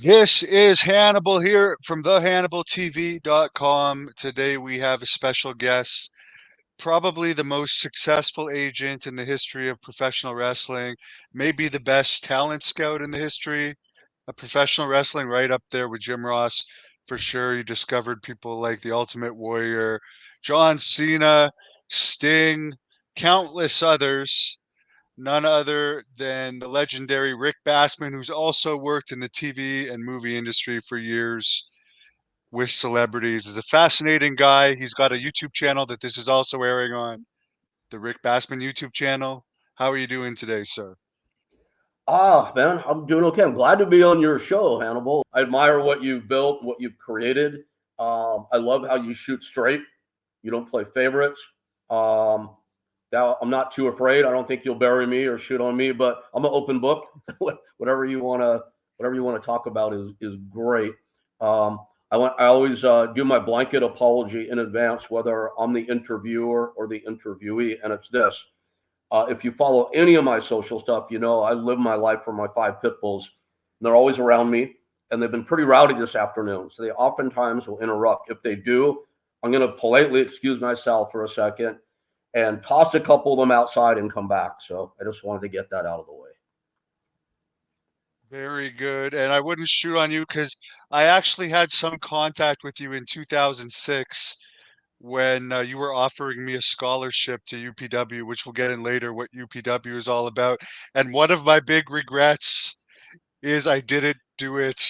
This is Hannibal here from thehannibaltv.com. Today we have a special guest, probably the most successful agent in the history of professional wrestling, maybe the best talent scout in the history of professional wrestling, right up there with Jim Ross for sure. He discovered people like the Ultimate Warrior, John Cena, Sting, countless others. None other than the legendary Rick Bassman, who's also worked in the TV and movie industry for years with celebrities. Is a fascinating guy. He's got a YouTube channel that this is also airing on, the Rick Bassman YouTube channel. How are you doing today, sir? Man, I'm doing okay. I'm glad to be on your show, Hannibal. I admire what you've built, what you've created. I love how you shoot straight. You don't play favorites. Um, Now, I'm not too afraid. I don't think you'll bury me or shoot on me, but I'm an open book. whatever you want to, whatever you want to talk about is great. Um, I always do my blanket apology in advance, whether I'm the interviewer or the interviewee, and it's this. If you follow any of my social stuff, you know I live my life for my five pit bulls. And they're always around me, and they've been pretty rowdy this afternoon. So they oftentimes will interrupt. If they do, I'm going to politely excuse myself for a second and toss a couple of them outside and come back. So I just wanted to get that out of the way. Very good. And I wouldn't shoot on you because I actually had some contact with you in 2006 when you were offering me a scholarship to UPW, which we'll get in later what UPW is all about. And one of my big regrets is I didn't do it.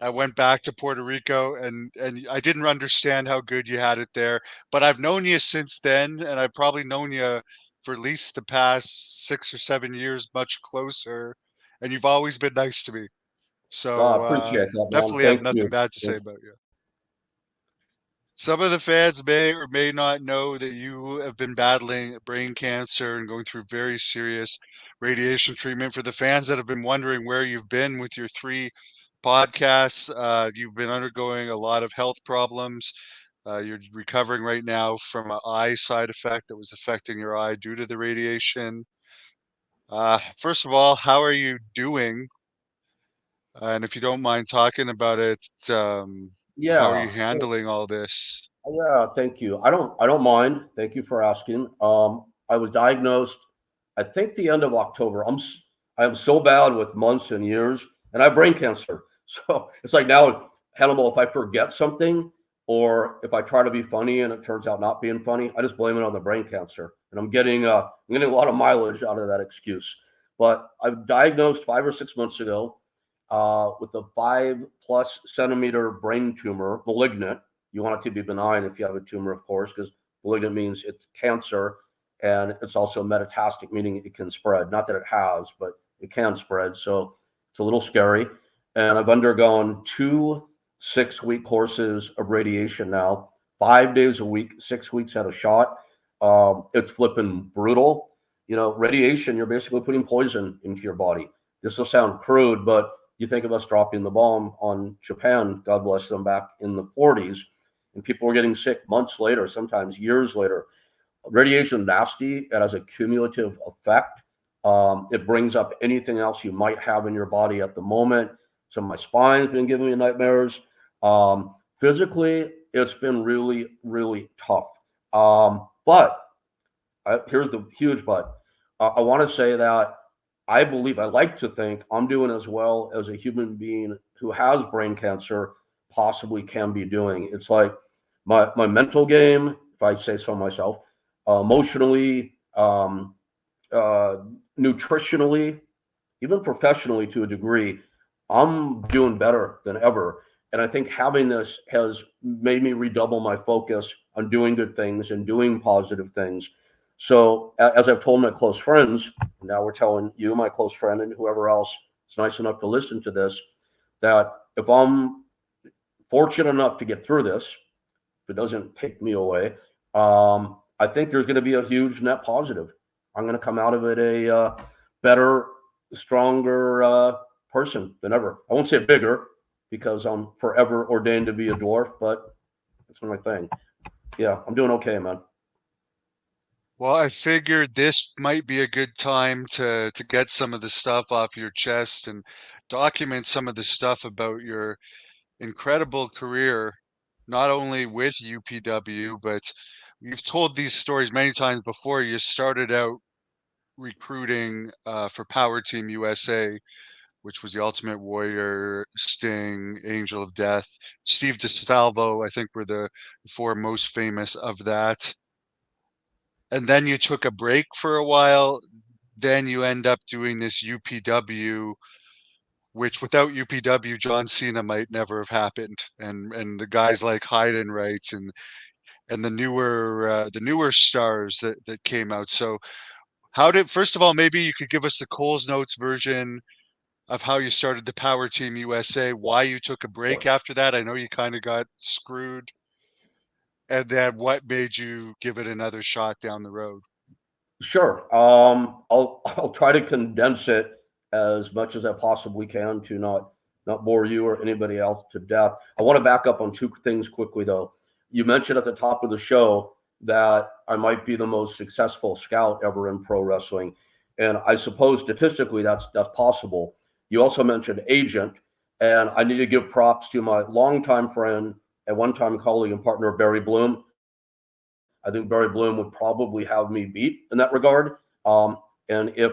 I went back to Puerto Rico and I didn't understand how good you had it there. But I've known you since then, and I've probably known you for at least the past 6 or 7 years, much closer. And you've always been nice to me. I So appreciate that, man. definitely have Thank nothing you. bad to say about you. Some of the fans may or may not know that you have been battling brain cancer and going through very serious radiation treatment. For the fans that have been wondering where you've been with your three podcasts, you've been undergoing a lot of health problems. You're recovering right now from an eye side effect that was affecting your eye due to the radiation. First of all, how are you doing? And if you don't mind talking about it, how are Yeah. you handling all this? Yeah, thank you. I don't mind. Thank you for asking. I was diagnosed, I think the end of October. I am so bad with months and years, and I have brain cancer. So it's like now, Hannibal, if I forget something or if I try to be funny and it turns out not being funny, I just blame it on the brain cancer. And I'm getting a lot of mileage out of that excuse. But I was diagnosed 5 or 6 months ago with a 5+ centimeter brain tumor, malignant. You want it to be benign if you have a tumor, of course, because malignant means it's cancer, and it's also metastatic, meaning it can spread. Not that it has, but it can spread. So it's a little scary. And I've undergone 2 6-week courses of radiation now, 5 days a week, 6 weeks at a shot. It's flipping brutal. You know, radiation, you're basically putting poison into your body. This will sound crude, but you think of us dropping the bomb on Japan, God bless them, back in the 40s, and people were getting sick months later, sometimes years later. Radiation is nasty. It has a cumulative effect. It brings up anything else you might have in your body at the moment. So my spine's been giving me nightmares. Physically, it's been really, really tough. But here's the huge but. I want to say that I believe, I like to think I'm doing as well as a human being who has brain cancer possibly can be doing. It's like my mental game, if I say so myself, emotionally, uh, nutritionally, even professionally to a degree, I'm doing better than ever. And I think having this has made me redouble my focus on doing good things and doing positive things. So, as I've told my close friends, now we're telling you, my close friend, and whoever else is nice enough to listen to this, that if I'm fortunate enough to get through this, if it doesn't take me away, I think there's going to be a huge net positive. I'm going to come out of it a better, stronger person than ever. I won't say bigger because I'm forever ordained to be a dwarf, but it's my thing. Yeah, I'm doing okay, man. Well, I figured this might be a good time to get some of the stuff off your chest and document some of the stuff about your incredible career, not only with UPW, but you've told these stories many times before. You started out recruiting for Power Team USA, which was the Ultimate Warrior, Sting, Angel of Death, Steve DeSalvo, I think were the four most famous of that. And then you took a break for a while. Then you end up doing this UPW, which without UPW, John Cena might never have happened. And the guys like Heidenreich and the newer stars that came out. So how did, first of all, maybe you could give us the Coles Notes version of how you started the Power Team USA, why you took a break after that. I know you kind of got screwed, and then what made you give it another shot down the road. Sure. I'll try to condense it as much as I possibly can to not bore you or anybody else to death. I want to back up on two things quickly though. You mentioned at the top of the show that I might be the most successful scout ever in pro wrestling, and I suppose statistically that's possible. You also mentioned agent, and I need to give props to my longtime friend and one-time colleague and partner Barry Bloom. I think Barry Bloom would probably have me beat in that regard. And if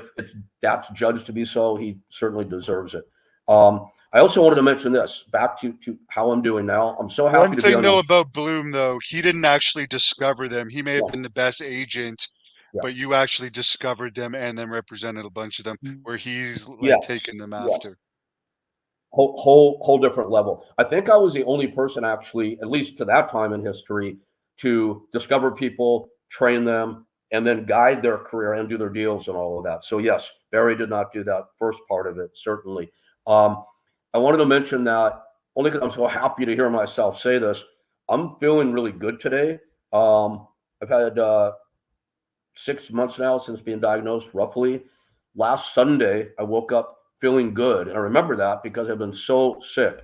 that's judged to be so, he certainly deserves it. I also wanted to mention this back to how I'm doing now. I'm so One happy to be thing on though the. about Bloom, though, he didn't actually discover them. He may have Yeah, been the best agent, yeah, but you actually discovered them and then represented a bunch of them where he's like yes, taking them yeah. after. Whole different level. I think I was the only person actually, at least to that time in history, to discover people, train them, and then guide their career and do their deals and all of that. So yes, Barry did not do that first part of it, certainly. Um, I wanted to mention that only because I'm so happy to hear myself say this. I'm feeling really good today. I've had 6 months now since being diagnosed, roughly. Last Sunday, I woke up feeling good. And I remember that because I've been so sick.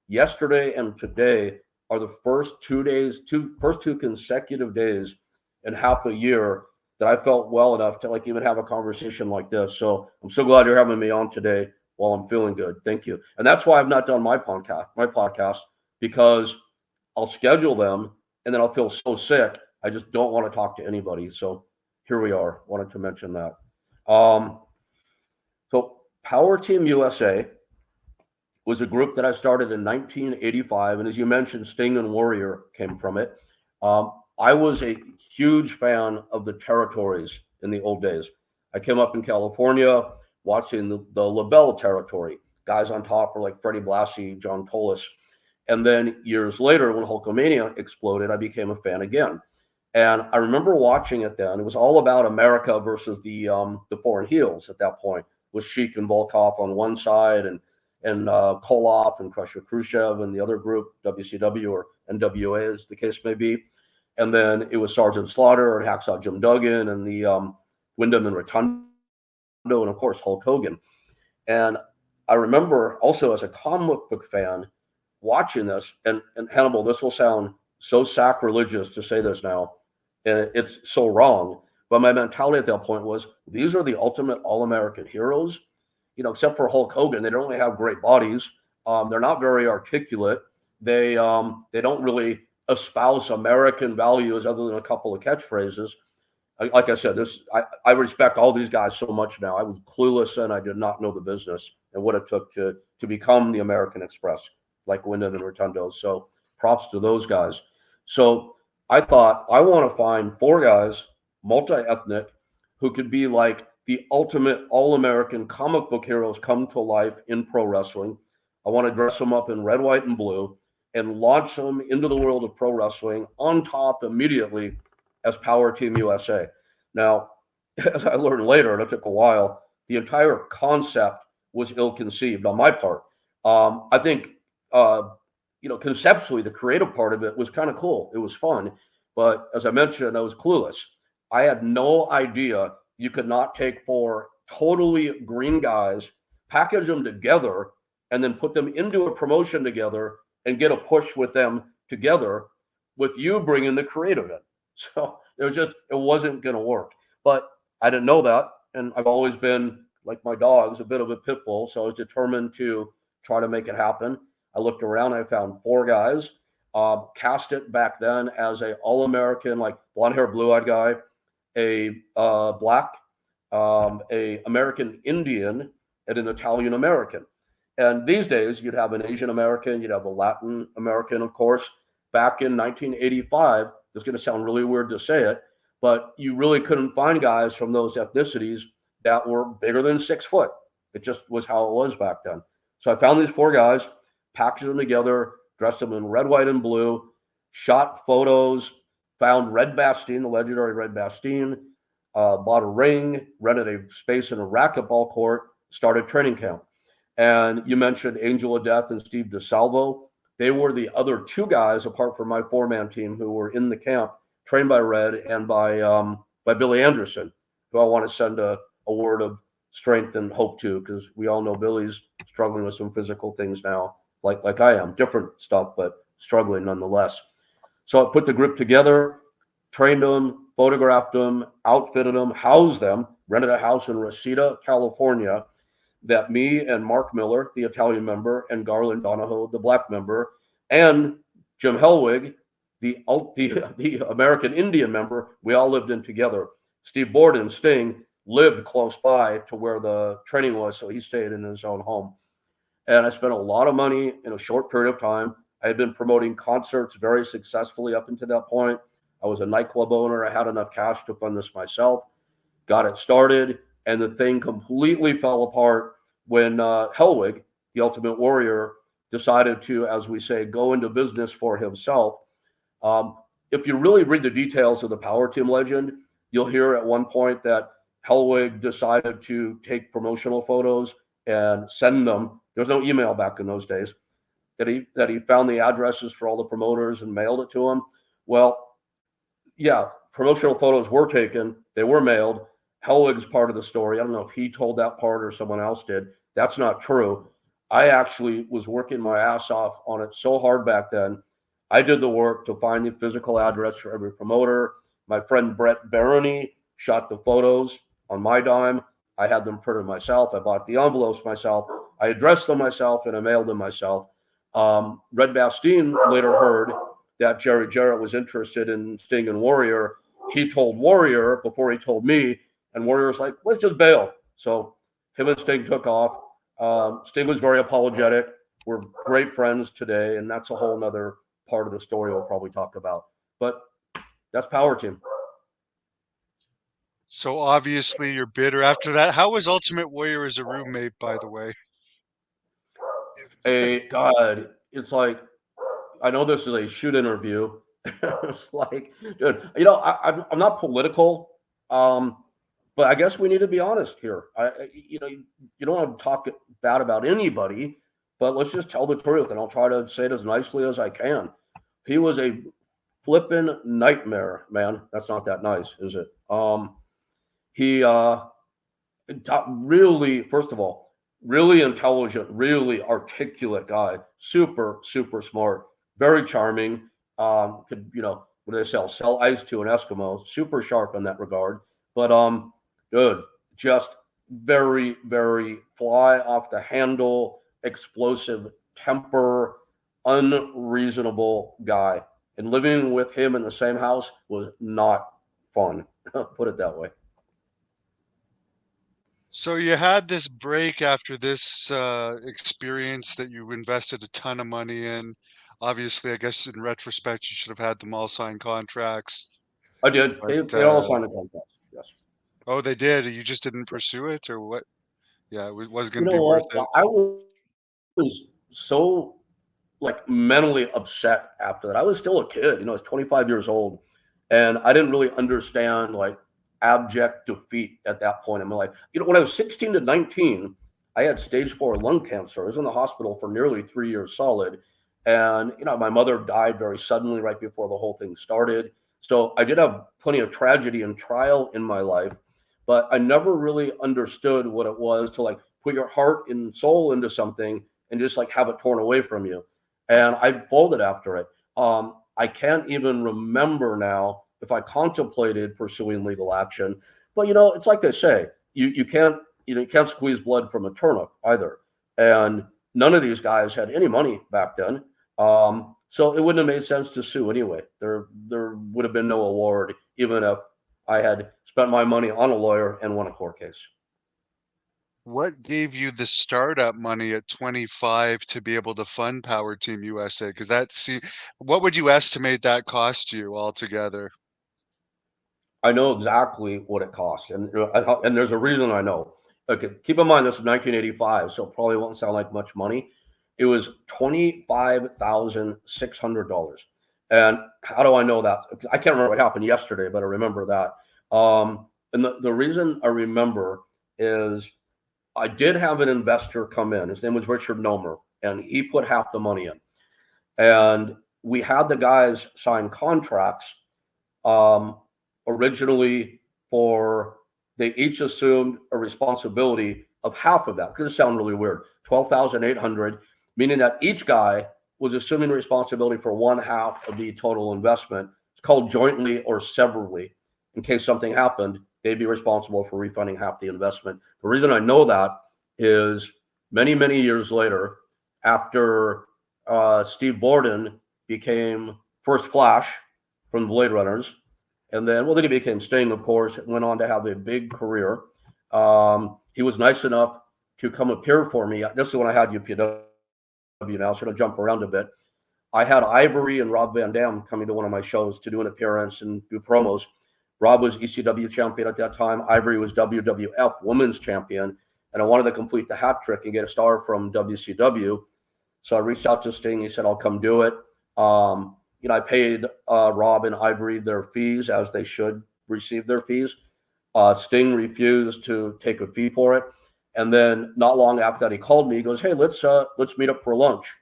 Yesterday and today are the first two consecutive days in half a year that I felt well enough to like even have a conversation like this. So I'm so glad you're having me on today while I'm feeling good. Thank you. And that's why I've not done my podcast, because I'll schedule them and then I'll feel so sick. I just don't want to talk to anybody. So here we are. Wanted to mention that. Um, so Power Team USA was a group that I started in 1985, and as you mentioned, Sting and Warrior came from it. I was a huge fan of the territories in the old days. I came up in California watching the LaBelle territory. Guys on top were like Freddie Blassie, John Tolis. And then years later, when Hulkamania exploded, I became a fan again. And I remember watching it then. It was all about America versus the foreign heels at that point, with Sheik and Volkov on one side, and Koloff and Crusher Khrushchev and the other group, WCW or NWA, as the case may be. And then it was Sergeant Slaughter and Hacksaw Jim Duggan and the Wyndham and Rotundo, and of course Hulk Hogan. And I remember also as a comic book fan watching this, and Hannibal, this will sound so sacrilegious to say this now, and it's so wrong. But my mentality at that point was these are the ultimate all American heroes, except for Hulk Hogan. They don't really have great bodies. They're not very articulate. They don't really espouse American values other than a couple of catchphrases. Like I said, I respect all these guys so much now. I was clueless and I did not know the business and what it took to become the American Express, like Wyndham and Rotundo. So props to those guys. So I thought I want to find four guys, multi-ethnic, who could be like the ultimate all-American comic book heroes come to life in pro wrestling. I want to dress them up in red, white, and blue and launch them into the world of pro wrestling on top immediately as Power Team USA. Now, as I learned later, and it took a while, the entire concept was ill-conceived on my part. I think, conceptually, the creative part of it was kind of cool. It was fun, but as I mentioned, I was clueless. I had no idea you could not take four totally green guys, package them together, and then put them into a promotion together and get a push with them together, with you bringing the creative in. So it wasn't going to work. But I didn't know that. And I've always been like my dog's a bit of a pit bull, so I was determined to try to make it happen. I looked around, I found four guys. Cast it back then as a all American, like blonde hair, blue eyed guy, a black, a American Indian, and an Italian American. And these days, you'd have an Asian American, you'd have a Latin American, of course. Back in 1985, it's going to sound really weird to say it, but you really couldn't find guys from those ethnicities that were bigger than 6 foot. It just was how it was back then. So I found these four guys, packaged them together, dressed them in red, white, and blue, shot photos, found Red Bastien, the legendary Red Bastien, bought a ring, rented a space in a racquetball court, started training camp. And you mentioned Angel of Death and Steve DeSalvo. They were the other two guys, apart from my four-man team, who were in the camp, trained by Red and by Billy Anderson, who I want to send a word of strength and hope to, because we all know Billy's struggling with some physical things now, like I am, different stuff, but struggling nonetheless. So I put the group together, trained them, photographed them, outfitted them, housed them, rented a house in Reseda, California, that me and Mark Miller, the Italian member, and Garland Donahoe, the black member, and Jim Hellwig, the American Indian member, we all lived in together. Steve Borden, Sting, lived close by to where the training was, so he stayed in his own home. And I spent a lot of money in a short period of time. I had been promoting concerts very successfully up until that point. I was a nightclub owner. I had enough cash to fund this myself, got it started, and the thing completely fell apart when Hellwig, the Ultimate Warrior, decided to, as we say, go into business for himself. If you really read the details of the Power Team legend, you'll hear at one point that Hellwig decided to take promotional photos and send them. There was no email back in those days. That he found the addresses for all the promoters and mailed it to them. Well, yeah, promotional photos were taken. They were mailed. Hellwig's part of the story. I don't know if he told that part or someone else did. That's not true. I actually was working my ass off on it so hard back then. I did the work to find the physical address for every promoter. My friend Brett Barony shot the photos on my dime. I had them printed myself. I bought the envelopes myself. I addressed them myself and I mailed them myself. Red Bastien later heard that Jerry Jarrett was interested in Sting and Warrior. He told Warrior before he told me, and Warrior was like, let's just bail. So him and Sting took off. Sting was very apologetic. We're great friends today, and that's a whole nother part of the story we'll probably talk about. But that's Power Team. So obviously you're bitter after that. How was Ultimate Warrior as a roommate, by the way? God, it's like, I know this is a shoot interview. It's like, dude, I'm not political, but I guess we need to be honest here. You don't want to talk bad about anybody, but let's just tell the truth, and I'll try to say it as nicely as I can. He was a flippin' nightmare, man. That's not that nice, is it? He really, first of all, really intelligent, really articulate guy, super, super smart, very charming. Could, what do they sell ice to an Eskimo, super sharp in that regard. But dude, just very, very fly off the handle, explosive temper, unreasonable guy. And living with him in the same house was not fun. Put it that way. So you had this break after this experience that you invested a ton of money in. Obviously, I guess in retrospect, you should have had them all sign contracts. I did. But They all signed a contract. Yes. oh, they did. You just didn't pursue it, or what? Yeah, it wasn't You going to know be worth what? it. I was so like mentally upset after that. I was still a kid, I was 25 years old, and I didn't really understand like abject defeat at that point in my life. When I was 16 to 19, I had stage 4 lung cancer. I was in the hospital for nearly 3 years solid, and my mother died very suddenly right before the whole thing started. So I did have plenty of tragedy and trial in my life, but I never really understood what it was to like put your heart and soul into something and just like have it torn away from you. And I folded after it. I can't even remember now if I contemplated pursuing legal action. But it's like they say, you can't you can't squeeze blood from a turnip either. And none of these guys had any money back then. So it wouldn't have made sense to sue anyway. There would have been no award, even if I had spent my money on a lawyer and won a court case. What gave you the startup money at 25 to be able to fund Power Team USA? Because what would you estimate that cost you altogether? I know exactly what it costs, and there's a reason I know. Okay, keep in mind this is 1985, so it probably won't sound like much money. It was $25,600, and how do I know that? I can't remember what happened yesterday, but I remember that. And the reason I remember is I did have an investor come in. His name was Richard Nomer, and he put half the money in, and we had the guys sign contracts um, originally for they each assumed a responsibility of half of that. Because it sounds really weird. 12,800, meaning that each guy was assuming responsibility for one half of the total investment. It's called jointly or severally. In case something happened, they'd be responsible for refunding half the investment. The reason I know that is many, many years later, after Steve Borden became first Flash from the Blade Runners, and then, well, then he became Sting, of course, and went on to have a big career. He was nice enough to come appear for me. This is when I had UPW now, so to jump around a bit. I had Ivory and Rob Van Dam coming to one of my shows to do an appearance and do promos. Rob was ECW champion at that time. Ivory was WWF women's champion. And I wanted to complete the hat trick and get a star from WCW. So I reached out to Sting. He said, I'll come do it. I paid Rob and Ivory their fees as they should receive their fees. Sting refused to take a fee for it. And then not long after that, he called me. He goes, hey, let's meet up for lunch.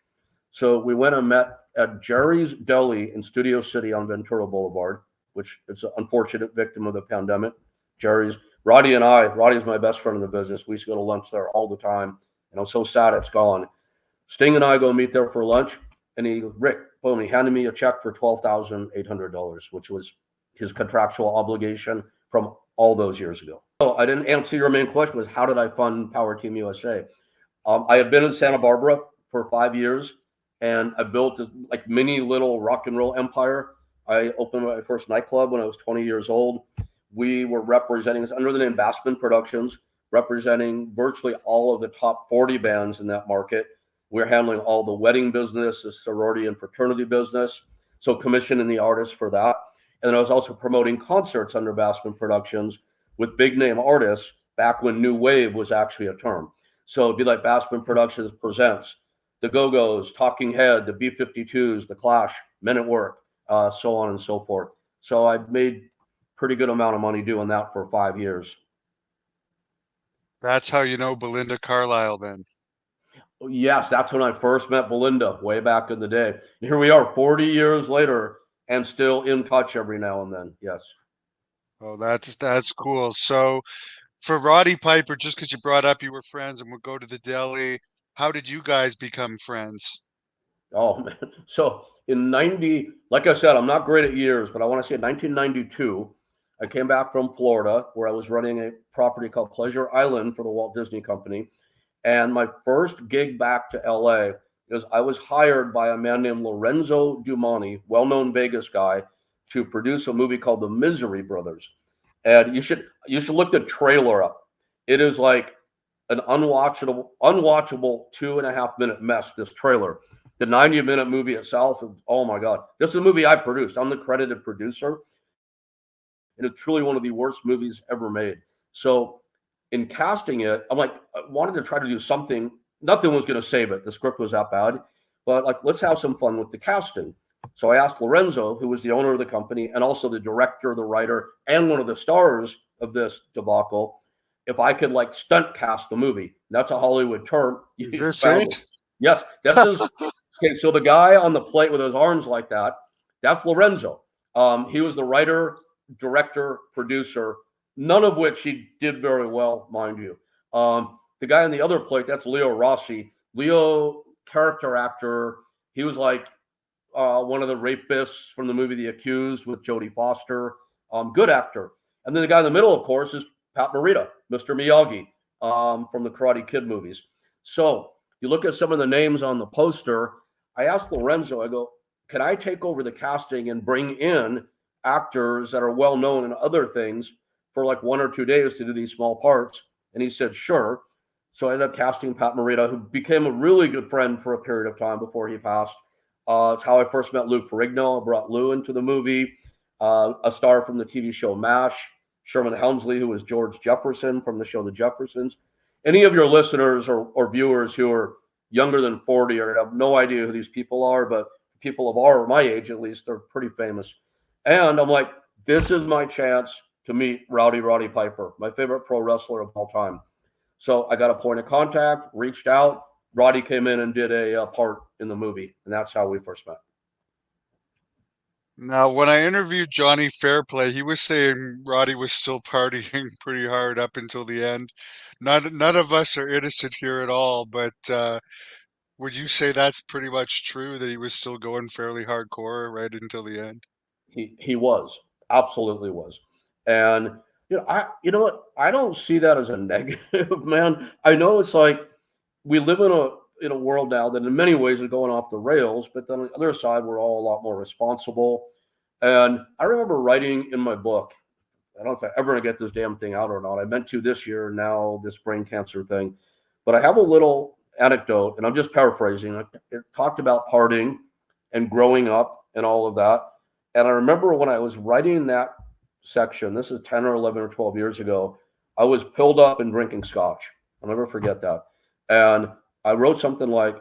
So we went and met at Jerry's Deli in Studio City on Ventura Boulevard, which is an unfortunate victim of the pandemic. Jerry's. Roddy's my best friend in the business. We used to go to lunch there all the time. And I'm so sad it's gone. Sting and I go meet there for lunch. And Rick, boom, he handed me a check for $12,800, which was his contractual obligation from all those years ago. So I didn't answer your main question was how did I fund Power Team USA? I had been in Santa Barbara for 5 years, and I built a like mini little rock and roll empire. I opened my first nightclub when I was 20 years old. We were representing under the name Bassman Productions, representing virtually all of the top 40 bands in that market. We're handling all the wedding business, the sorority and fraternity business, so commissioning the artists for that. And then I was also promoting concerts under Bassman Productions with big name artists back when New Wave was actually a term. So it'd be like Bassman Productions presents the Go-Go's, Talking Head, the B-52s, the Clash, Men at Work, so on and so forth. So I made pretty good amount of money doing that for 5 years. That's how you know Belinda Carlisle then. Yes, that's when I first met Belinda way back in the day. Here we are 40 years later and still in touch every now and then. Yes. Oh, that's cool. So for Roddy Piper, just because you brought up you were friends and would go to the deli, how did you guys become friends? Oh, man. So in 90, like I said, I'm not great at years, but I want to say in 1992, I came back from Florida where I was running a property called Pleasure Island for the Walt Disney Company. And my first gig back to LA is I was hired by a man named Lorenzo Dumani, well-known Vegas guy, to produce a movie called The Misery Brothers. And you should look the trailer up. It is like an unwatchable 2.5 minute mess. This trailer, the 90-minute movie itself, oh my god, this is a movie I produced. I'm the credited producer, and it's truly one of the worst movies ever made. So in casting it, I'm like, I wanted to try to do something. Nothing was going to save it. The script was that bad, but like, let's have some fun with the casting. So I asked Lorenzo, who was the owner of the company and also the director, the writer, and one of the stars of this debacle, if I could like stunt cast the movie. That's a Hollywood term. Is You this found it. it? Yes, this is okay. So the guy on the plate with his arms like that, that's Lorenzo. He was the writer, director, producer, none of which he did very well, mind you. The guy on the other plate, that's Leo Rossi. Leo, character actor, he was like one of the rapists from the movie The Accused with Jodie Foster. Good actor. And then the guy in the middle, of course, is Pat Morita, Mr. Miyagi. from the Karate Kid movies. So you look at some of the names on the poster. I asked Lorenzo, I go, can I take over the casting and bring in actors that are well known in other things for like 1 or 2 days to do these small parts? And he said, sure. So I ended up casting Pat Morita, who became a really good friend for a period of time before he passed. It's how I first met Lou Ferrigno. I brought Lou into the movie, a star from the TV show MASH, Sherman Helmsley, who was George Jefferson from the show The Jeffersons. Any of your listeners or viewers who are younger than 40 or have no idea who these people are, but people of my age at least, they're pretty famous. And I'm like, this is my chance to meet Roddy Piper, my favorite pro wrestler of all time. So I got a point of contact, reached out. Roddy came in and did a part in the movie, and that's how we first met. Now, when I interviewed Johnny Fairplay, he was saying Roddy was still partying pretty hard up until the end. None of us are innocent here at all, but would you say that's pretty much true that he was still going fairly hardcore right until the end? He was, absolutely was. And you know what, I don't see that as a negative, man. I know it's like we live in a world now that in many ways is going off the rails, but then on the other side we're all a lot more responsible. And I remember writing in my book, I don't know if I ever gonna get this damn thing out or not. I meant to this year, now this brain cancer thing. But I have a little anecdote, and I'm just paraphrasing. It talked about partying and growing up and all of that. And I remember when I was writing that section, this is 10 or 11 or 12 years ago, I was pilled up and drinking scotch. I'll never forget that. And I wrote something like,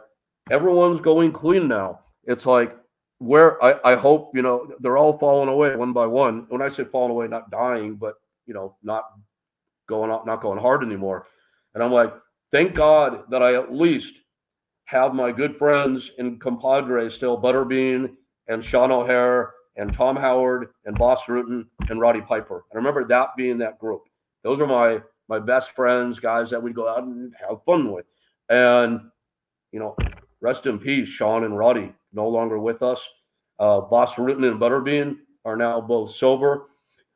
everyone's going clean now. It's like, where I hope, they're all falling away one by one. When I say falling away, not dying, but, not not going hard anymore. And I'm like, thank God that I at least have my good friends and compadres still, Butterbean and Sean O'Hare and Tom Howard and Boss Rutan and Roddy Piper. And I remember that being that group. Those are my best friends, guys that we'd go out and have fun with. And, you know, rest in peace, Sean and Roddy, no longer with us. Boss Rutan and Butterbean are now both sober.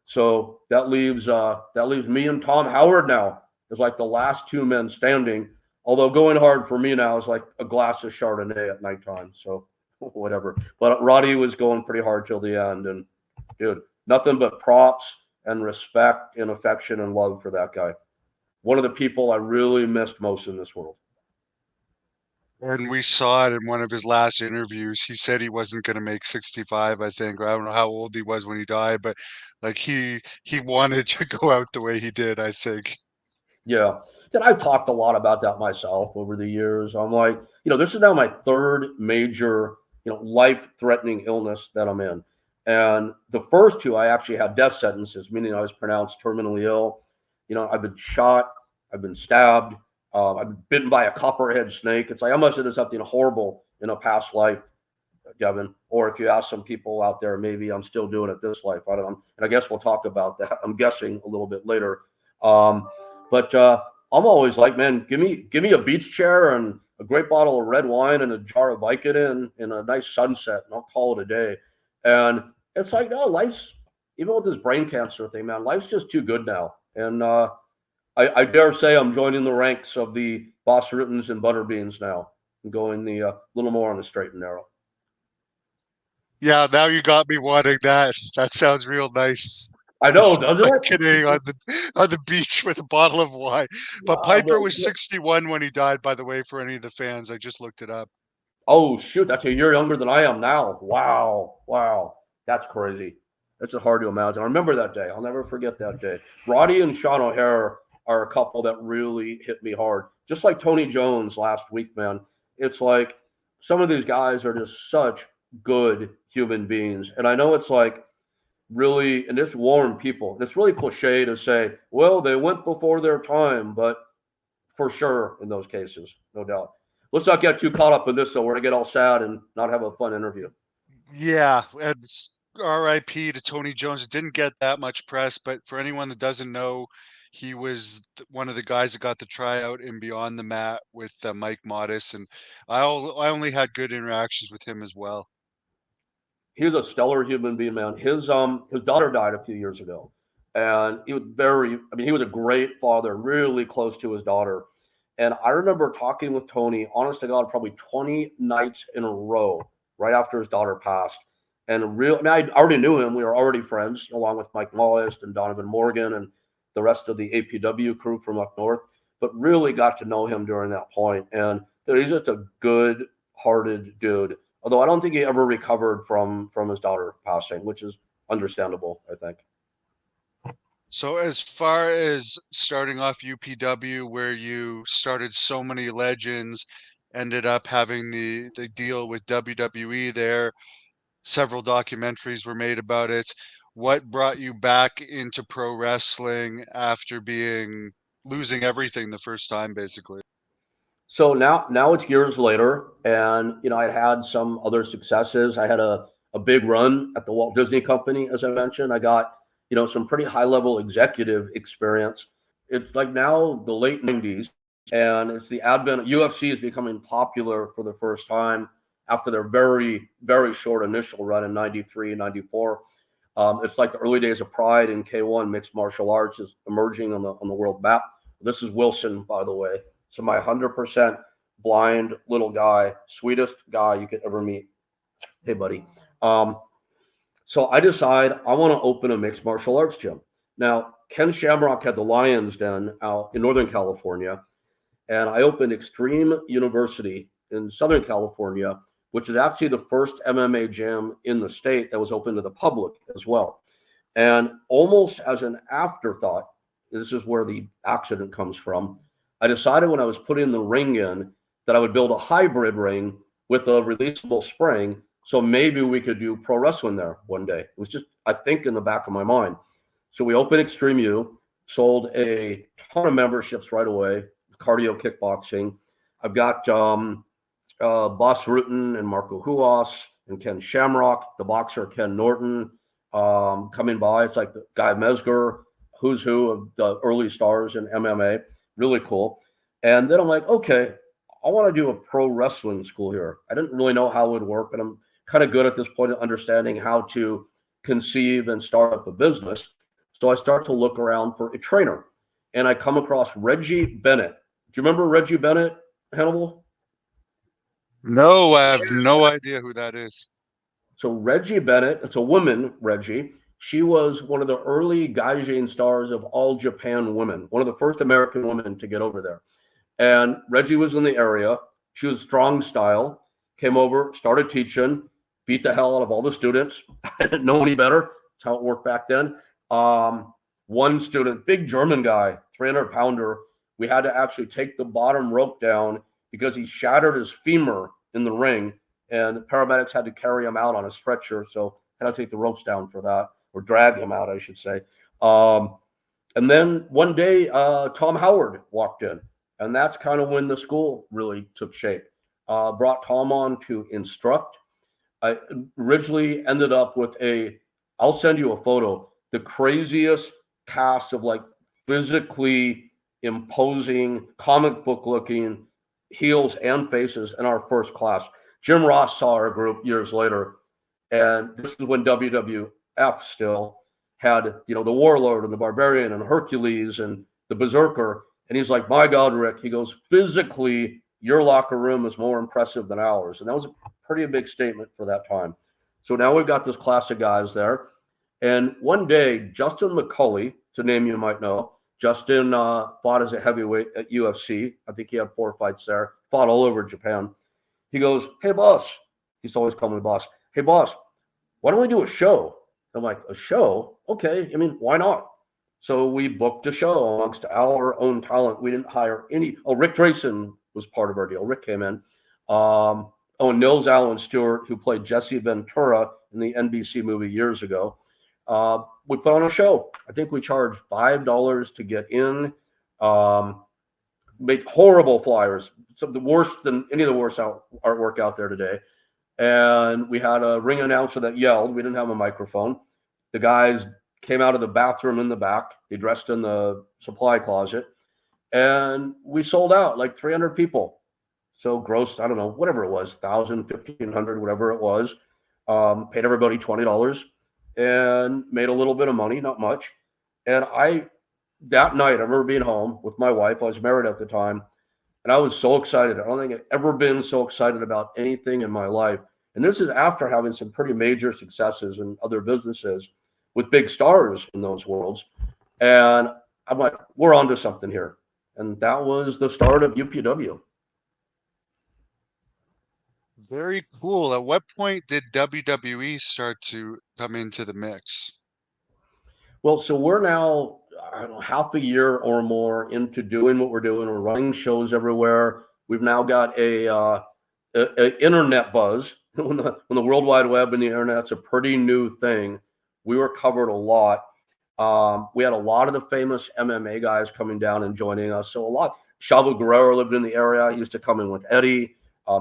So that leaves me and Tom Howard now as like the last two men standing. Although going hard for me now is like a glass of Chardonnay at nighttime. So whatever. But Roddy was going pretty hard till the end, and dude, nothing but props and respect and affection and love for that guy. One of the people I really missed most in this world. And we saw it in one of his last interviews. He said he wasn't going to make 65, I think. I don't know how old he was when he died, but like he wanted to go out the way he did, I think. Yeah. And I've talked a lot about that myself over the years. I'm like, this is now my third major, life threatening illness that I'm in. And the first two, I actually had death sentences, meaning I was pronounced terminally ill. I've been shot, I've been stabbed, I've been bitten by a copperhead snake. It's like I must have done something horrible in a past life, Devin. Or if you ask some people out there, maybe I'm still doing it this life. I don't know. And I guess we'll talk about that. I'm guessing a little bit later. Um, but I'm always like, man, give me a beach chair and a great bottle of red wine and a jar of Vicodin and a nice sunset, and I'll call it a day. And it's like, no, life's even with this brain cancer thing, man, life's just too good now. And I dare say I'm joining the ranks of the Boss Rutens and Butterbeans now, and going the little more on the straight and narrow. Yeah, now you got me wanting that. That sounds real nice. I know, Just doesn't like it? kidding on the beach with a bottle of wine. But Yeah, Piper was 61 when he died, by the way, for any of the fans. I just looked it up. oh shoot, that's a year younger than I am now. Wow, wow, that's crazy. That's hard to imagine. I remember that day. I'll never forget that day. Roddy and Sean O'Hare are a couple that really hit me hard. Just like Tony Jones last week, man. It's like some of these guys are just such good human beings. And I know it's like really, and it's warm people. It's really cliche to say, well, they went before their time, but for sure in those cases, no doubt. Let's not get too caught up in this, though. We're gonna get all sad and not have a fun interview. Yeah, and RIP to Tony Jones. It didn't get that much press, but for anyone that doesn't know, he was one of the guys that got the tryout in Beyond the Mat with Mike Modis, and I only had good interactions with him as well. He was a stellar human being, man. His daughter died a few years ago, And he was I mean, he was a great father, really close to his daughter. And I remember talking with Tony, honest to God, probably 20 nights in a row right after his daughter passed. And I mean, I already knew him. We were already friends, along with Mike Mollist and Donovan Morgan and the rest of the APW crew from up north, but really got to know him during that point. And he's just a good hearted dude. Although I don't think he ever recovered from his daughter passing, which is understandable, I think. So as far as starting off UPW, where you started so many legends, ended up having the deal with WWE there, several documentaries were made about it. What brought you back into pro wrestling after being losing everything the first time, basically? So now it's years later, and I had some other successes. I had a big run at the Walt Disney Company, as I mentioned. I got some pretty high level executive experience. It's like now the late '90s, and it's the advent. UFC is becoming popular for the first time after their very very short initial run in '93, '94. It's like the early days of Pride and K1 mixed martial arts is emerging on the world map. This is Wilson, by the way. So my 100% blind little guy, sweetest guy you could ever meet. Hey, buddy. Um, so I decide I want to open a mixed martial arts gym. Now, Ken Shamrock had the Lions Den out in Northern California, and I opened Extreme University in Southern California, which is actually the first MMA gym in the state that was open to the public as well. And almost as an afterthought, this is where the accident comes from. I decided when I was putting the ring in that I would build a hybrid ring with a releasable spring. So maybe we could do pro wrestling there one day. It was just, I think, in the back of my mind. So we opened Extreme U, sold a ton of memberships right away, cardio kickboxing. I've got Boss Rutten and Marco Huas and Ken Shamrock, the boxer Ken Norton, coming by. It's like the Guy Mesger, who's who of the early stars in MMA. Really cool. And then I'm like, okay, I want to do a pro wrestling school here. I didn't really know how it would work, but I'm kind of good at this point at understanding how to conceive and start up a business. So I start to look around for a trainer, and I come across Reggie Bennett. Do you remember Reggie Bennett, Hannibal? No, I have no idea who that is. So Reggie Bennett, it's a woman, Reggie. She was one of the early Gaijin stars of All Japan Women, one of the first American women to get over there. And Reggie was in the area. She was strong style, came over, started teaching, beat the hell out of all the students. I didn't know any better. That's how it worked back then. One student, big German guy, 300-pounder, we had to actually take the bottom rope down because he shattered his femur in the ring, and the paramedics had to carry him out on a stretcher. So I had to take the ropes down for that, or drag him out, I should say. And then one day, Tom Howard walked in, and that's kind of when the school really took shape. Brought Tom on to instruct. I originally ended up with I'll send you a photo, the craziest cast of like physically imposing, comic book looking heels and faces in our first class. Jim Ross saw our group years later, and this is when WWF still had, the Warlord and the Barbarian and Hercules and the Berserker. And he's like, my God, Rick, he goes, physically, your locker room is more impressive than ours. And that was a pretty big statement for that time. So now we've got this class of guys there. And one day, Justin McCulley, it's a name you might know. Justin fought as a heavyweight at UFC. I think he had 4 fights there, fought all over Japan. He goes, hey, boss. He's always calling me boss. Hey, boss, why don't we do a show? I'm like, a show? Okay. I mean, why not? So we booked a show amongst our own talent. We didn't hire any. Oh, Rick Drayson was part of our deal. Rick came in. And Nils Allen Stewart, who played Jesse Ventura in the NBC movie years ago. We put on a show. I think we charged $5 to get in. Made horrible flyers, some of the worst than any of the worst artwork out there today. And we had a ring announcer that yelled. We didn't have a microphone. The guys came out of the bathroom in the back. They dressed in the supply closet. And we sold out like 300 people. So gross, I don't know, whatever it was, 1,000, 1,500, whatever it was. Paid everybody $20 and made a little bit of money, not much. And that night, I remember being home with my wife. I was married at the time, and I was so excited. I don't think I've ever been so excited about anything in my life. And this is after having some pretty major successes in other businesses with big stars in those worlds. And I'm like, we're onto something here. And that was the start of UPW. Very cool. At what point did WWE start to come into the mix? Well, so we're now, I don't know, half a year or more into doing what we're doing. We're running shows everywhere. We've now got a internet buzz. When the World Wide Web and the internet's a pretty new thing, we were covered a lot. We had a lot of the famous MMA guys coming down and joining us. So a lot. Chavo Guerrero lived in the area. He used to come in with Eddie.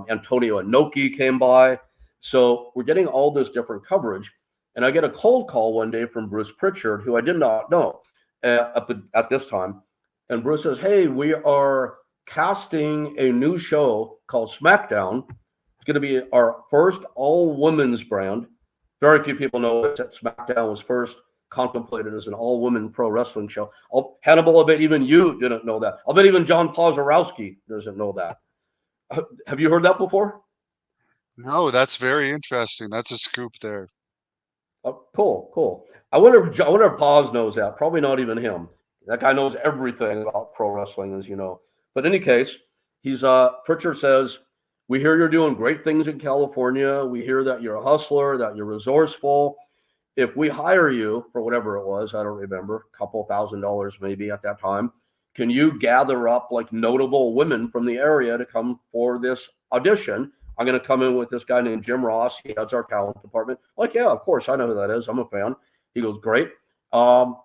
Antonio Inoki came by. So we're getting all this different coverage. And I get a cold call one day from Bruce Pritchard, who I did not know at this time. And Bruce says, "Hey, we are casting a new show called SmackDown. It's going to be our first all-women's brand. Very few people know that SmackDown was first contemplated as an all-women pro wrestling show. Hannibal, I bet even you didn't know that. I'll bet even John Pozorowski doesn't know that. Have you heard that before?" No, that's very interesting. That's a scoop there. Oh, cool, cool. I wonder if Paz knows that. Probably not even him. That guy knows everything about pro wrestling, as you know. But in any case, he's Pritchard says, "We hear you're doing great things in California. We hear that you're a hustler, that you're resourceful. If we hire you for whatever it was, I don't remember, a couple $1,000 maybe at that time, can you gather up like notable women from the area to come for this audition? I'm going to come in with this guy named Jim Ross. He heads our talent department." Like, yeah, of course, I know who that is. I'm a fan. He goes, "Great. Um,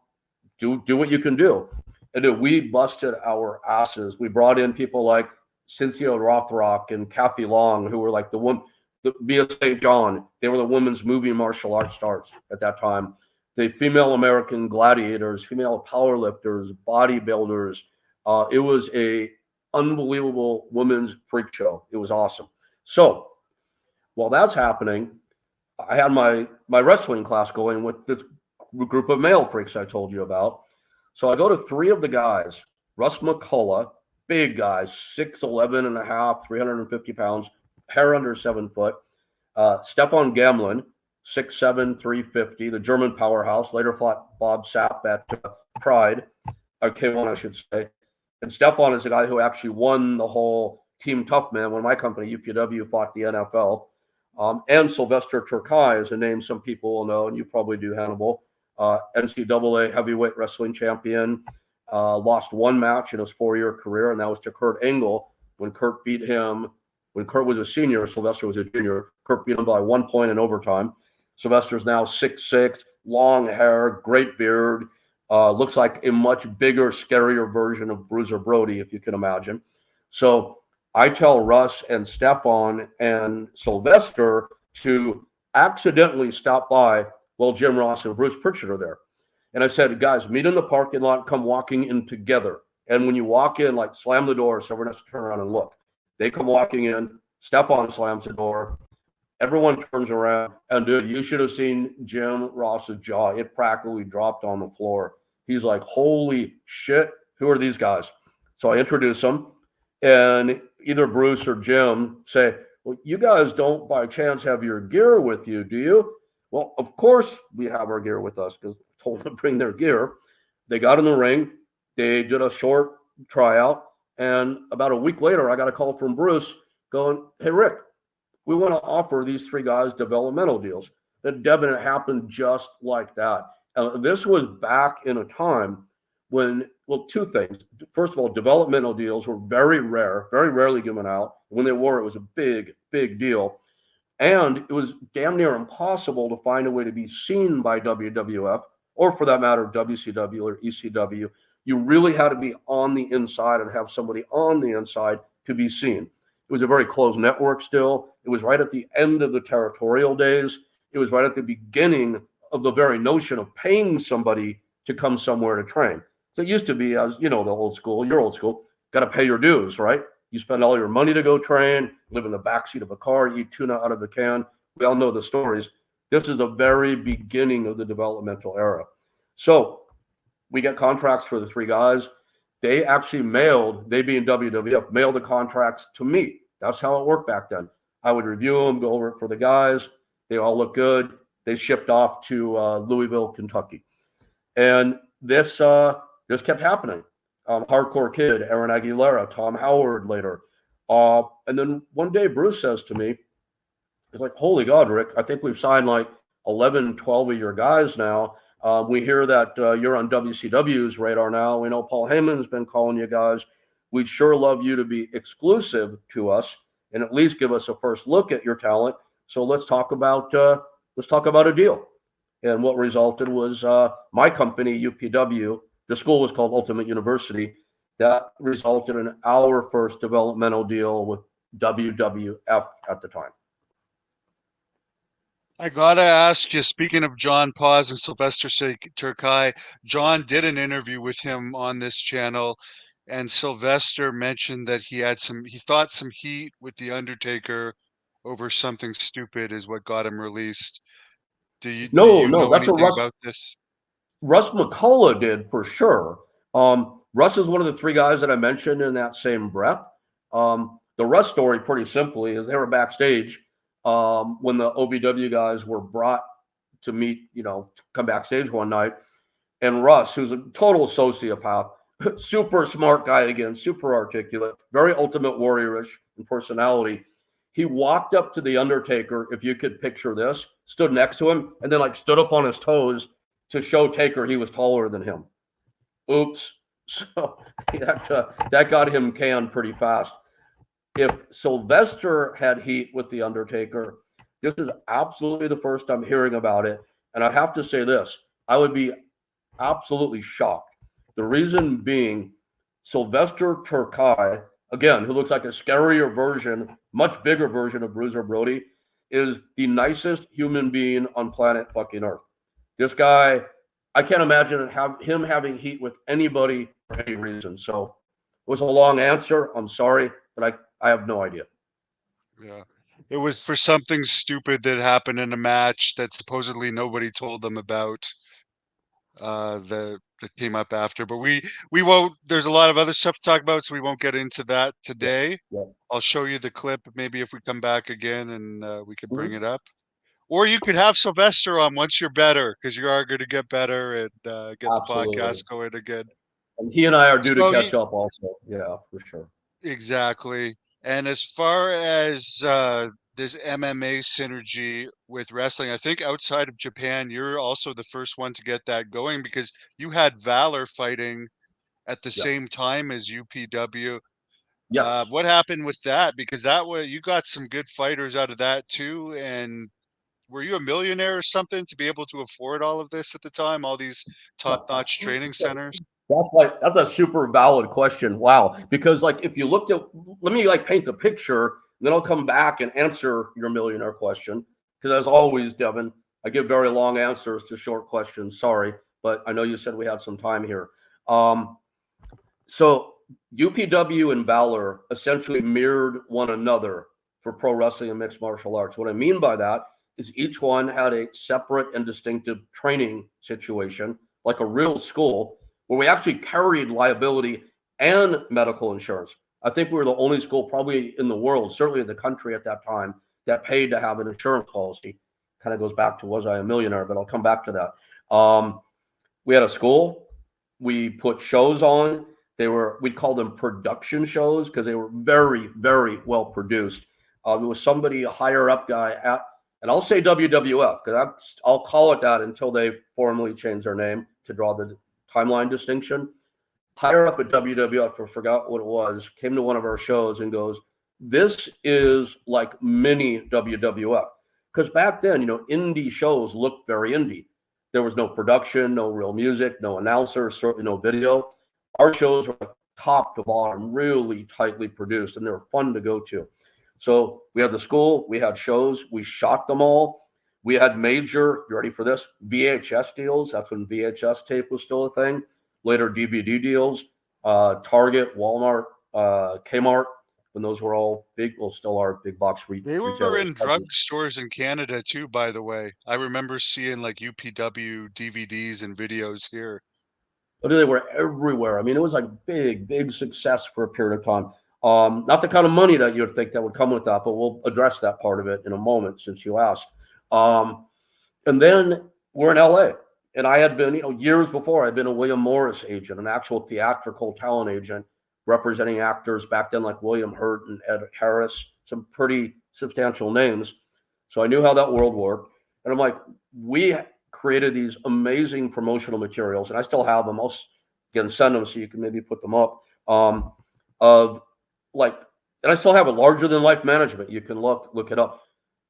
do what you can do." And dude, we busted our asses. We brought in people like Cynthia Rothrock and Kathy Long, who were like the Mia St. John. They were the women's movie martial arts stars at that time. The female American gladiators, female powerlifters, bodybuilders. It was a unbelievable women's freak show. It was awesome. So while that's happening, I had my wrestling class going with this group of male freaks I told you about. So I go to three of the guys. Russ McCullough, big guys, 6'11 and a half, 350 pounds, hair under 7 foot. Stefan Gamlin, 6'7", 350, the German powerhouse, later fought Bob Sapp at Pride, or K1, I should say. And Stefan is the guy who actually won the whole Team Tough Man when my company, UPW, fought the NFL. And Sylvester Turkai is a name some people will know, and you probably do, Hannibal. NCAA heavyweight wrestling champion. Lost one match in his 4-year career, and that was to Kurt Angle when Kurt beat him. When Kurt was a senior, Sylvester was a junior. Kurt beat him by 1 point in overtime. Sylvester's now 6'6", long hair, great beard. Looks like a much bigger, scarier version of Bruiser Brody, if you can imagine. So I tell Russ and Stefan and Sylvester to accidentally stop by while Jim Ross and Bruce Pritchard are there. And I said, "Guys, meet in the parking lot, come walking in together. And when you walk in, like slam the door so everyone has to turn around and look." They come walking in. Stefan slams the door. Everyone turns around. And dude, you should have seen Jim Ross's jaw. It practically dropped on the floor. He's like, "Holy shit, who are these guys?" So I introduce them. And either Bruce or Jim say, "Well, you guys don't by chance have your gear with you, do you?" Well, of course we have our gear with us because I told them to bring their gear. They got in the ring. They did a short tryout. And about a week later, I got a call from Bruce going, "Hey, Rick, we want to offer these three guys developmental deals." And Devin, it happened just like that. This was back in a time when, well, two things. First of all, developmental deals were very rare, very rarely given out. When they were, it was a big, big deal. And it was damn near impossible to find a way to be seen by WWF, or for that matter, WCW or ECW. You really had to be on the inside and have somebody on the inside to be seen. It was a very closed network still. It was right at the end of the territorial days. It was right at the beginning of the very notion of paying somebody to come somewhere to train. So it used to be, as you know, the old school, your old school, got to pay your dues, right? You spend all your money to go train, live in the backseat of a car, eat tuna out of the can. We all know the stories. This is the very beginning of the developmental era. So we get contracts for the three guys. They actually they being WWF, mailed the contracts to me. That's how it worked back then. I would review them, go over it for the guys. They all look good. They shipped off to Louisville, Kentucky, and this kept happening. Hardcore Kid, Aaron Aguilera, Tom Howard later, and then one day Bruce says to me, he's like, "Holy God, Rick! I think we've signed like 11, 12 of your guys now. We hear that you're on WCW's radar now. We know Paul Heyman's been calling you guys. We'd sure love you to be exclusive to us and at least give us a first look at your talent. So let's talk about a deal." And what resulted was my company, UPW. The school was called Ultimate University. That resulted in our first developmental deal with WWF at the time. I gotta ask you, speaking of John Paz and Sylvester Turkai, John did an interview with him on this channel, and Sylvester mentioned that he thought some heat with The Undertaker over something stupid is what got him released. Do No, you no, know that's a anything about this? Russ McCullough did for sure. Russ is one of the three guys that I mentioned in that same breath. The Russ story, pretty simply, is they were backstage when the OVW guys were brought to meet, to come backstage one night. And Russ, who's a total sociopath, super smart guy again, super articulate, very Ultimate Warriorish in personality. He walked up to the Undertaker, if you could picture this, stood next to him, and then like stood up on his toes to show Taker he was taller than him. Oops. So that got him canned pretty fast. If Sylvester had heat with The Undertaker, this is absolutely the first I'm hearing about it. And I have to say this, I would be absolutely shocked. The reason being, Sylvester Turkai, again, who looks like a scarier version, much bigger version of Bruiser Brody, is the nicest human being on planet fucking Earth. This guy, I can't imagine him having heat with anybody for any reason. So it was a long answer. I'm sorry, but I have no idea. Yeah. It was for something stupid that happened in a match that supposedly nobody told them about. That came up after, but we won't. There's a lot of other stuff to talk about, so we won't get into that Yeah, today. yeah. I'll show you the clip maybe if we come back again and we could bring Mhm. it up. Or you could have Sylvester on once you're better, because you are going to get better and get the Absolutely. podcast going again. And he and I are due to So catch up also. Yeah, for sure. exactly. And as far as this MMA synergy with wrestling, I think outside of Japan, you're also the first one to get that going because you had Valor fighting at the Yes. same time as UPW. Yes. What happened with that? Because that way you got some good fighters out of that too. And were you a millionaire or something to be able to afford all of this at the time? All these top-notch training centers? That's a super valid question. Wow. Because like if you looked at let me like paint the picture, then I'll come back and answer your millionaire question. Because as always, Devin, I give very long answers to short questions. Sorry, but I know you said we had some time here. Um, so UPW and Valor essentially mirrored one another for pro wrestling and mixed martial arts. What I mean by that is each one had a separate and distinctive training situation, like a real school, where we actually carried liability and medical insurance. I think we were the only school, probably in the world, certainly in the country at that time, that paid to have an insurance policy. Kind of goes back to was I a millionaire, but I'll come back to that. We had a school. We put shows on. We'd call them production shows because they were very, very well produced. There was somebody, a higher up guy and I'll say WWF because I'll call it that until they formally change their name to draw the timeline distinction. Higher up at WWF, I forgot what it was, came to one of our shows and goes, "This is like mini WWF." Because back then, indie shows looked very indie. There was no production, no real music, no announcers, certainly no video. Our shows were like top to bottom, really tightly produced, and they were fun to go to. So we had the school, we had shows, we shot them all. We had major, you ready for this? VHS deals. That's when VHS tape was still a thing. Later DVD deals, Target, Walmart, Kmart, when those were all big, well, still are big box They were retailers. in drugstores in Canada too, by the way. I remember seeing like UPW DVDs and videos here. but they were everywhere. I mean, it was like big success for a period of time. Not the kind of money that you'd think that would come with that, but we'll address that part of it in a moment since you asked. Um, and then we're in LA. And I had been, years before, I'd been a William Morris agent, an actual theatrical talent agent representing actors back then like William Hurt and Ed Harris, some pretty substantial names. So I knew how that world worked. And I'm like, we created these amazing promotional materials, and I still have them. I'll again send them so you can maybe put them up. Of like, and I still have a larger than life management. You can look it up,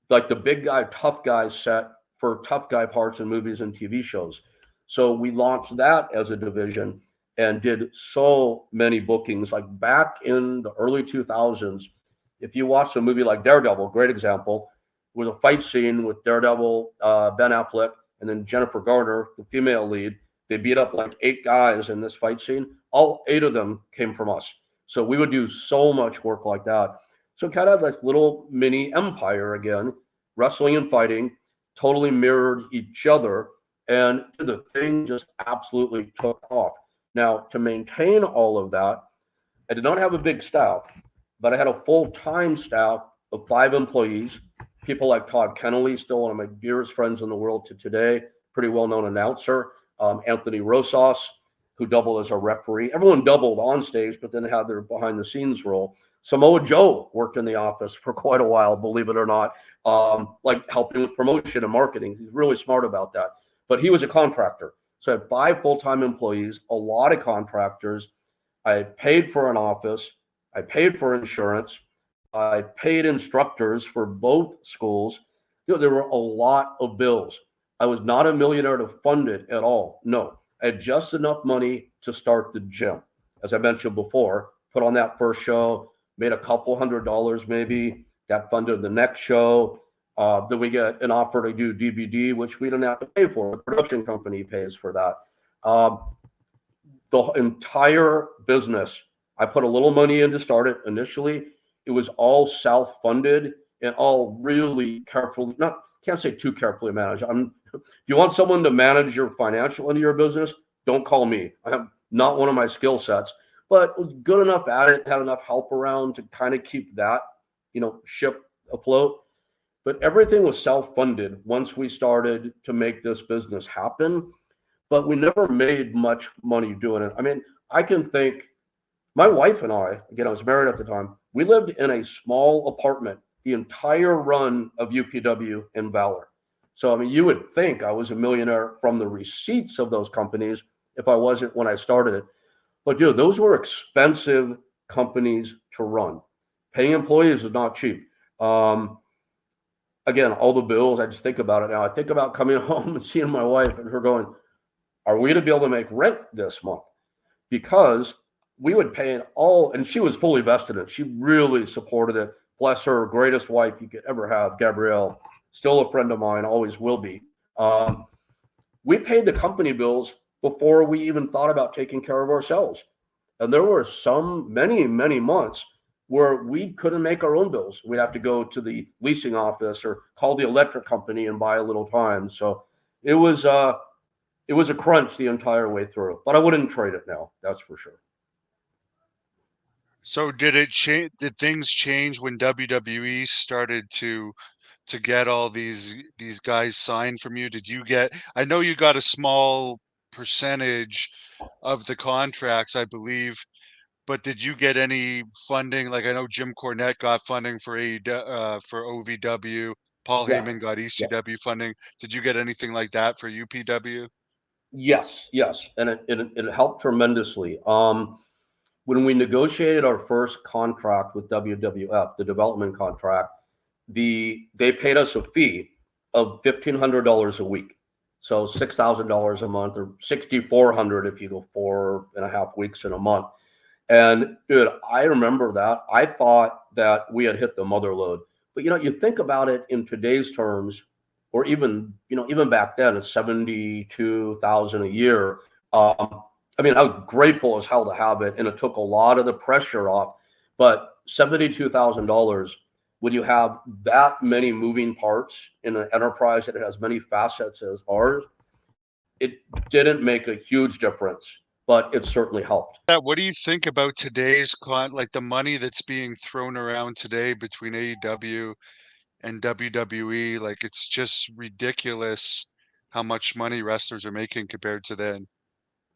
like the big guy, tough guy set for tough guy parts in movies and TV shows. So we launched that as a division and did so many bookings. Like back in the early 2000s, if you watch a movie like Daredevil, great example, was a fight scene with Daredevil, Ben Affleck, and then Jennifer Garner, the female lead. They beat up like 8 guys in this fight scene. All 8 of them came from us. So we would do so much work like that. So kind of like little mini empire again, wrestling and fighting, totally mirrored each other, and the thing just absolutely took off. Now, to maintain all of that, I did not have a big staff, but I had a full-time staff of 5 employees. People like Todd Kennelly, still one of my dearest friends in the world to today, pretty well-known announcer. Anthony Rosas, who doubled as a referee. Everyone doubled on stage, but then had their behind-the-scenes role. Samoa Joe worked in the office for quite a while, believe it or not, like helping with promotion and marketing. He's really smart about that. But he was a contractor. So I had 5 full-time employees, a lot of contractors. I paid for an office. I paid for insurance. I paid instructors for both schools. There were a lot of bills. I was not a millionaire to fund it at all. No, I had just enough money to start the gym. As I mentioned before, put on that first show, made a couple $100 maybe. That funded the next show. Then we get an offer to do DVD, which we don't have to pay for. The production company pays for that. The entire business, I put a little money in to start it initially. It was all self-funded and all really carefully, not can't say too carefully managed. If you want someone to manage your financial into your business, don't call me. I have not one of my skill sets, but was good enough at it, had enough help around to kind of keep that, ship afloat. But everything was self-funded once we started to make this business happen. But we never made much money doing it. I mean, I can think my wife and I, again, I was married at the time, we lived in a small apartment the entire run of UPW in Valor. So, I mean, you would think I was a millionaire from the receipts of those companies if I wasn't when I started it. But, dude, those were expensive companies to run. Paying employees is not cheap. Again, all the bills, I just think about it now. I think about coming home and seeing my wife and her going, are we going to be able to make rent this month? Because we would pay it all, and she was fully vested in it. She really supported it. Bless her, greatest wife you could ever have, Gabrielle, still a friend of mine, always will be. We paid the company bills before we even thought about taking care of ourselves. And there were many months where we couldn't make our own bills. We'd have to go to the leasing office or call the electric company and buy a little time. So it was a crunch the entire way through, but I wouldn't trade it now. That's for sure. So did it change? Did things change when WWE started to get all these guys signed from you? Did you get? I know you got a small percentage of the contracts, I believe, but did you get any funding? Like I know Jim Cornette got funding for for OVW. Paul Yeah. Heyman got Yeah. ECW funding. Did you get anything like that for UPW? Yes. And it helped tremendously. When we negotiated our first contract with WWF, the development contract, they paid us a fee of $1,500 a week. So $6,000 a month, or $6,400 if you go 4.5 weeks in a month. And dude, I remember that. I thought that we had hit the mother lode. But you think about it in today's terms, or even back then, it's 72,000 a year. I mean, I was grateful as hell to have it, and it took a lot of the pressure off. But $72,000, when you have that many moving parts in an enterprise that has many facets as ours, it didn't make a huge difference but it certainly helped. That what do you think about today's like the money that's being thrown around today between AEW and WWE? Like it's just ridiculous how much money wrestlers are making compared to then.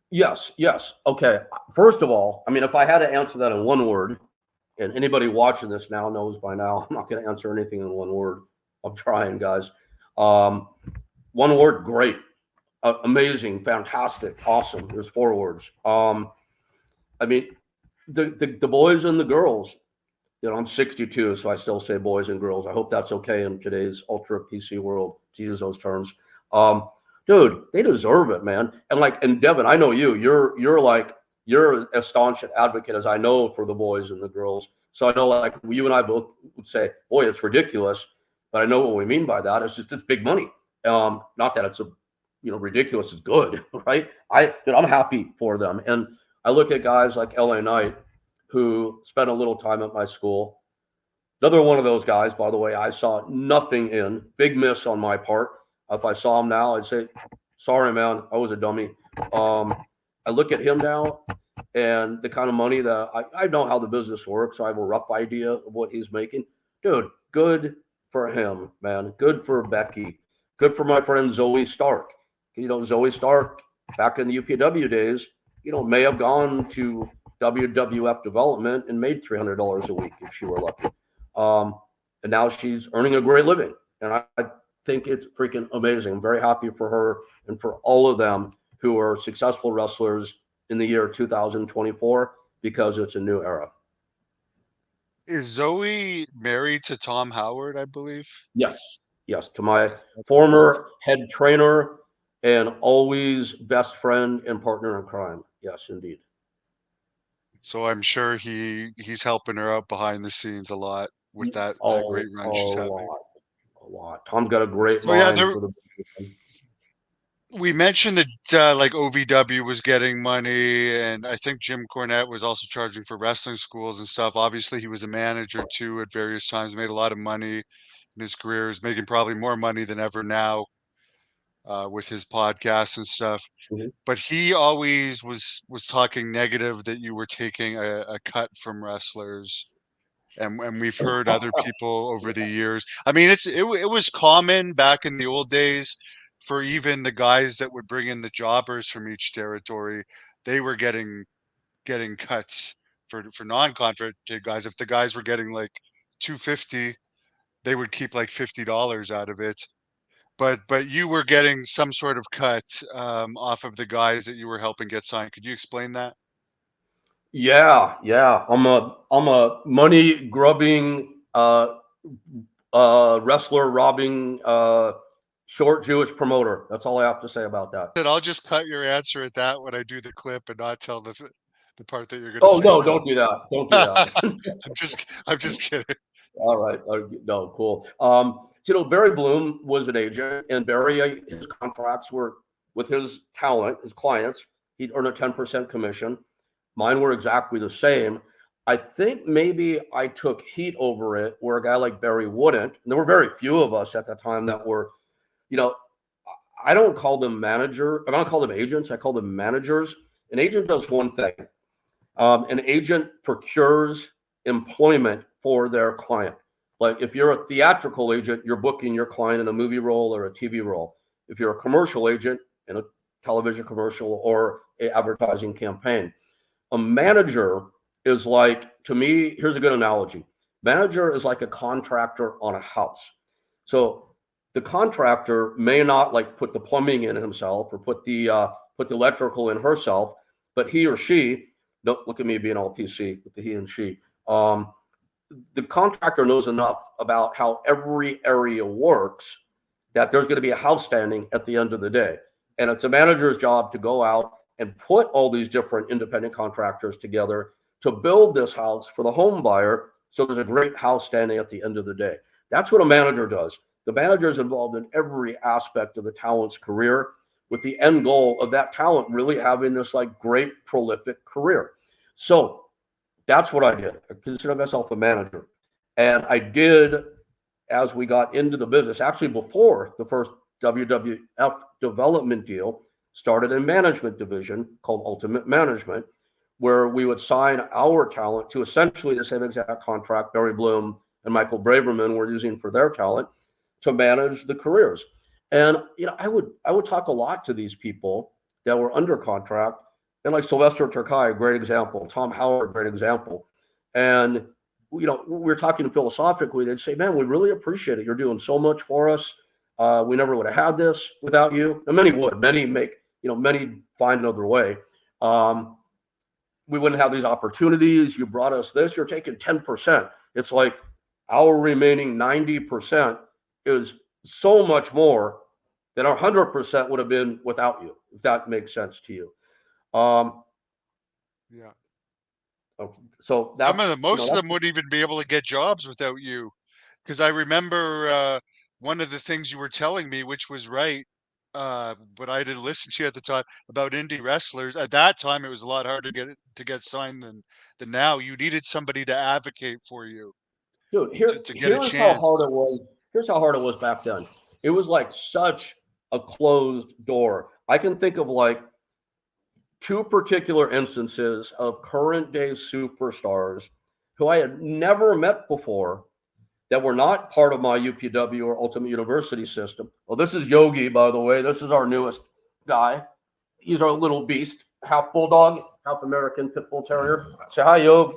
Yes, yes. Okay. First of all, I mean, if I had to answer that in one word, and anybody watching this now knows by now, I'm not going to answer anything in one word. I'm trying, guys. Um, One word, great, amazing, fantastic, awesome. There's four words. I mean, the boys and the girls. You know, I'm 62, so I still say boys and girls. I hope that's okay in today's ultra PC world to use those terms. Um, Dude, they deserve it, man. And like, and Devin, I know you. You're as staunch an advocate as I know for the boys and the girls. So I know, like, you and I both would say, "Boy, it's ridiculous," but I know what we mean by that. It's just it's big money. Not that it's a, ridiculous is good, right? I'm happy for them, and I look at guys like LA Knight who spent a little time at my school. Another one of those guys, by the way, I saw nothing in. Big miss on my part. If I saw him now, I'd say, sorry, man, I was a dummy. Um, I look at him now and the kind of money that I know how the business works. So I have a rough idea of what he's making. Dude, good for him, man. Good for Becky. Good for my friend Zoe Stark. Zoe Stark, back in the UPW days, may have gone to WWF development and made $300 a week if she were lucky. And now she's earning a great living. And I think it's freaking amazing. I'm very happy for her and for all of them who are successful wrestlers in the year 2024 because it's a new era. Is Zoe married to Tom Howard, I believe? Yes, yes, to my That's former head trainer and always best friend and partner in crime. Yes, indeed. so I'm sure he's helping her out behind the scenes a lot with that Oh, great a run she's having. lot, a lot. Tom's got a great So yeah, mind for the business. we mentioned that like OVW was getting money, and I think Jim Cornette was also charging for wrestling schools and stuff. Obviously, he was a manager too at various times, made a lot of money in his career. He's making probably more money than ever now with his podcasts and stuff. Mhm. But he always was talking negative that you were taking a cut from wrestlers. And we've heard other people over the years. I mean, it was common back in the old days for even the guys that would bring in the jobbers from each territory. They were getting cuts for non-contracted guys. If the guys were getting like 250, they would keep like $50 out of it. But you were getting some sort of cut off of the guys that you were helping get signed. Could you explain that? Yeah, yeah. I'm a money grubbing wrestler robbing short Jewish promoter. That's all I have to say about that. Then I'll just cut your answer at that when I do the clip and not tell the part that you're gonna Oh say no, now. don't do that. Don't do that. I'm just kidding. All right. No, cool. Barry Bloom was an agent, and Barry, his contracts were with his talent, his clients. He'd earn a 10% commission. Mine were exactly the same. I think maybe I took heat over it where a guy like Barry wouldn't. And there were very few of us at the time that were, you know, I don't call them manager. I don't call them agents. I call them managers. An agent does one thing. An agent procures employment for their client. Like if you're a theatrical agent, you're booking your client in a movie role or a TV role. If you're a commercial agent in a television commercial or a advertising campaign, a manager is like, to me, here's a good analogy. Manager is like a contractor on a house. So the contractor may not like put the plumbing in himself or put the electrical in herself, but he or she, don't look at me being all PC with the he and she. The contractor knows enough about how every area works that there's going to be a house standing at the end of the day. And it's a manager's job to go out and put all these different independent contractors together to build this house for the home buyer. So there's a great house standing at the end of the day. That's what a manager does. The manager is involved in every aspect of the talent's career with the end goal of that talent really having this like great prolific career. So that's what I did. I consider myself a manager. And I did as we got into the business, actually before the first WWF development deal. started a management division called Ultimate Management, where we would sign our talent to essentially the same exact contract Barry Bloom and Michael Braverman were using for their talent to manage the careers. And I would talk a lot to these people that were under contract, and like Sylvester Turkai, a great example, Tom Howard, great example. And we were talking philosophically. They'd say, "Man, we really appreciate it. You're doing so much for us. We never would have had this without you." And many would. Many find another way. Um, we wouldn't have these opportunities. You brought us this. You're taking 10%. It's like our remaining 90% is so much more than our 100% would have been without you, if that makes sense to you. Um, Yeah. okay, so Some of them, most of that's them wouldn't even be able to get jobs without you. Because I remember one of the things you were telling me, which was right, but I didn't listen to you at the time about indie wrestlers. At that time, it was a lot harder to get signed than now. You needed somebody to advocate for you dude. to get a Here's how hard chance. it was. Here's how hard it was back then. It was like such a closed door. I can think of like two particular instances of current day superstars who I had never met before that were not part of my UPW or Ultimate University system. Well, this is Yogi, by the way. This is our newest guy. He's our little beast, half bulldog, half American pit bull terrier. Say hi, Yogi.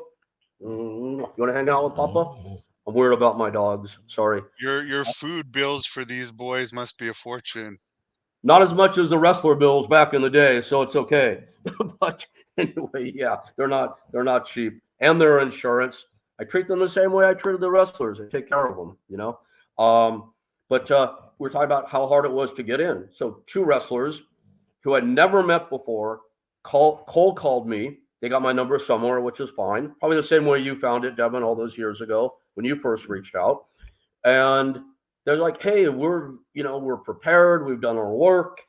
You want to hang out with Papa? I'm weird about my dogs. Sorry. Your food bills for these boys must be a fortune. Not as much as the wrestler bills back in the day, so it's okay. But anyway, yeah, they're not cheap, and their insurance. I treat them the same way I treated the wrestlers. I take care of them. But we're talking about how hard it was to get in. So two wrestlers who I'd never met before cold called me. They got my number somewhere, which is fine. Probably the same way you found it, Devin, all those years ago when you first reached out. And they're like, "Hey, we're prepared. We've done our work.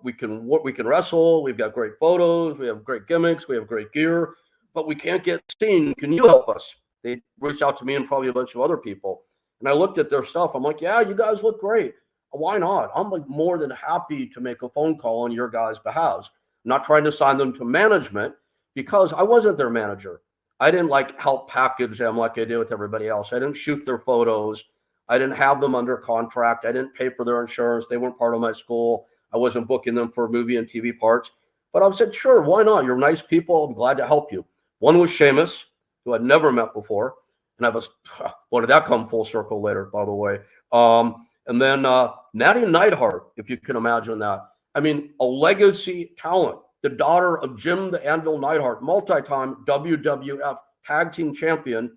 We can wrestle. We've got great photos. We have great gimmicks. We have great gear, but we can't get seen. Can you help us?" They reached out to me and probably a bunch of other people. And I looked at their stuff. I'm like, "Yeah, you guys look great. Why not?" I'm like more than happy to make a phone call on your guys' behalf. I'm not trying to sign them to management because I wasn't their manager. I didn't like help package them like I did with everybody else. I didn't shoot their photos. I didn't have them under contract. I didn't pay for their insurance. They weren't part of my school. I wasn't booking them for movie and TV parts. But I said, sure, why not? You're nice people. I'm glad to help you. One was Seamus, who I'd never met before. And I was, when did that come full circle later, by the way? And then Natty Neidhart, if you can imagine that. I mean, a legacy talent, the daughter of Jim the Anvil Neidhart, multi-time WWF tag team champion,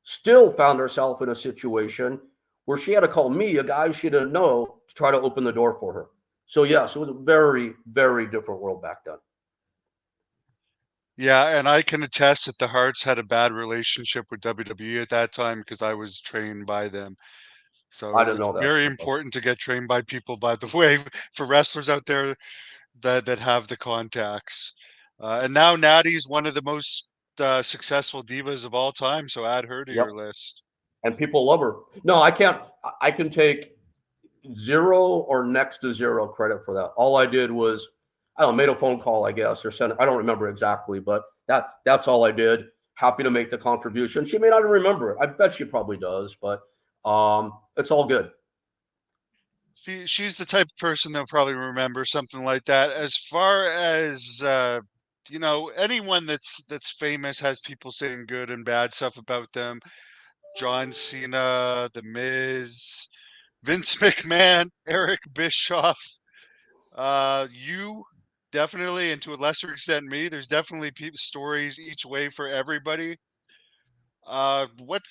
still found herself in a situation where she had to call me, a guy she didn't know, to try to open the door for her. So yes, it was a very, very different world back then. Yeah, and I can attest that the Hearts had a bad relationship with WWE at that time because I was trained by them. I So didn't it's know that. very important to get trained by people, by the way, for wrestlers out there that have the contacts. And now Natty's one of the most successful divas of all time, so add her to Yep. your list. And people love her. No, I can't. I can take zero or next to zero credit for that. All I did was, I don't know, made a phone call, I guess, or sent. I don't remember exactly, but that's all I did. Happy to make the contribution. She may not remember it. I bet she probably does, but it's all good. She's the type of person that'll probably remember something like that. As far as anyone that's famous has people saying good and bad stuff about them. John Cena, The Miz, Vince McMahon, Eric Bischoff, you definitely, and to a lesser extent me. There's definitely stories each way for everybody. What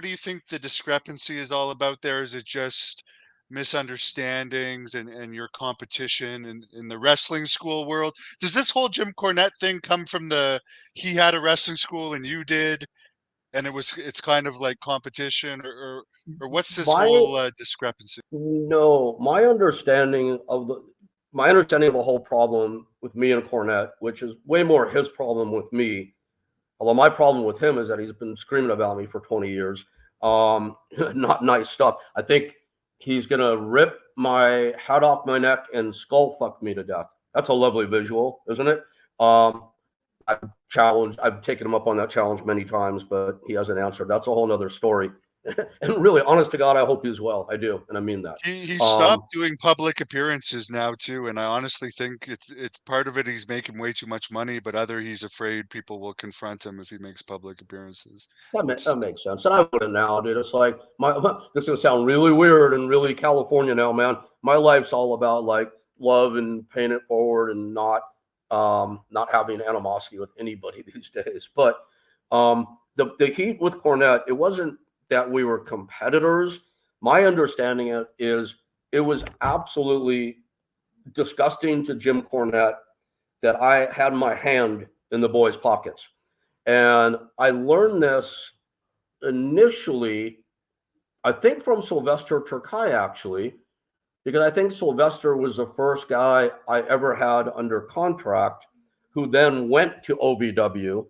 do you think the discrepancy is all about there? Is it just misunderstandings and your competition in the wrestling school world? Does this whole Jim Cornette thing come from he had a wrestling school and you did, and it's kind of like competition, or what's this My whole discrepancy? No, my understanding of the whole problem with me and Cornette, which is way more his problem with me. Although my problem with him is that he's been screaming about me for 20 years. Not nice stuff. I think he's gonna rip my hat off my neck and skull fuck me to death. That's a lovely visual, isn't it? Um, I've taken him up on that challenge many times, but he hasn't answered. That's a whole nother story. And really, honest to God, I hope he's well. I do, and I mean that. He Um, stopped doing public appearances now too, and I honestly think it's part of it he's making way too much money, but other he's afraid people will confront him if he makes public appearances. that It's makes sense, and I wouldn't now, dude. It's like this is gonna sound really weird and really California now, man. My life's all about like love and paying it forward and not having animosity with anybody these days. But the heat with Cornette, it wasn't that we were competitors. My understanding is it was absolutely disgusting to Jim Cornette that I had my hand in the boys' pockets. And I learned this initially, I think from Sylvester Turkai, actually, because I think Sylvester was the first guy I ever had under contract who then went to OVW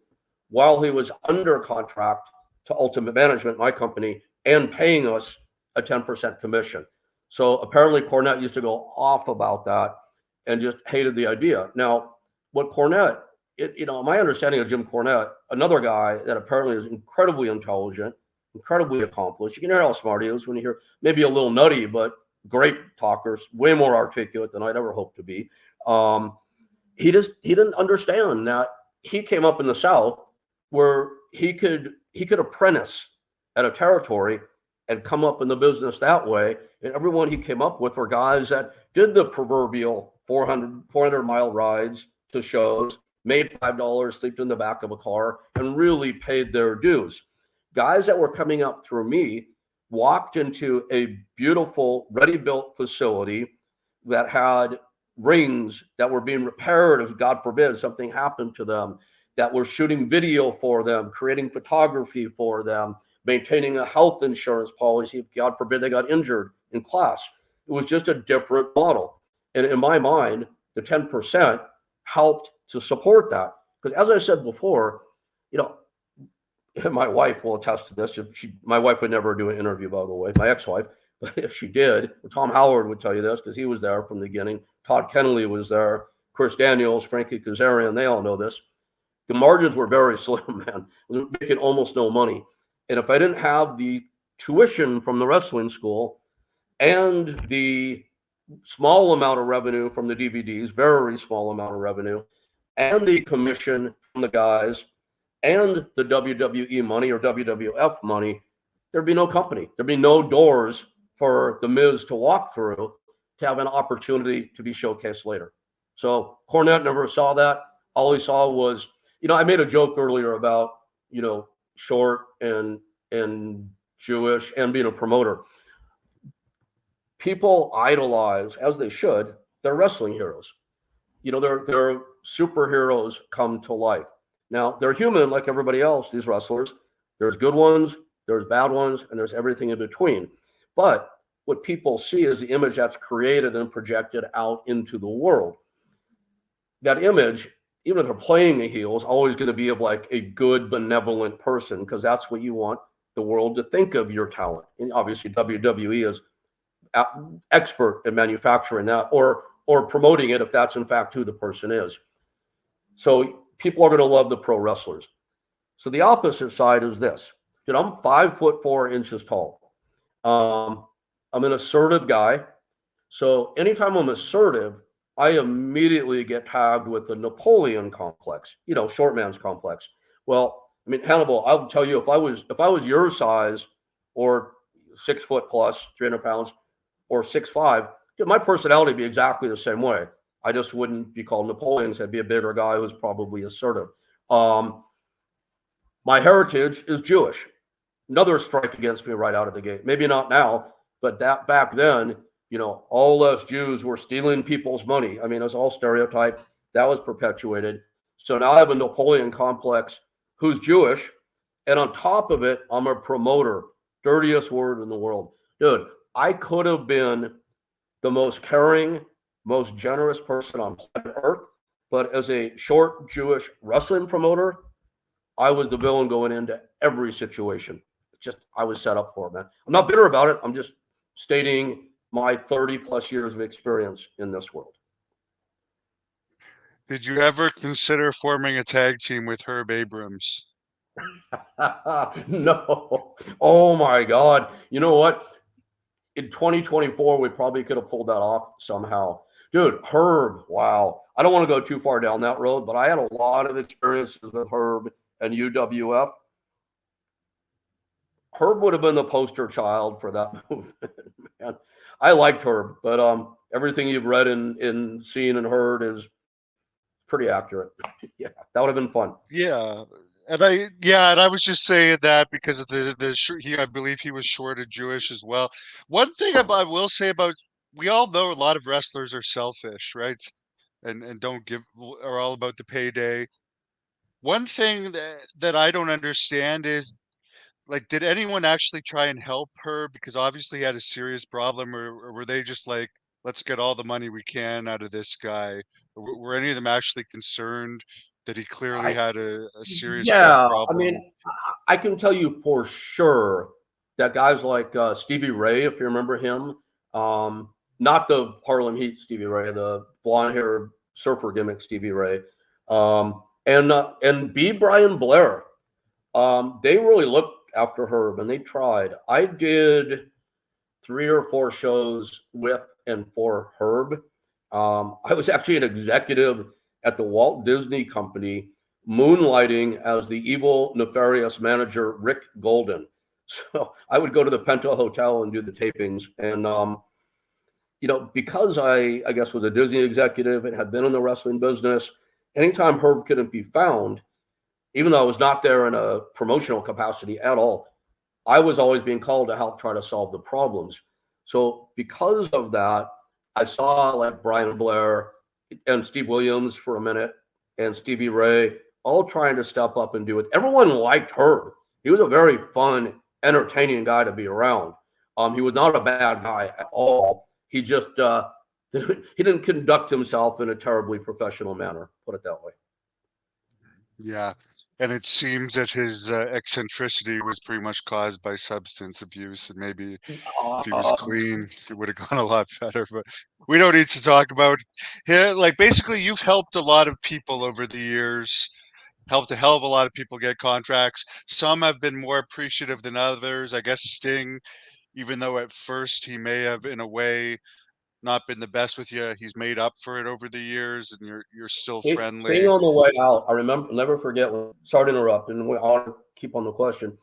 while he was under contract to Ultimate Management, my company, and paying us a 10% commission. So apparently Cornette used to go off about that and just hated the idea. Now, what Cornette, my understanding of Jim Cornette, another guy that apparently is incredibly intelligent, incredibly accomplished. You can hear how smart he is when you hear maybe a little nutty, but great talkers, way more articulate than I'd ever hoped to be. He didn't understand that he came up in the South where he could apprentice at a territory and come up in the business that way. And everyone he came up with were guys that did the proverbial 400-mile rides to shows, made $5, slept in the back of a car, and really paid their dues. Guys that were coming up through me walked into a beautiful, ready-built facility that had rings that were being repaired if, God forbid, something happened to them, that were shooting video for them, creating photography for them, maintaining a health insurance policy if, God forbid, they got injured in class. It was just a different model. And in my mind, the 10% helped to support that. Because as I said before, my wife will attest to this. My wife would never do an interview, by the way, my ex-wife, but if she did, Tom Howard would tell you this because he was there from the beginning. Todd Kennelly was there, Chris Daniels, Frankie Kazarian, they all know this. The margins were very slim, man. We were making almost no money. And if I didn't have the tuition from the wrestling school and the small amount of revenue from the DVDs, very small amount of revenue, and the commission from the guys, and the WWE money or WWF money, there'd be no company. There'd be no doors for the Miz to walk through to have an opportunity to be showcased later. So Cornette never saw that. All he saw was, I made a joke earlier about, short and Jewish and being a promoter. People idolize, as they should, their wrestling heroes. Their superheroes come to life. Now, they're human like everybody else, these wrestlers. There's good ones, there's bad ones, and there's everything in between. But what people see is the image that's created and projected out into the world. That image, even if they're playing a heel, is always going to be of like a good, benevolent person because that's what you want the world to think of your talent. And obviously, WWE is expert at manufacturing that or promoting it if that's in fact who the person is. So people are going to love the pro wrestlers. So the opposite side is this. I'm 5'4" tall. I'm an assertive guy. So anytime I'm assertive, I immediately get tagged with the Napoleon complex, short man's complex. Well, I mean, Hannibal, I'll tell you, if I was your size or 6 foot plus, 300 pounds, or 6'5", my personality would be exactly the same way. I just wouldn't be called Napoleon. I'd be a bigger guy who's probably assertive. My heritage is Jewish. Another strike against me right out of the gate. Maybe not now, but that back then, all us Jews were stealing people's money. I mean, it was all stereotype. That was perpetuated. So now I have a Napoleon complex who's Jewish. And on top of it, I'm a promoter. Dirtiest word in the world. Dude, I could have been the most caring, most generous person on planet Earth. But as a short Jewish wrestling promoter, I was the villain going into every situation. I was set up for it, man. I'm not bitter about it. I'm just stating my 30 plus years of experience in this world. Did you ever consider forming a tag team with Herb Abrams? No. Oh my God. You know what? In 2024, we probably could have pulled that off somehow. Dude, Herb, wow. I don't want to go too far down that road, but I had a lot of experiences with Herb and UWF. Herb would have been the poster child for that movement, man. I liked Herb, but everything you've read and seen and heard is pretty accurate. Yeah, that would have been fun. Yeah. And I was just saying that because of he, I believe he was short of Jewish as well. One thing I will say about, we all know a lot of wrestlers are selfish, right? And don't give, are all about the payday. One thing that I don't understand is, like, did anyone actually try and help her? Because obviously he had a serious problem, or were they just like, let's get all the money we can out of this guy? Or were any of them actually concerned that he clearly I had a serious drug Yeah, I problem? mean, I can tell you for sure that guys like Stevie Ray, if you remember him, um, not the Harlem Heat Stevie Ray, the blonde haired surfer gimmick Stevie Ray, and B. Brian Blair, they really looked after Herb and they tried. I did 3 or 4 shows with and for Herb. I was actually an executive at the Walt Disney Company, moonlighting as the evil, nefarious manager Rick Golden. So I would go to the Penta Hotel and do the tapings. And, because I guess was a Disney executive and had been in the wrestling business, anytime Herb couldn't be found, even though I was not there in a promotional capacity at all, I was always being called to help try to solve the problems. So because of that, I saw like Brian Blair and Steve Williams for a minute and Stevie Ray all trying to step up and do it. Everyone liked Herb. He was a very fun, entertaining guy to be around. He was not a bad guy at all. He just he didn't conduct himself in a terribly professional manner. Put it that way. Yeah. And it seems that his eccentricity was pretty much caused by substance abuse. And maybe if he was Um, clean, it would have gone a lot better. But we don't need to talk about, yeah, like, basically you've helped a lot of people over the years, helped a hell of a lot of people get contracts. Some have been more appreciative than others. I guess Sting, even though at first he may have, in a way, not been the best with you, he's made up for it over the years, and you're still Staying friendly. on the way out, I remember, never forget. Sorry to interrupt, and I want to keep on the question.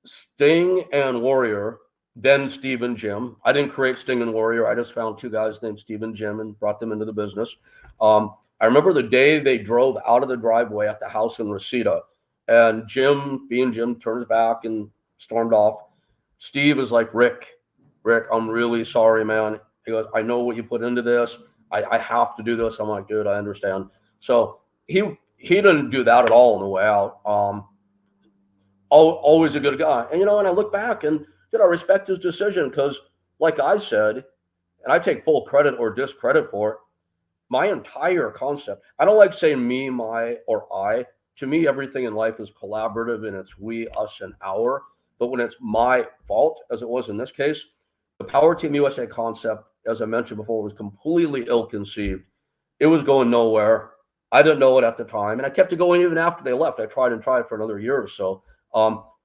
Sting and Warrior, then Steve and Jim. I didn't create Sting and Warrior. I just found 2 guys named Steve and Jim and brought them into the business. I remember the day they drove out of the driveway at the house in Reseda, and Jim, being Jim, turned his back and stormed off. Steve is like, Rick, I'm really sorry, man. He goes, I know what you put into this. I have to do this. I'm like, dude, I understand. So he didn't do that at all on the way out. Always a good guy. And I look back and I respect his decision because, like I said, and I take full credit or discredit for it, my entire concept. I don't like saying me, my, or I. To me, everything in life is collaborative and it's we, us, and our. But when it's my fault, as it was in this case, the Power Team USA concept, as I mentioned before, was completely ill conceived. It was going nowhere. I didn't know it at the time, and I kept it going even after they left. I tried and tried for another year or so.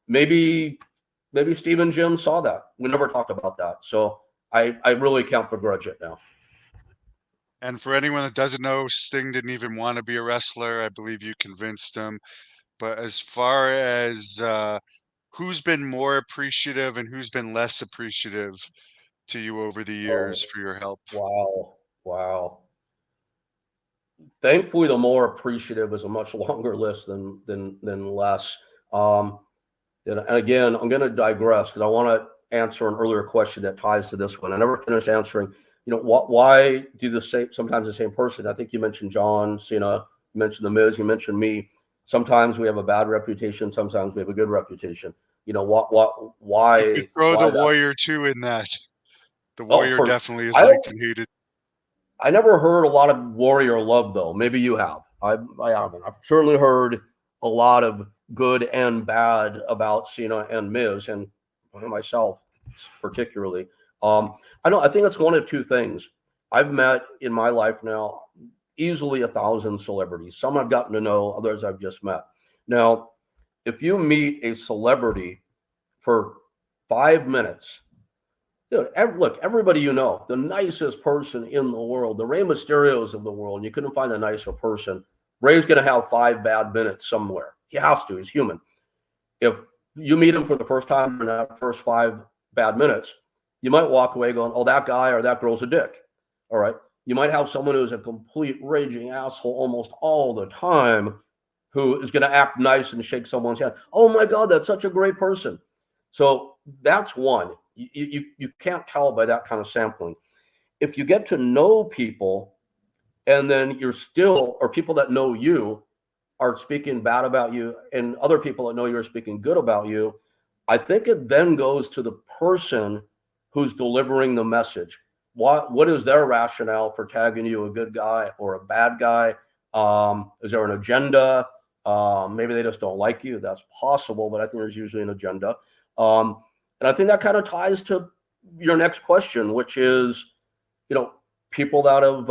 Maybe Steve and Jim saw that. We never talked about that, so I really can't begrudge it now. And for anyone that doesn't know, Sting didn't even want to be a wrestler. I believe you convinced him. But as far as who's been more appreciative and who's been less appreciative to you over the years Oh, for your help? wow. Thankfully, the more appreciative is a much longer list than less. Um, and again, I'm going to digress because I want to answer an earlier question that ties to this one. I never finished answering. Why do sometimes the same person? I think you mentioned John Cena, you mentioned The Miz, you mentioned me. Sometimes we have a bad reputation. Sometimes we have a good reputation. You could throw the Why that? Warrior too in that. The Oh, Warrior definitely is I liked and hated. I never heard a lot of Warrior love though. Maybe you have. I haven't. I've certainly heard a lot of good and bad about Cena and Miz, and myself particularly. I think it's one of two things. I've met in my life now easily 1,000 celebrities. Some I've gotten to know, others I've just met. Now, if you meet a celebrity for 5 minutes, dude, look, everybody you know, the nicest person in the world, the Rey Mysterios of the world, you couldn't find a nicer person. Ray's going to have 5 bad minutes somewhere. He has to. He's human. If you meet him for the first time in that first 5 bad minutes, you might walk away going, "Oh, that guy or that girl's a dick." All right. You might have someone who's a complete raging asshole almost all the time, who is going to act nice and shake someone's hand. "Oh my God, that's such a great person." So that's one. You can't tell by that kind of sampling. If you get to know people and then you're still, or people that know you are speaking bad about you and other people that know you're speaking good about you, I think it then goes to the person who's delivering the message. What is their rationale for tagging you a good guy or a bad guy? Is there an agenda? Maybe they just don't like you. That's possible, but I think there's usually an agenda. And I think that kind of ties to your next question, which is, you know, people that have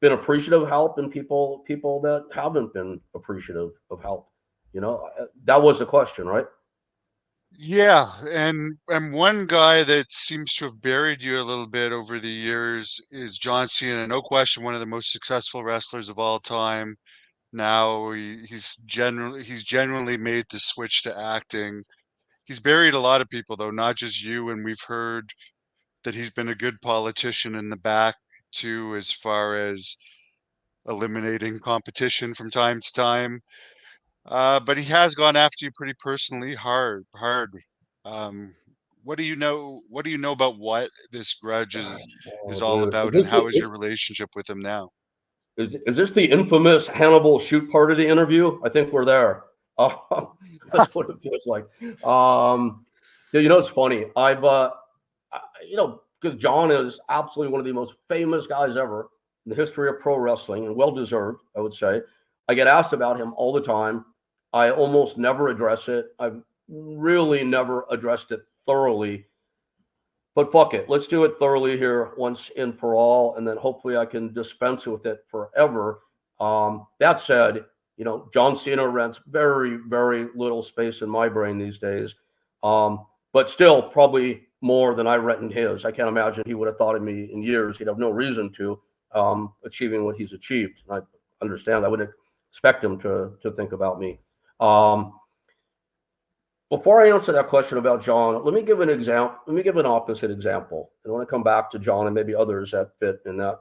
been appreciative of help and people that haven't been appreciative of help. That was the question, right? Yeah, and one guy that seems to have buried you a little bit over the years is John Cena. No question, one of the most successful wrestlers of all time. Now he's genuinely made the switch to acting. He's buried a lot of people though, not just you, and we've heard that he's been a good politician in the back too, as far as eliminating competition from time to time. But he has gone after you pretty personally hard. Um, what do you know about what this grudge is Oh, all dude, about, and how is your relationship with him now? is this the infamous Hannibal shoot part of the interview? I think we're there. Uh, that's what it feels like. Yeah, it's funny. Because John is absolutely one of the most famous guys ever in the history of pro wrestling, and well deserved, I would say. I get asked about him all the time. I almost never address it. I've really never addressed it thoroughly. But fuck it, let's do it thoroughly here once and for all, and then hopefully I can dispense with it forever. That said, John Cena rents very, very little space in my brain these days, but still probably more than I rent in his. I can't imagine he would have thought of me in years. He'd have no reason to, achieving what he's achieved. And I understand. I wouldn't expect him to think about me. Um, Before I answer that question about John, let me give an example. Let me give an opposite example. And I want to come back to John and maybe others that fit in that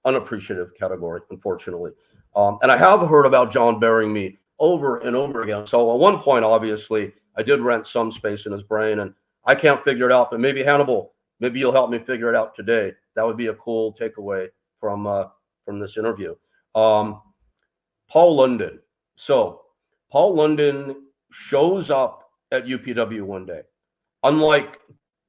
unappreciative category, unfortunately. And I have heard about John burying me over and over again. So at one point, obviously, I did rent some space in his brain, and I can't figure it out. But maybe Hannibal, maybe you'll help me figure it out today. That would be a cool takeaway from this interview. Um, Paul London. So Paul London shows up at UPW one day. Unlike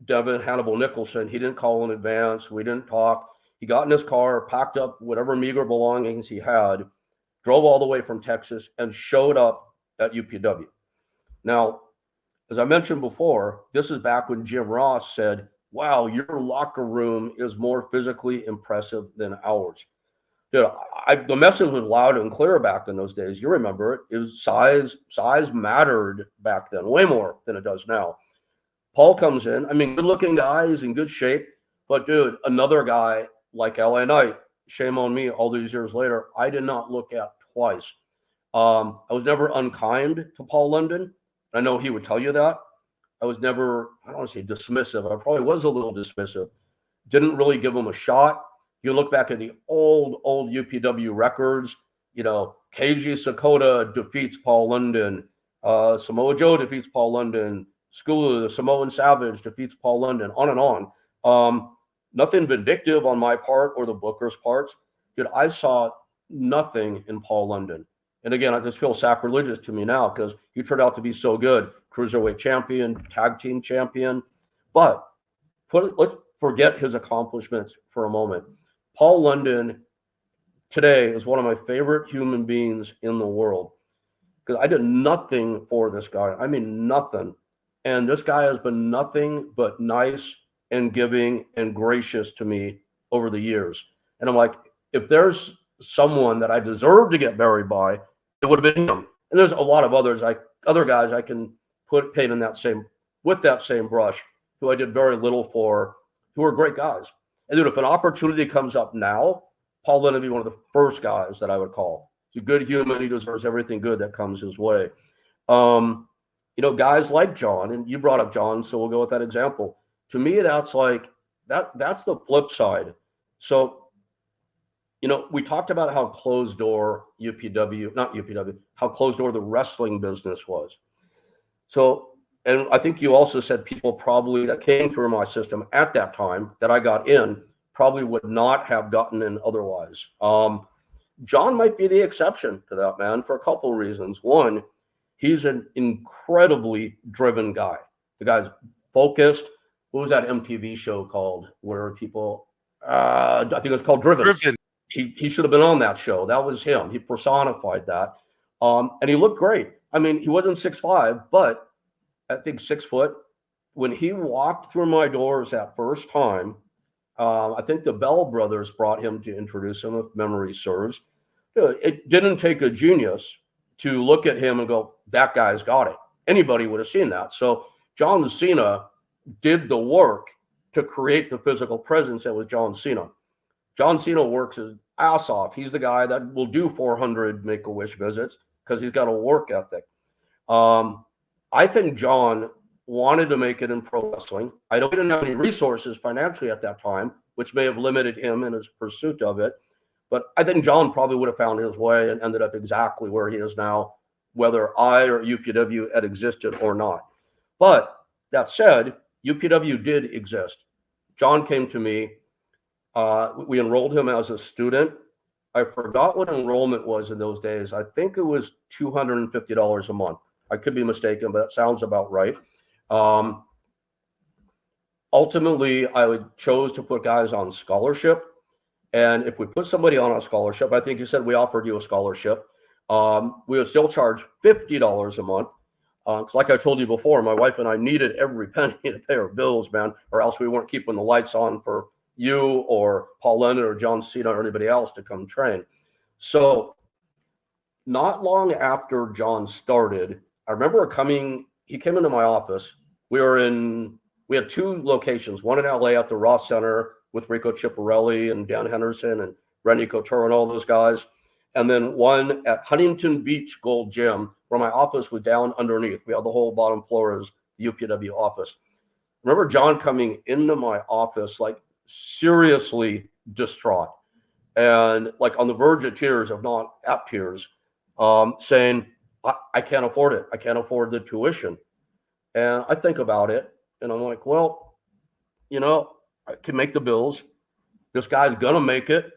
Devin Hannibal Nicholson, he didn't call in advance. We didn't talk. He got in his car, packed up whatever meager belongings he had, drove all the way from Texas, and showed up at UPW. Now, as I mentioned before, this is back when Jim Ross said, "Wow, your locker room is more physically impressive than ours." Dude, the message was loud and clear back in those days. You remember it. It was size mattered back then, way more than it does now. Paul comes in. I mean, good looking guy. He's in good shape. But dude, another guy like LA Knight, shame on me all these years later, I did not look at twice. I was never unkind to Paul London. I know he would tell you that. I was never, I don't want to say dismissive. I probably was a little dismissive. Didn't really give him a shot. You look back at the old UPW records, Keiji Sakota defeats Paul London. Samoa Joe defeats Paul London. School, the Samoan Savage defeats Paul London, on and on. Nothing vindictive on my part or the Booker's parts. Dude, I saw nothing in Paul London. And again, I just feel sacrilegious to me now because he turned out to be so good. Cruiserweight champion, tag team champion. But let's forget his accomplishments for a moment. Paul London today is one of my favorite human beings in the world because I did nothing for this guy. I mean, nothing. And this guy has been nothing but nice and giving and gracious to me over the years. And I'm like, if there's someone that I deserve to get buried by, it would have been him. And there's a lot of other guys I can put paint in that same with that same brush who I did very little for, who are great guys. And dude, if an opportunity comes up now, Paul Lynn would be one of the first guys that I would call. He's a good human. He deserves everything good that comes his way. Um, guys like John, and you brought up John, so we'll go with that example. To me, that's like that's the flip side. So, we talked about how closed door not UPW, how closed door the wrestling business was. So, and I think you also said people probably that came through my system at that time that I got in probably would not have gotten in otherwise. John might be the exception to that, man, for a couple of reasons. One, he's an incredibly driven guy. The guy's focused. What was that MTV show called where people, I think it was called Driven. Driven. He should have been on that show. That was him. He personified that. And he looked great. I mean, he wasn't 6'5", but I think 6 foot. When he walked through my doors that first time, I think the Bell brothers brought him to introduce him, if memory serves. It didn't take a genius to look at him and go, that guy's got it. Anybody would have seen that. So John Cena did the work to create the physical presence that was John Cena. John Cena works his ass off. He's the guy that will do 400 Make-A-Wish visits because he's got a work ethic. I think John wanted to make it in pro wrestling. I didn't have any resources financially at that time, which may have limited him in his pursuit of it. But I think John probably would have found his way and ended up exactly where he is now, whether I or UPW had existed or not. But that said, UPW did exist. John came to me. We enrolled him as a student. I forgot what enrollment was in those days. I think it was $250 a month. I could be mistaken, but that sounds about right. Ultimately, I chose to put guys on scholarship. And if we put somebody on a scholarship, I think you said we offered you a scholarship. We would still charge $50 a month. Because like I told you before, my wife and I needed every penny to pay our bills, man, or else we weren't keeping the lights on for you or Paul Leonard or John Cena or anybody else to come train. So not long after John started, I remember he came into my office. We had two locations, one in LA at the Ross Center with Rico Chiapparelli and Dan Henderson and Randy Couture and all those guys. And then one at Huntington Beach Gold Gym, where my office was down underneath. We had the whole bottom floor as the UPW office. I remember John coming into my office, like seriously distraught and like on the verge of tears, if not at tears, saying, I can't afford it. I can't afford the tuition. And I think about it and I'm like, well, I can make the bills. This guy's going to make it.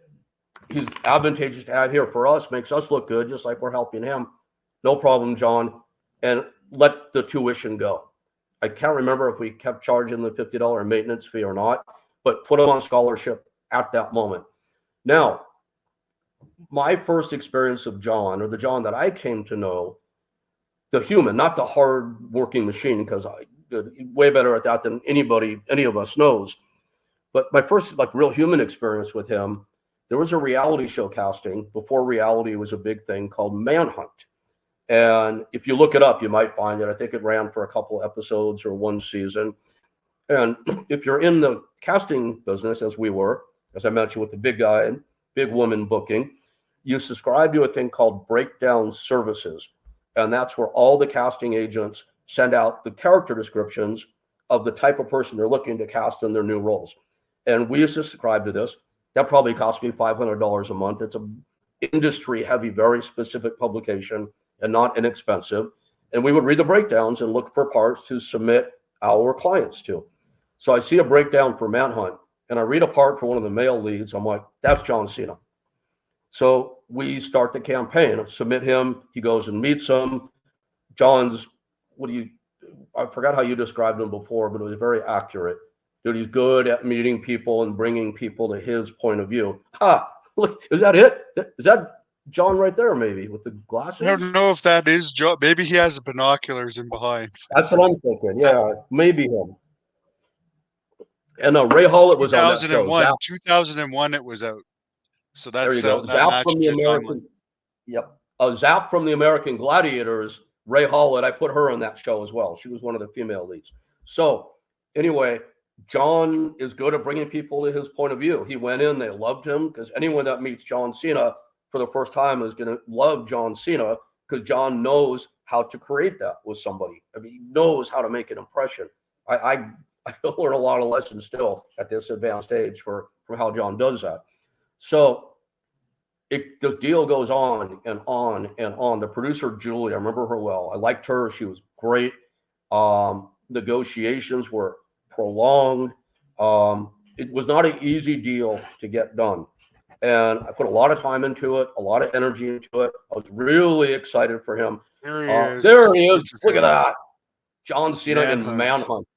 He's advantageous to have here for us, makes us look good, just like we're helping him. No problem, John. And let the tuition go. I can't remember if we kept charging the $50 maintenance fee or not, but put him on scholarship at that moment. Now, my first experience of John, or the John that I came to know, the human, not the hard working machine, because I did way better at that than any of us knows. But my first real human experience with him, there was a reality show casting before reality was a big thing called Manhunt. And if you look it up, you might find it. I think it ran for a couple episodes or one season. And if you're in the casting business, as we were, as I mentioned, with the big guy and big woman booking, you subscribe to a thing called breakdown services. And that's where all the casting agents send out the character descriptions of the type of person they're looking to cast in their new roles. And we used to subscribe to this. That probably cost me $500 a month. It's an industry-heavy, very specific publication and not inexpensive. And we would read the breakdowns and look for parts to submit our clients to. So I see a breakdown for Manhunt, and I read a part for one of the male leads. I'm like, that's John Cena. So we start the campaign, submit him. He goes and meets him. John's, I forgot how you described him before, but it was very accurate. Dude, he's good at meeting people and bringing people to his point of view. Look, is that it? Is that John right there, maybe, with the glasses? I don't know if that is John. Maybe he has binoculars in behind. That's what I'm thinking. Yeah, maybe him. And Ray Hallett was on that show. 2001, 2001 it was out. So There you that's go. that Zap from matches the your timeline. American. Yep. Zap from the American Gladiators. Ray Hallett. I put her on that show as well. She was one of the female leads. So anyway, John is good at bringing people to his point of view. He went in. They loved him because anyone that meets John Cena for the first time is going to love John Cena because John knows how to create that with somebody. I mean, he knows how to make an impression. I I learn a lot of lessons still at this advanced age for how John does that. So the deal goes on and on and on. The producer Julie, I remember her well. I liked her. She was great. Negotiations were prolonged. It was not an easy deal to get done, and I put a lot of time into it, a lot of energy into it. I was really excited for him. Here he is. There he is. This is Look at him. that, John Cena in Manhunt. Manhunt.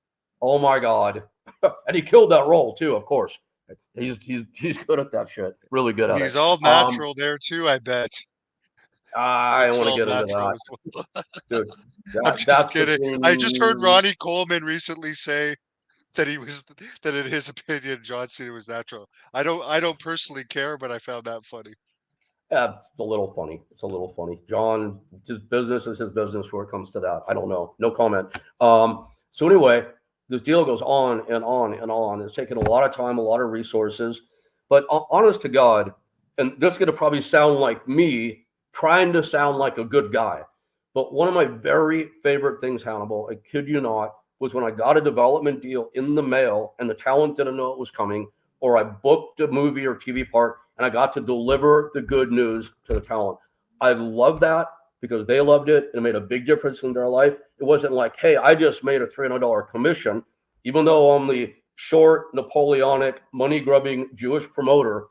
Oh my God, and he killed that role too. Of course, he's good at that shit. Really good at it. He's all natural there too, I bet. I don't Looks want to all get into natural that, as well. dude. I'm just That's the kidding. I just heard thing. Ronnie Coleman recently say that he was that in his opinion John Cena was natural. I don't personally care, but I found that funny. Yeah, it's a little funny. It's a little funny. John, his business is his business where it comes to that. I don't know. No comment. So anyway, this deal goes on and on and on. It's taken a lot of time, a lot of resources. But honest to God, and this is going to probably sound like me trying to sound like a good guy. But one of my very favorite things, Hannibal, I kid you not, was when I got a development deal in the mail and the talent didn't know it was coming, or I booked a movie or TV part and I got to deliver the good news to the talent. I love that because they loved it and it made a big difference in their life. It wasn't like, hey, I just made a $300 commission, even though I'm the short, Napoleonic, money grubbing Jewish promoter.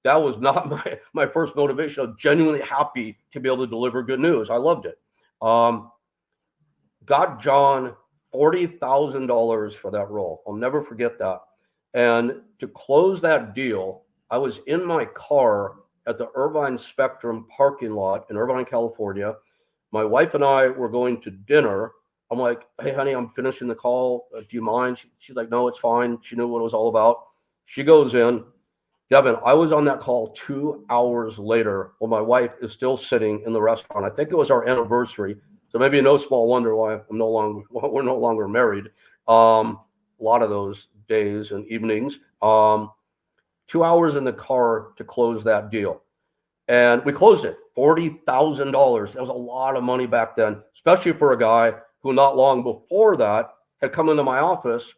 That was not my first motivation. I was genuinely happy to be able to deliver good news. I loved it. Got John $40,000 for that role. I'll never forget that. And to close that deal, I was in my car at the Irvine Spectrum parking lot in Irvine, California. My wife and I were going to dinner. I'm like, hey, honey, I'm finishing the call. Do you mind? She's like, no, it's fine. She knew what it was all about. She goes in. Devin, I was on that call 2 hours later when my wife is still sitting in the restaurant. I think it was our anniversary. So maybe no small wonder why we're no longer married. A lot of those days and evenings. 2 hours in the car to close that deal. And we closed it, $40,000. That was a lot of money back then, especially for a guy who not long before that had come into my office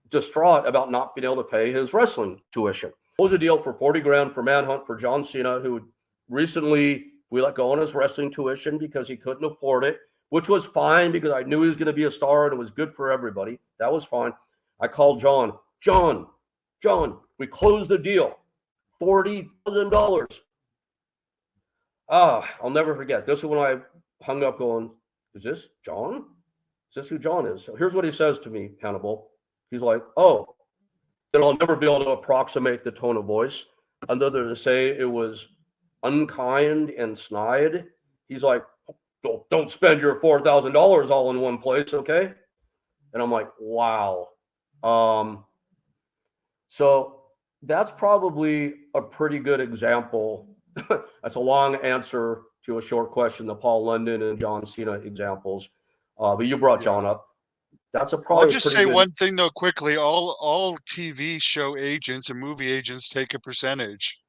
distraught about not being able to pay his wrestling tuition. Closed a deal for 40 grand for Manhunt for John Cena, who recently we let go on his wrestling tuition because he couldn't afford it, which was fine because I knew he was going to be a star and it was good for everybody. That was fine. I called John, we closed the deal, $40,000. I'll never forget. This is when I hung up going, is this John? Is this who John is? So here's what he says to me, Hannibal. He's like, oh, then I'll never be able to approximate the tone of voice other than to say it was unkind and snide. He's like, don't spend your $4,000 all in one place, okay? And I'm like, wow. So that's probably a pretty good example. That's a long answer to a short question, the Paul London and John Cena examples. But you brought John Yeah. up. That's I'll probably a just pretty say good. one thing though quickly. All TV show agents and movie agents take a percentage,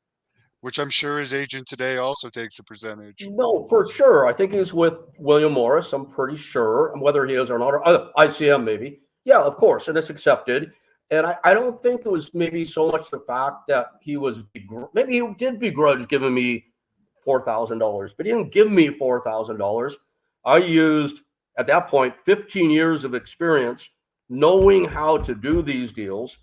which I'm sure his agent today also takes a percentage. No, for sure. I think he's with William Morris. I'm pretty sure. And whether he is or not, or ICM maybe. Yeah, of course. And it's accepted. And I don't think it was maybe so much the fact that he was, maybe he did begrudge giving me $4,000, but he didn't give me $4,000. I used, at that point, 15 years of experience knowing how to do these deals.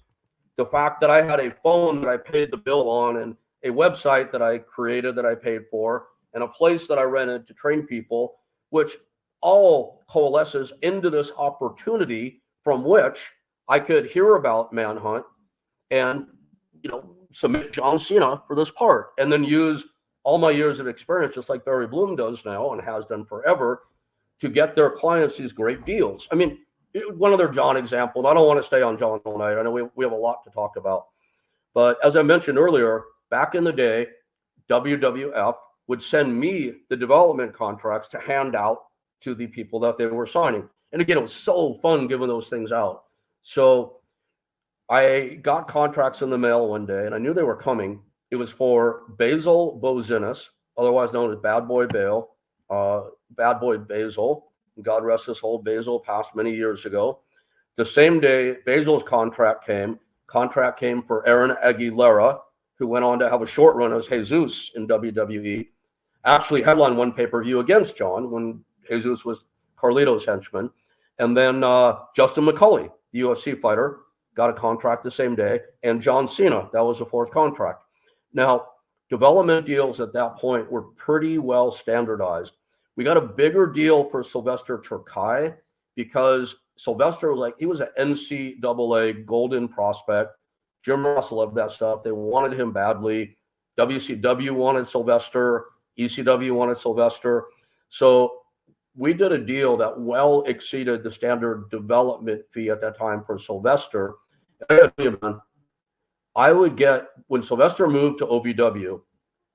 The fact that I had a phone that I paid the bill on and a website that I created that I paid for and a place that I rented to train people, which all coalesces into this opportunity from which I could hear about Manhunt and, submit John Cena for this part and then use all my years of experience, just like Barry Bloom does now and has done forever, to get their clients these great deals. I mean, one other John example, and I don't want to stay on John all night. I know we have a lot to talk about. But as I mentioned earlier, back in the day, WWF would send me the development contracts to hand out to the people that they were signing. And again, it was so fun giving those things out. So I got contracts in the mail one day, and I knew they were coming. It was for Basil Bozinis, otherwise known as Bad Boy Bale, Bad Boy Basil. God rest his soul. Basil passed many years ago. The same day Basil's contract came for Aaron Aguilera, who went on to have a short run as Jesus in WWE. Actually, headlined one pay-per-view against John when Jesus was Carlito's henchman. And then Justin McCulley, the UFC fighter, got a contract the same day. And John Cena, that was the fourth contract. Now, development deals at that point were pretty well standardized. We got a bigger deal for Sylvester Terkay because Sylvester was like, he was an NCAA golden prospect. Jim Ross loved that stuff. They wanted him badly. WCW wanted Sylvester. ECW wanted Sylvester. So we did a deal that well exceeded the standard development fee at that time for Sylvester. I would get, when Sylvester moved to OVW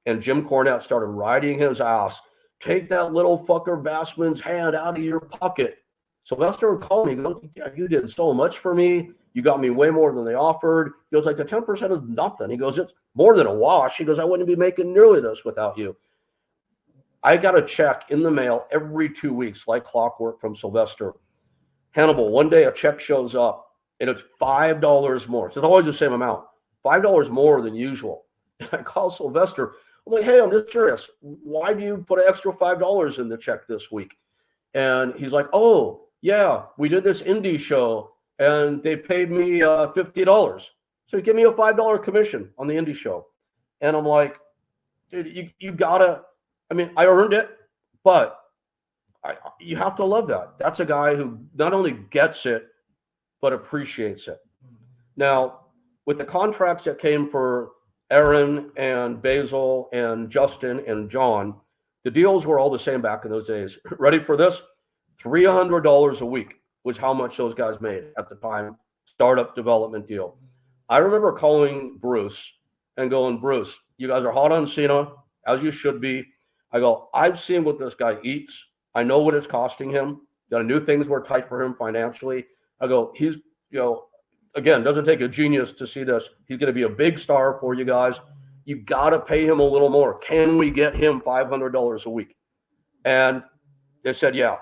and Jim Cornette started riding his ass, take that little fucker Bassman's hand out of your pocket. Sylvester would call me, go, yeah, you did so much for me. You got me way more than they offered. He goes, like, the 10% is nothing. He goes, it's more than a wash. He goes, I wouldn't be making nearly this without you. I got a check in the mail every 2 weeks, like clockwork, from Sylvester. Hannibal, one day a check shows up and it's $5 more. So it's always the same amount, $5 more than usual. And I call Sylvester. I'm like, hey, I'm just curious. Why do you put an extra $5 in the check this week? And he's like, oh, yeah, we did this indie show and they paid me $50. So he gave me a $5 commission on the indie show. And I'm like, dude, you gotta, I mean, I earned it, but you have to love that. That's a guy who not only gets it, but appreciates it. Now, with the contracts that came for Aaron and Basil and Justin and John, the deals were all the same back in those days. Ready for this? $300 a week was how much those guys made at the time, startup development deal. I remember calling Bruce and going, Bruce, you guys are hot on Cena, as you should be. I go, I've seen what this guy eats. I know what it's costing him. Got to do things were tight for him financially. I go, he's, again, doesn't take a genius to see this. He's going to be a big star for you guys. You got to pay him a little more. Can we get him $500 a week? And they said, yeah.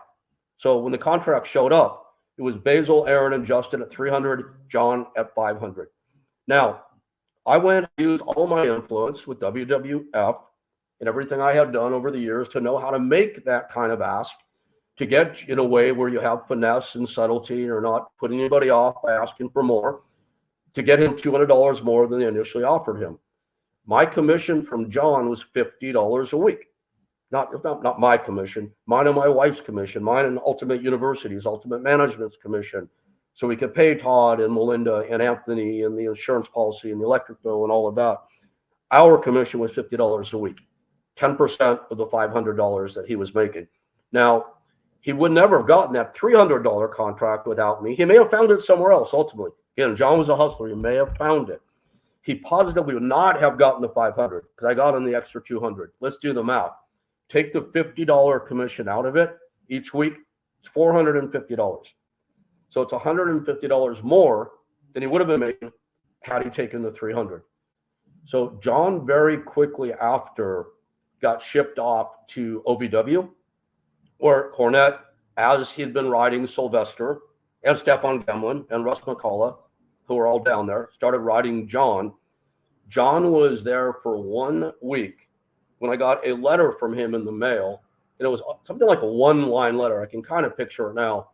So when the contract showed up, it was Basil, Aaron, and Justin at 300, John at 500. Now, I went and used all my influence with WWF and everything I had done over the years to know how to make that kind of ask, to get in a way where you have finesse and subtlety or not putting anybody off by asking for more, to get him $200 more than they initially offered him. My commission from John was $50 a week. Not my commission, mine and my wife's commission, mine and Ultimate University's, Ultimate Management's commission. So we could pay Todd and Melinda and Anthony and the insurance policy and the electric bill and all of that. Our commission was $50 a week, 10% of the $500 that he was making. Now, he would never have gotten that $300 contract without me. He may have found it somewhere else ultimately. Again, John was a hustler. He may have found it. He positively would not have gotten the 500 because I got him the extra 200. Let's do the math. Take the $50 commission out of it each week, it's $450. So it's $150 more than he would have been making had he taken the 300. So John very quickly after got shipped off to OVW, or Cornette, as he'd been riding Sylvester and Stefan Gemlin and Russ McCullough, who were all down there, started riding John. John was there for 1 week when I got a letter from him in the mail, and it was something like a one-line letter. I can kind of picture it now.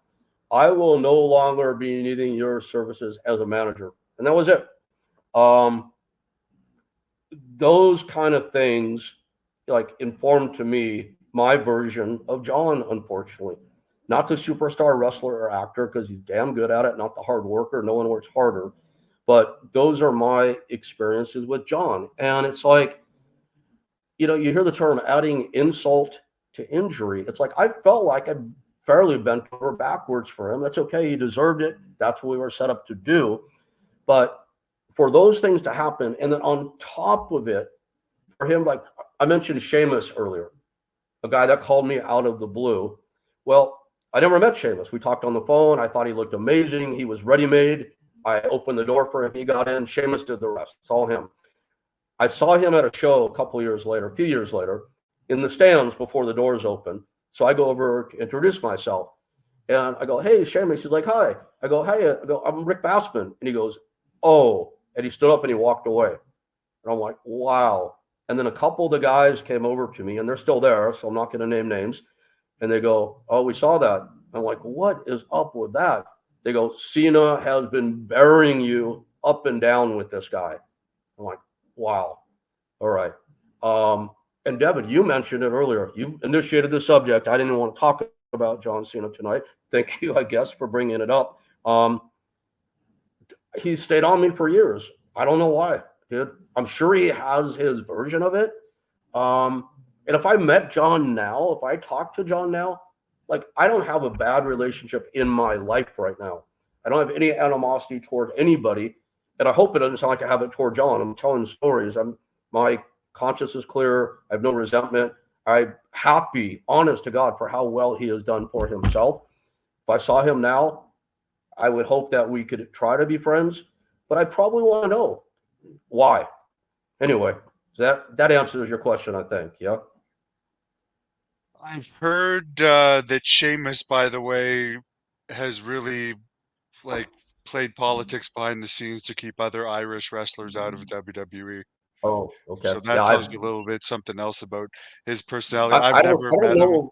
I will no longer be needing your services as a manager. And that was it. Those kind of things like informed to me my version of John, unfortunately. Not the superstar wrestler or actor, because he's damn good at it, not the hard worker. No one works harder. But those are my experiences with John. And it's like, you hear the term adding insult to injury. It's like I felt like I fairly bent over backwards for him. That's okay. He deserved it. That's what we were set up to do. But for those things to happen, and then on top of it, for him, like I mentioned Sheamus earlier, a guy that called me out of the blue. Well, I never met Sheamus. We talked on the phone. I thought he looked amazing. He was ready made. I opened the door for him. He got in. Sheamus did the rest. It's all him. I saw him at a show a couple years later, a few years later, in the stands before the doors open. So I go over to introduce myself. And I go, hey, Sheamus. He's like, hi. I go, hey. I go, I'm Rick Bassman. And he goes, oh. And he stood up and he walked away. And I'm like, wow. And then a couple of the guys came over to me, and they're still there, so I'm not going to name names. And they go, oh, we saw that. I'm like, what is up with that? They go, Cena has been burying you up and down with this guy. I'm like, wow. All right. And Devin, you mentioned it earlier. You initiated the subject. I didn't want to talk about John Cena tonight. Thank you, I guess, for bringing it up. He stayed on me for years. I don't know why, dude. I'm sure he has his version of it. And if I met John now, if I talk to John now, like I don't have a bad relationship in my life right now. I don't have any animosity toward anybody. And I hope it doesn't sound like I have it toward John. I'm telling stories. My conscience is clear. I have no resentment. I'm happy, honest to God, for how well he has done for himself. If I saw him now, I would hope that we could try to be friends, but I probably want to know why. Anyway, so that answers your question, I think. Yeah. I've heard that Sheamus, by the way, has really like played politics behind the scenes to keep other Irish wrestlers out of WWE. Oh, okay. So Yeah, that tells you a little bit something else about his personality. I, I've I don't never I don't met him. know.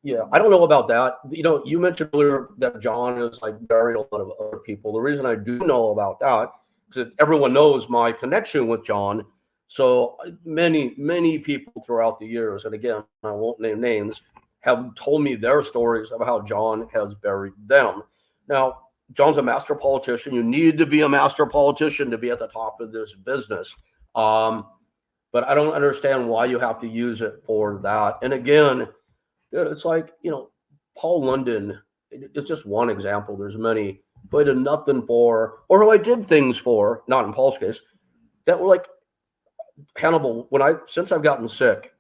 Yeah, I don't know about that. You know, you mentioned earlier that John is like buried a lot of other people. The reason I do know about that is that everyone knows my connection with John. So many people throughout the years, and again, I won't name names, have told me their stories of how John has buried them. Now, John's a master politician. You need to be a master politician to be at the top of this business. Um, but I don't understand why you have to use it for that. And again, dude, it's like, Paul London, it's just one example. There's many who I did nothing for, or who I did things for, not in Paul's case, that were like Hannibal. Since I've gotten sick,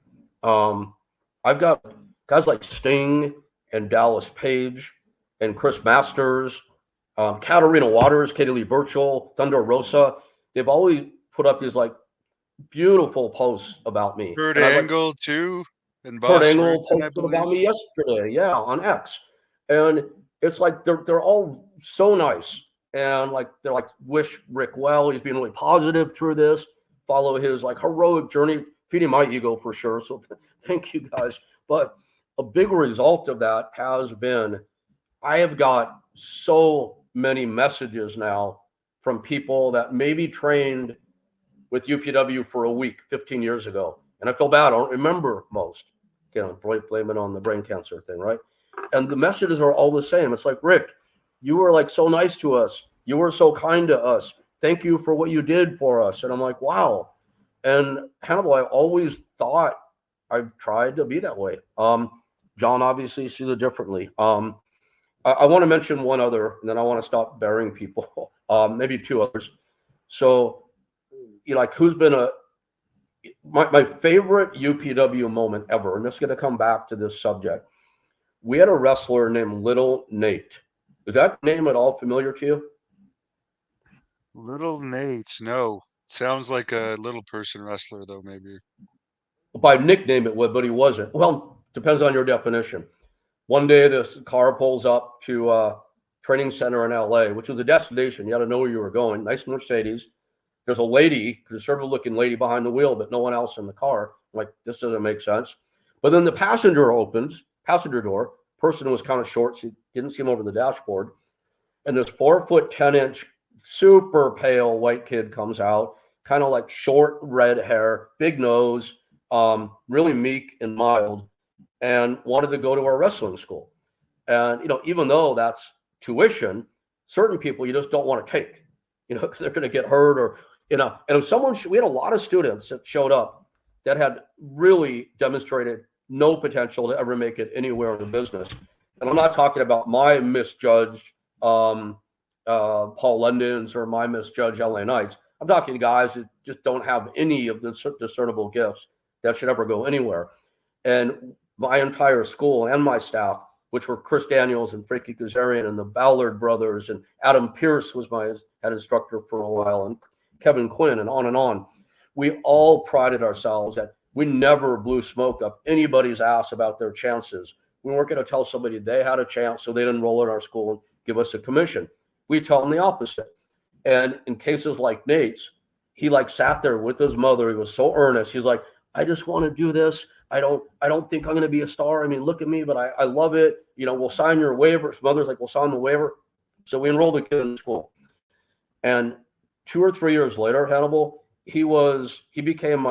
I've got guys like Sting and Dallas Page and Chris Masters, Katarina Waters, Katie Lee Burchell, Thunder Rosa. They've always put up these like beautiful posts about me. Kurt And I've like Angle too, and Kurt Boss Angle Rutan, I posted believe. about me yesterday, yeah, on X. And it's like they're all so nice. And like they're like, wish Rick well. He's being really positive through this. Follow his like heroic journey, feeding my ego for sure. So thank you guys. But a big result of that has been I have got so many messages now from people that maybe trained with UPW for a week 15 years ago. And I feel bad. I don't remember most. Blame it on the brain cancer thing, right? And the messages are all the same. It's like, Rick, you were like so nice to us. You were so kind to us. Thank you for what you did for us. And I'm like, wow. And Hannibal, I always thought I've tried to be that way. John obviously sees it differently. I want to mention one other, and then I want to stop burying people. Maybe two others. So, like who's been my favorite UPW moment ever, and this is going to come back to this subject. We had a wrestler named Little Nate. Is that name at all familiar to you? Little Nate, no. Sounds like a little person wrestler though, maybe. By nickname it would, but he wasn't. Well, depends on your definition. One day this car pulls up to a training center in LA, which was a destination. You had to know where you were going. Nice Mercedes. There's a lady, conservative looking lady behind the wheel, but no one else in the car. I'm like, this doesn't make sense. But then the passenger door, person was kind of short, so you didn't see him over the dashboard. And this 4'10" super pale white kid comes out, kind of like short red hair, big nose, really meek and mild, and wanted to go to our wrestling school. And even though that's tuition, certain people you just don't want to take, because they're going to get hurt or And if we had a lot of students that showed up that had really demonstrated no potential to ever make it anywhere in the business. And I'm not talking about my misjudged um, Paul London's or my misjudged LA Knights. I'm talking guys that just don't have any of the discernible gifts that should ever go anywhere. And my entire school and my staff, which were Chris Daniels and Frankie Kazarian and the Ballard brothers, and Adam Pierce was my head instructor for a while, and Kevin Quinn, and on and on. We all prided ourselves that we never blew smoke up anybody's ass about their chances. We weren't going to tell somebody they had a chance so they'd enroll in our school and give us a commission. We tell them the opposite. And in cases like Nate's, he like sat there with his mother. He was so earnest. He's like, I just want to do this. I don't think I'm going to be a star. I mean, look at me, but I love it. You know, we'll sign your waiver. His mother's like, we'll sign the waiver. So we enrolled the kid in school. And 2 or 3 years later, Hannibal, he became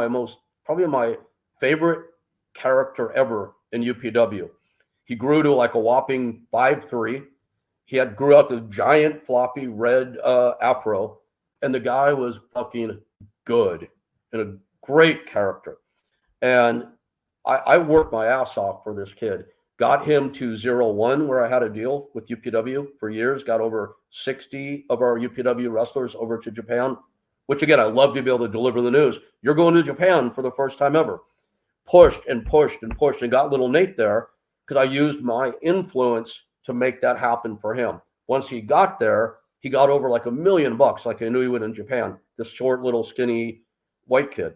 probably my favorite character ever in UPW. He grew to like a whopping 5'3". He had grew out this giant floppy red afro, and the guy was fucking good and a great character. And I worked my ass off for this kid. Got him to 0-1, where I had a deal with UPW for years. Got over 60 of our UPW wrestlers over to Japan, which again, I love to be able to deliver the news. You're going to Japan for the first time ever. Pushed and pushed and pushed and got little Nate there because I used my influence to make that happen for him. Once he got there, he got over like $1 million, like I knew he would in Japan. This short, little, skinny white kid.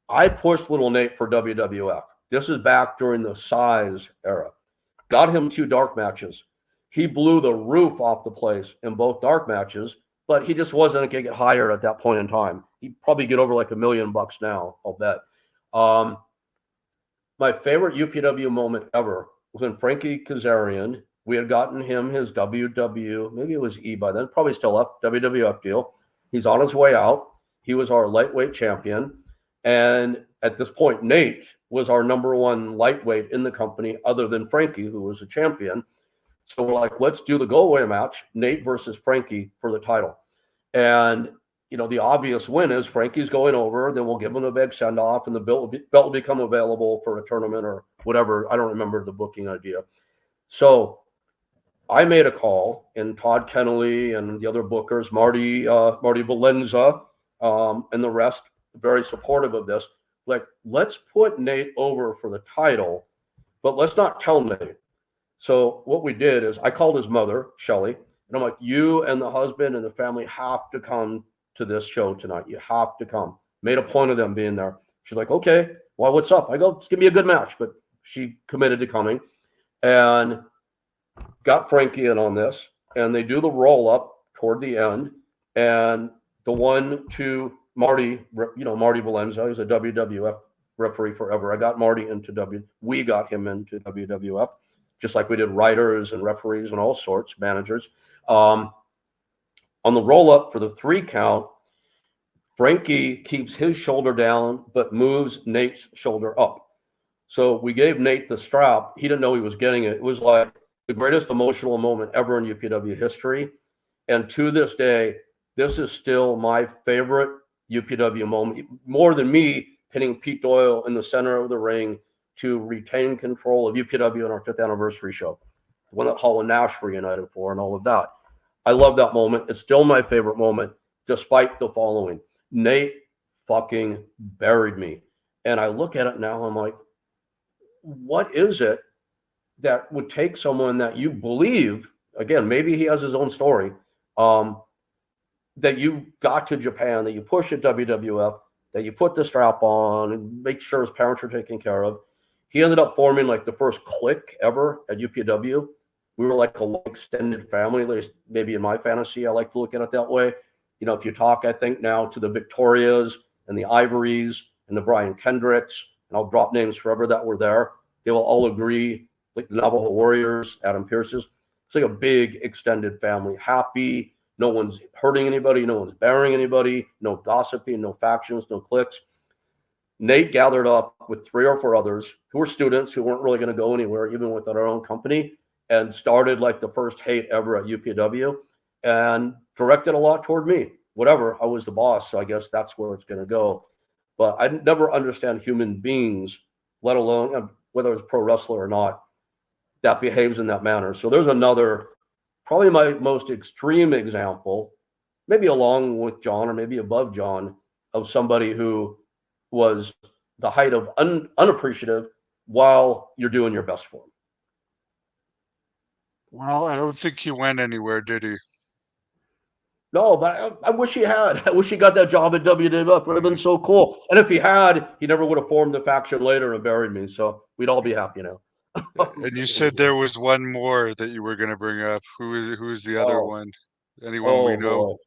I pushed little Nate for WWF. This is back during the size era. Got him 2 dark matches. He blew the roof off the place in both dark matches, but he just wasn't going to get hired at that point in time. He'd probably get over like $1 million now, I'll bet. My favorite UPW moment ever was when Frankie Kazarian, we had gotten him his WW, maybe it was E by then, probably still up, WWF deal. He's on his way out. He was our lightweight champion. And at this point, Nate was our #1 lightweight in the company, other than Frankie, who was a champion. So we're like, let's do the go-away match, Nate versus Frankie for the title. And, you know, the obvious win is Frankie's going over, then we'll give him a big send-off, and the belt will become available for a tournament or whatever. I don't remember the booking idea. So I made a call, and Todd Kennelly and the other bookers, Marty Valenza, and the rest, very supportive of this. Like, let's put Nate over for the title, but let's not tell Nate. So what we did is I called his mother, Shelly, and I'm like, you and the husband and the family have to come to this show tonight. You have to come. Made a point of them being there. She's like, okay, well, what's up? I go, it's going to be a good match. But she committed to coming and got Frankie in on this. And they do the roll up toward the end. And the one to Marty, Marty Valenza, who's a WWF referee forever. I got Marty into we got him into WWF, just like we did writers and referees and all sorts, managers. On the roll up for the 3 count, Frankie keeps his shoulder down, but moves Nate's shoulder up. So we gave Nate the strap. He didn't know he was getting it. It was like the greatest emotional moment ever in UPW history. And to this day, this is still my favorite UPW moment, more than me hitting Pete Doyle in the center of the ring to retain control of UPW on our 5th anniversary show, the one that Hall and Nash were united for and all of that. I love that moment. It's still my favorite moment, despite the following. Nate fucking buried me. And I look at it now, I'm like, what is it that would take someone that you believe, again, maybe he has his own story, that you got to Japan, that you pushed at WWF, that you put the strap on and make sure his parents were taken care of. He ended up forming like the first clique ever at UPW. We were like a extended family, at least maybe in my fantasy. I like to look at it that way. You know, if you talk, I think now to the Victorias and the Ivories and the Brian Kendricks, and I'll drop names forever that were there, they will all agree, like the Navajo Warriors, Adam Pierce's. It's like a big extended family, happy. No one's hurting anybody. No one's burying anybody. No gossiping, no factions, no cliques. Nate gathered up with 3 or 4 others who were students who weren't really going to go anywhere, even within our own company, and started like the first hate ever at UPW and directed a lot toward me. Whatever, I was the boss, so I guess that's where it's going to go. But I never understand human beings, let alone whether it's pro wrestler or not. that behaves in that manner. So there's another, probably my most extreme example, maybe along with John or maybe above John, of somebody who was the height of unappreciative while you're doing your best for them. Well, I don't think he went anywhere, did he? No, but I wish he had. I wish he got that job at WWF. It would have been Mm. so cool. And if he had, he never would have formed the faction later and buried me. So we'd all be happy now. And you said there was one more that you were going to bring up. Who is the other Oh, one? Anyone we oh know?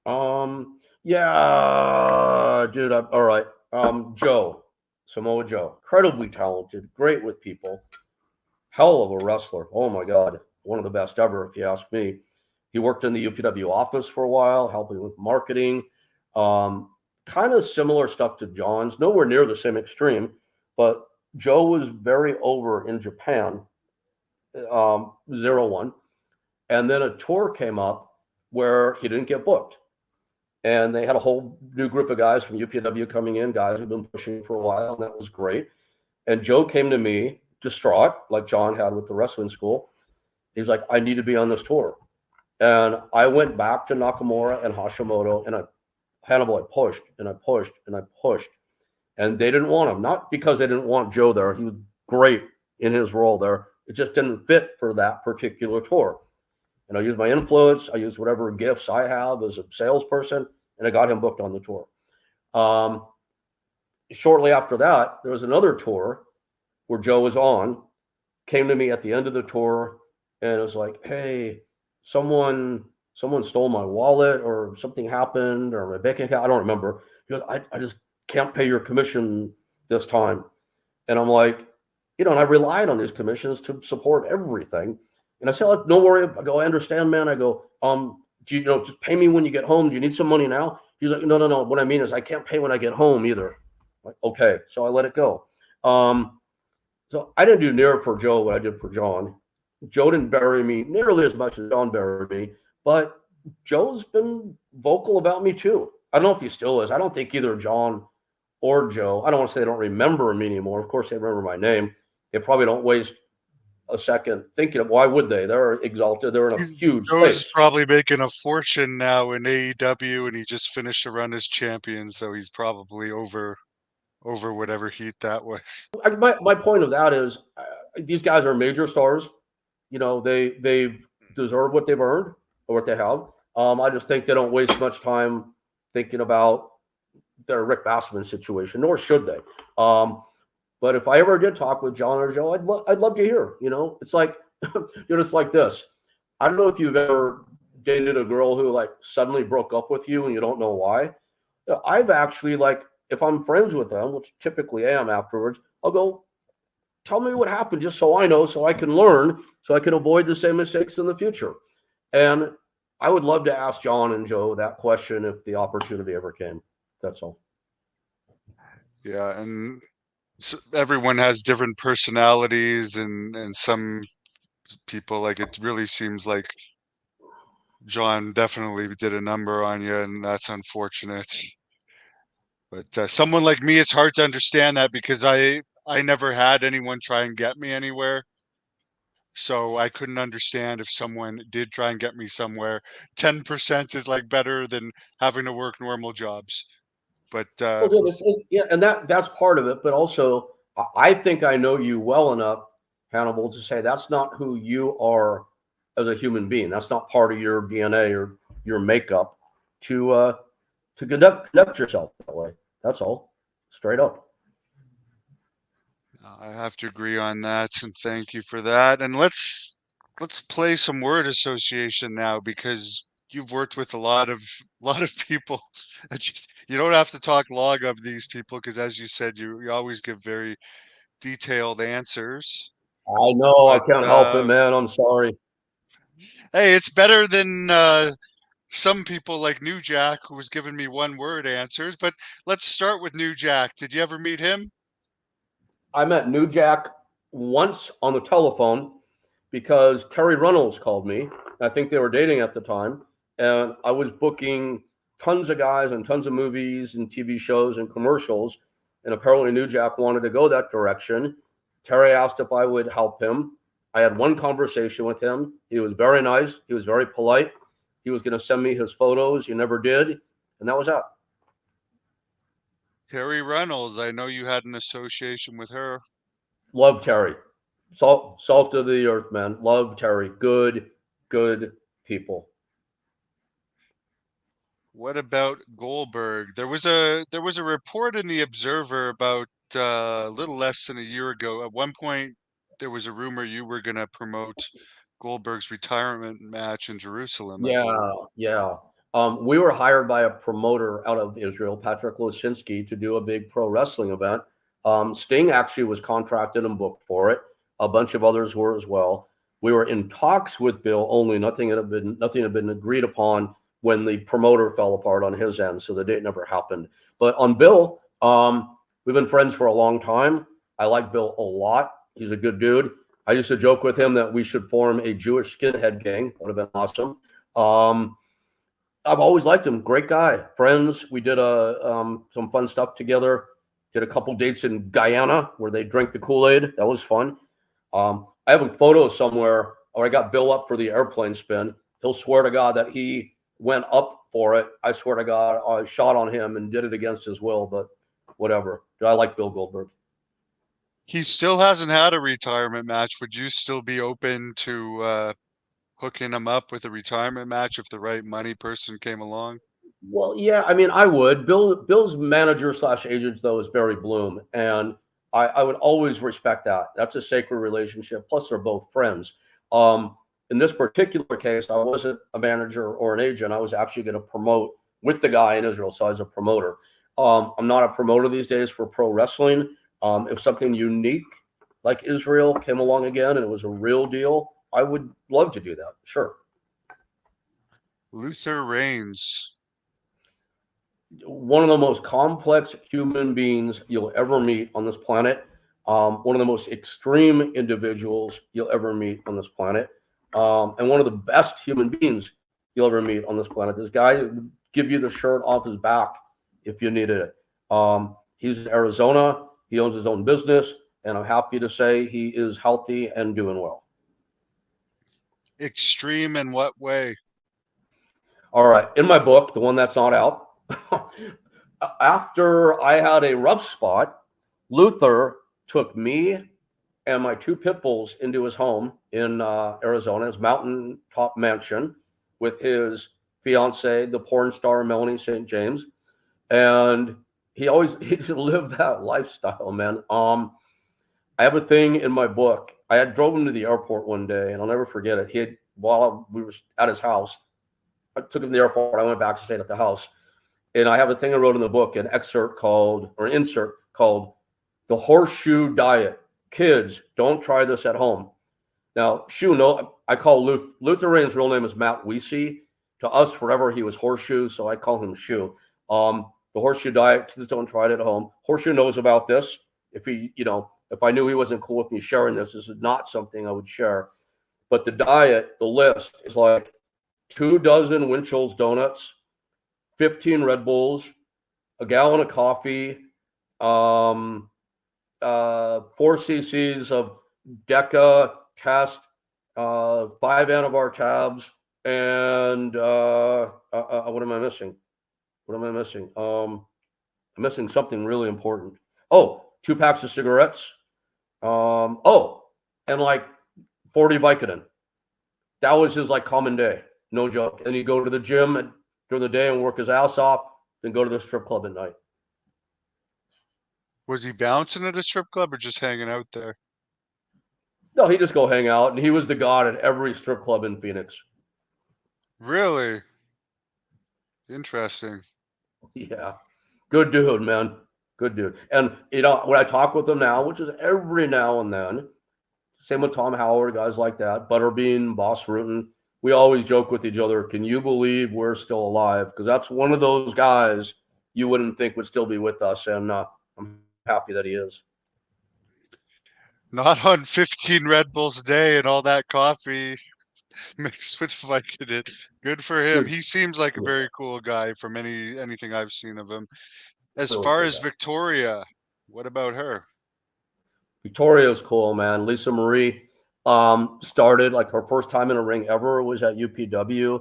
boy. Yeah, dude. All right. Joe, Samoa Joe, incredibly talented, great with people, hell of a wrestler. Oh my God, one of the best ever, if you ask me. He worked in the UPW office for a while, helping with marketing. Um, kind of similar stuff to John's, nowhere near the same extreme, but Joe was very over in Japan, 0-1. And then a tour came up where he didn't get booked. And they had a whole new group of guys from UPW coming in, guys who've been pushing for a while, and that was great. And Joe came to me distraught, like John had with the wrestling school. He's like, I need to be on this tour. And I went back to Nakamura and Hashimoto, and Hannibal, I pushed and I pushed and I pushed. And they didn't want him, not because they didn't want Joe there. He was great in his role there. It just didn't fit for that particular tour. And I used my influence. I used whatever gifts I have as a salesperson, and I got him booked on the tour. Um, Shortly after that, there was another tour where Joe was on, came to me at the end of the tour, and it was like, "Hey, someone stole my wallet, or something happened, or my bank account. I don't remember." He goes, "I just can't pay your commission this time." And I'm like, and I relied on these commissions to support everything. And I said, "Oh, no worry." I go, "I understand, man." I go, do just pay me when you get home. Do you need some money now?" He's like, "No, no, no. What I mean is I can't pay when I get home either." I'm like, okay. So I let it go. So I didn't do near for Joe what I did for John. Joe didn't bury me nearly as much as John buried me, but Joe's been vocal about me too. I don't know if he still is. I don't think either John or Joe, I don't want to say they don't remember me anymore. Of course, they remember my name. They probably don't waste a second thinking of why would they? They're exalted. They're in a He's huge Joe's space. probably making a fortune now in AEW, and he just finished a run as champion, so he's probably over whatever heat that was. My point of that is these guys are major stars. They deserve what they've earned or what they have. I just think they don't waste much time thinking about their Rick Bassman situation, nor should they. But if I ever did talk with John or Joe, I'd love to hear. It's like it's like this. I don't know if you've ever dated a girl who like suddenly broke up with you and you don't know why. I've actually like if I'm friends with them, which typically I am afterwards, I'll go, tell me what happened just so I know, so I can learn, so I can avoid the same mistakes in the future. And I would love to ask John and Joe that question if the opportunity ever came. That's all. Yeah, and everyone has different personalities, and some people, like, it really seems like John definitely did a number on you, and that's unfortunate. But someone like me, it's hard to understand that because I never had anyone try and get me anywhere. So I couldn't understand if someone did try and get me somewhere. 10% is like better than having to work normal jobs. But Well, yeah, yeah, and that's part of it. But also, I think I know you well enough, Hannibal, to say that's not who you are as a human being. That's not part of your DNA or your makeup to conduct yourself that way. That's all, straight up. I have to agree on that, and thank you for that. And let's play some word association now because you've worked with a lot of people. You don't have to talk long of these people because, as you said, you always give very detailed answers. I know I But can't help it, man. I'm sorry. hey, it's better than some people like New Jack, who was giving me one word answers. But let's start with New Jack. Did you ever meet him? I met New Jack once on the telephone because Terry Runnels called me. I think they were dating at the time, and I was booking tons of guys and tons of movies and TV shows and commercials. And apparently, New Jack wanted to go that direction. Terry asked if I would help him. I had one conversation with him. He was very nice. He was very polite. He was going to send me his photos. He never did. And that was that. Terry Reynolds, I know you had an association with her. Love Terry. Salt of the earth, man. Love Terry. Good, good people. What about Goldberg? There was a report in the Observer about a little less than a year ago. At one point, there was a rumor you were going to promote Goldberg's retirement match in Jerusalem, I Yeah, believe. yeah. We were hired by a promoter out of Israel, Patrick Losinski, to do a big pro wrestling event. Sting actually was contracted and booked for it. A bunch of others were as well. We were in talks with Bill, only nothing had been agreed upon when the promoter fell apart on his end, so the date never happened. But on Bill, we've been friends for a long time. I like Bill a lot. He's a good dude. I used to joke with him that we should form a Jewish skinhead gang. That would have been awesome. Um, I've always liked him. Great guy. Friends. We did some fun stuff together. Did a couple dates in Guyana where they drank the Kool Aid. That was fun. I have a photo somewhere where I got Bill up for the airplane spin. He'll swear to God that he went up for it. I swear to God, I shot on him and did it against his will. But whatever. I like Bill Goldberg. He still hasn't had a retirement match. Would you still be open to hooking him up with a retirement match if the right money person came along? Well, yeah, I mean, I would. Bill's manager slash agent though is Barry Bloom, and I would always respect that. That's a sacred relationship. Plus, they're both friends. Um, in this particular case, I wasn't a manager or an agent. I was actually going to promote with the guy in Israel, so I was a promoter. I'm not a promoter these days for pro wrestling. If something unique like Israel came along again and it was a real deal, I would love to do that. Sure. Luther Reigns. One of the most complex human beings you'll ever meet on this planet. One of the most extreme individuals you'll ever meet on this planet, and one of the best human beings you'll ever meet on this planet. This guy would give you the shirt off his back if you needed it. He's in Arizona. He owns his own business, and I'm happy to say he is healthy and doing well. Extreme in what way? All right, in my book, the one that's not out, after I had a rough spot, Luther took me and my two pit bulls into his home in Arizona, his mountaintop mansion, with his fiancee, the porn star Melanie St. James, and he lived that lifestyle, man. I have a thing in my book. I had drove him to the airport one day, and I'll never forget it. He had while we were at his house, I took him to the airport. I went back to stay at the house, and I have a thing I wrote in the book, an excerpt called, or an insert called "The Horseshoe Diet." Kids, don't try this at home. Now, Shoe, no, I call Luther Reigns' real name is Matt Weesey. To us, forever he was Horseshoe, so I call him Shoe. The Horseshoe Diet, kids don't try it at home. Horseshoe knows about this. If I knew he wasn't cool with me sharing this, this is not something I would share. But the diet, the list is like 2 dozen Winchell's donuts, 15 Red Bulls, a gallon of coffee, um, 4 cc's of Deca test, 5 Anavar tabs, and what am I missing? What am I missing? I'm missing something really important. Oh, 2 packs of cigarettes. And like 40 Vicodin. That was his like common day, no joke. And he'd go to the gym during the day and work his ass off, then go to the strip club at night. Was he bouncing at a strip club or just hanging out there? No, he'd just go hang out, and he was the god at every strip club in Phoenix. Really? Interesting. Yeah, good dude, man. Good dude. And when I talk with him now, which is every now and then, same with Tom Howard, guys like that, Butterbean, Boss Rutan, we always joke with each other. Can you believe we're still alive? Because that's one of those guys you wouldn't think would still be with us, and I'm happy that he is. Not on 15 Red Bulls a day and all that coffee mixed with Vicodin. Good for him. Good, He seems like a yeah, very cool guy from anything I've seen of him. As really far cool as guy. Victoria, what about her? Victoria's cool, man. Lisa Marie started like her first time in a ring ever was at UPW.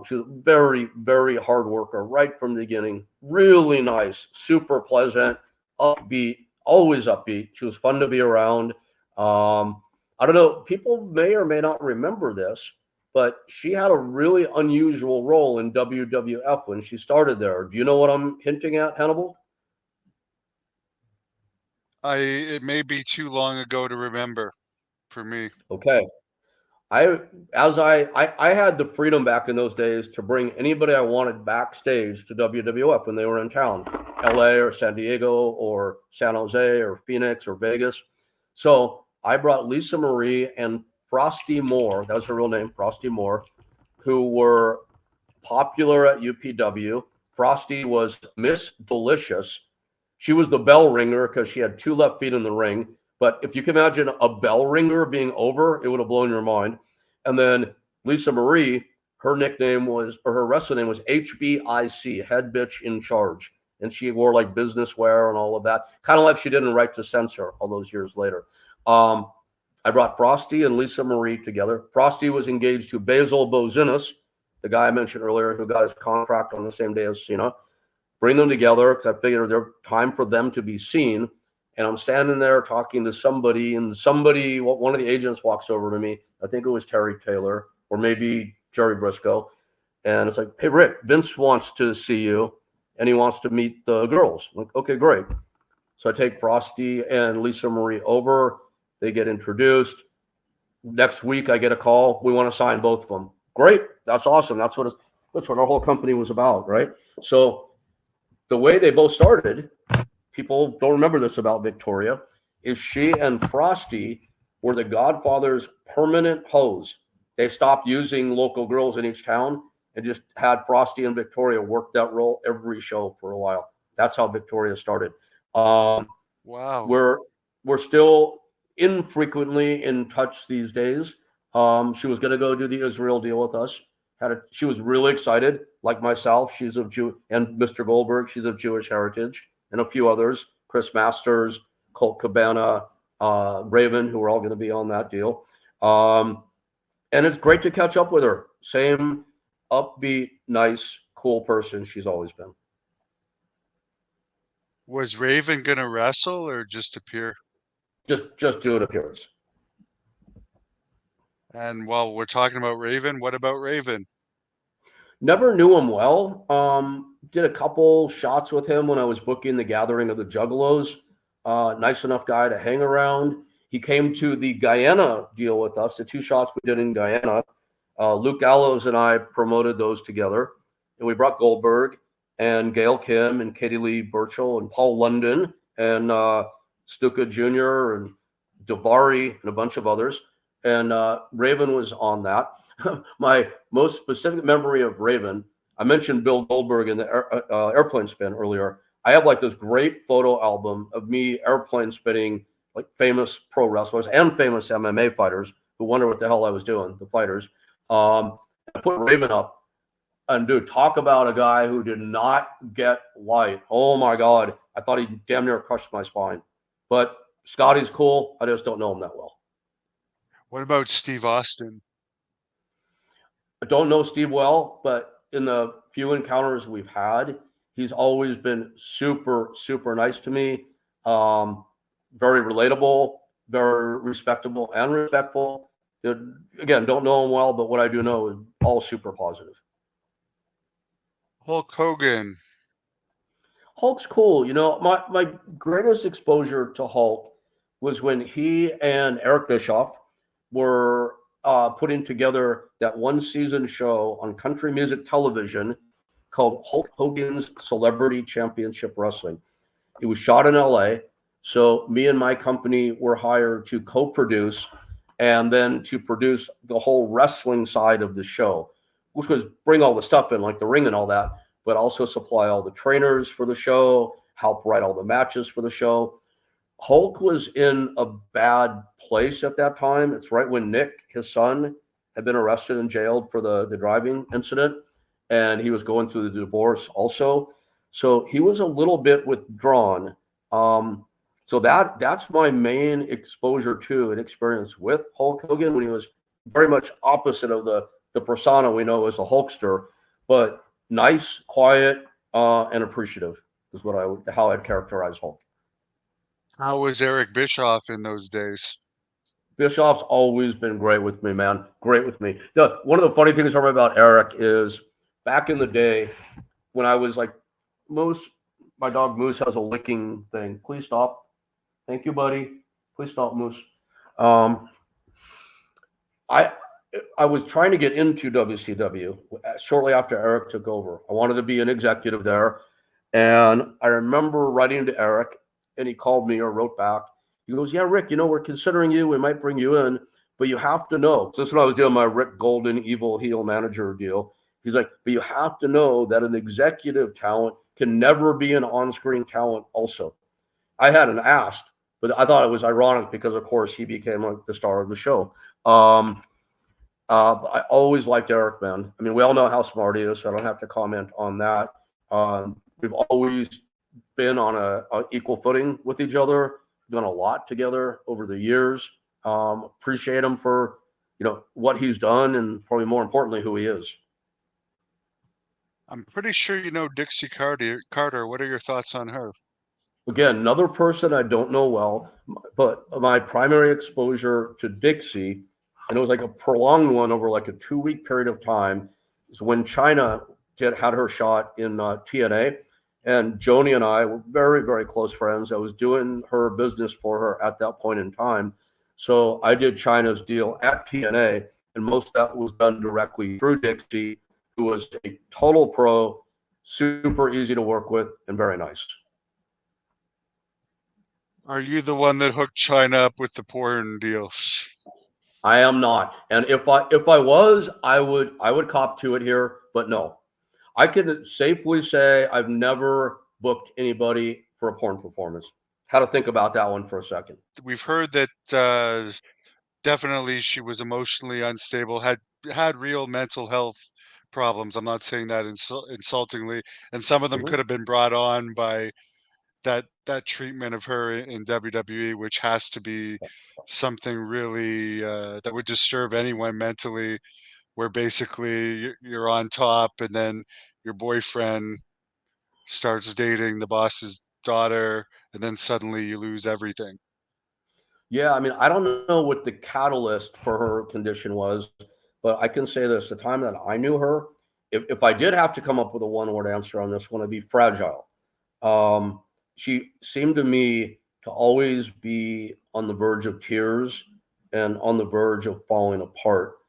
She was a very, very hard worker right from the beginning. Really nice, super pleasant, upbeat, always upbeat. She was fun to be around. I don't know, people may or may not remember this, but she had a really unusual role in WWF when she started there. Do you know what I'm hinting at, Hannibal? It may be too long ago to remember for me. Okay. I I had the freedom back in those days to bring anybody I wanted backstage to WWF when they were in town, LA or San Diego or San Jose or Phoenix or Vegas. So I brought Lisa Marie and Frosty Moore, that was her real name, Frosty Moore, who were popular at UPW. Frosty was Miss Delicious. She was the bell ringer because she had two left feet in the ring. But if you can imagine a bell ringer being over, it would have blown your mind. And then Lisa Marie, her nickname was, or her wrestling name was HBIC, Head Bitch in Charge. And she wore like business wear and all of that, kind of like she did in Right to Censor all those years later. Um, I brought Frosty and Lisa Marie together. Frosty was engaged to Basil Bozinis, the guy I mentioned earlier who got his contract on the same day as Cena. Bring them together because I figured there's time for them to be seen. And I'm standing there talking to somebody, and somebody, one of the agents walks over to me. I think it was Terry Taylor or maybe Jerry Briscoe. And it's like, hey, Rick, Vince wants to see you and he wants to meet the girls. I'm like, okay, great. So I take Frosty and Lisa Marie over. They get introduced. Next week, I get a call. We want to sign both of them. Great. That's awesome. That's what our whole company was about, right? So the way they both started, people don't remember this about Victoria, is she and Frosty were the Godfather's permanent hose. They stopped using local girls in each town and just had Frosty and Victoria work that role every show for a while. That's how Victoria started. Um, Wow. we're we're still infrequently in touch these days. She was going to go do the Israel deal with us. She was really excited, like myself. She's of Jew and Mr. Goldberg. She's of Jewish heritage, and a few others. Chris Masters, Colt Cabana, Raven, who are all going to be on that deal. And it's great to catch up with her. Same upbeat, nice, cool person she's always been. Was Raven gonna wrestle or just appear? Just do an appearance. And while we're talking about Raven, what about Raven? Never knew him well. Did a couple shots with him when I was booking the Gathering of the Juggalos. Nice enough guy to hang around. He came to the Guyana deal with us, the two shots we did in Guyana. Luke Gallows and I promoted those together. And we brought Goldberg and Gail Kim and Katie Lee Burchell and Paul London and Stuka Jr. and Davari and a bunch of others. And Raven was on that. My most specific memory of Raven, I mentioned Bill Goldberg in the airplane spin earlier. I have like this great photo album of me airplane spinning like famous pro wrestlers and famous MMA fighters who wonder what the hell I was doing, the fighters. I put Raven up, and dude, talk about a guy who did not get light. Oh my God. I thought he damn near crushed my spine. But Scotty's cool. I just don't know him that well. What about Steve Austin? I don't know Steve well, but in the few encounters we've had, he's always been super, super nice to me. Um, Very relatable, very respectable and respectful. Again, don't know him well, but what I do know is all super positive. Hulk Hogan. Hulk's cool. You know, my greatest exposure to Hulk was when he and Eric Bischoff were putting together that one season show on country music television called Hulk Hogan's Celebrity Championship Wrestling. It was shot in LA. So me and my company were hired to co-produce and then to produce the whole wrestling side of the show, which was bring all the stuff in, like the ring and all that, but also supply all the trainers for the show, help write all the matches for the show. Hulk was in a bad place at that time. It's right when Nick, his son, had been arrested and jailed for the driving incident, and he was going through the divorce also. So he was a little bit withdrawn. Um, So that's my main exposure to and experience with Hulk Hogan when he was very much opposite of the persona we know as a Hulkster, but nice, quiet, and appreciative is what how I'd characterize Hulk. How was Eric Bischoff in those days? Bischoff's always been great with me, man. Great with me. One of the funny things I remember about Eric is back in the day when I was like Moose, my dog Moose has a licking thing. Please stop. Thank you, buddy. Please stop, Moose. Um, I I was trying to get into WCW shortly after Eric took over. I wanted to be an executive there, and I remember writing to Eric, and he called me or wrote back. He goes, "Yeah, Rick, we're considering you. We might bring you in, but you have to know." So this is when I was doing my Rick Golden evil heel manager deal. He's like, "But you have to know that an executive talent can never be an on-screen talent." Also, I hadn't asked, but I thought it was ironic because, of course, he became like the star of the show. Um, I always liked Eric, man. I mean, we all know how smart he is, so I don't have to comment on that. We've always been on a equal footing with each other, done a lot together over the years. Appreciate him for what he's done, and probably more importantly, who he is. I'm pretty sure you know Dixie Carter. Carter, what are your thoughts on her? Again, another person I don't know well, but my primary exposure to Dixie, and it was like a prolonged one over like a 2 week period of time, is when China had her shot in TNA. And Joni and I were very, very close friends. I was doing her business for her at that point in time. So I did China's deal at TNA, and most of that was done directly through Dixie, who was a total pro, super easy to work with, and very nice. Are you the one that hooked China up with the porn deals? I am not. And if I was, I would cop to it here, but no. I can safely say I've never booked anybody for a porn performance. How to think about that one for a second. We've heard that definitely she was emotionally unstable, had real mental health problems. I'm not saying that insultingly, and some of them Mhm. could have been brought on by that treatment of her in WWE, which has to be something really that would disturb anyone mentally, where basically you're on top, and then your boyfriend starts dating the boss's daughter, and then suddenly you lose everything. Yeah, I mean, I don't know what the catalyst for her condition was, but I can say this: the time that I knew her, if I did have to come up with a one-word answer on this one, it'd be fragile. Um, she seemed to me to always be on the verge of tears and on the verge of falling apart.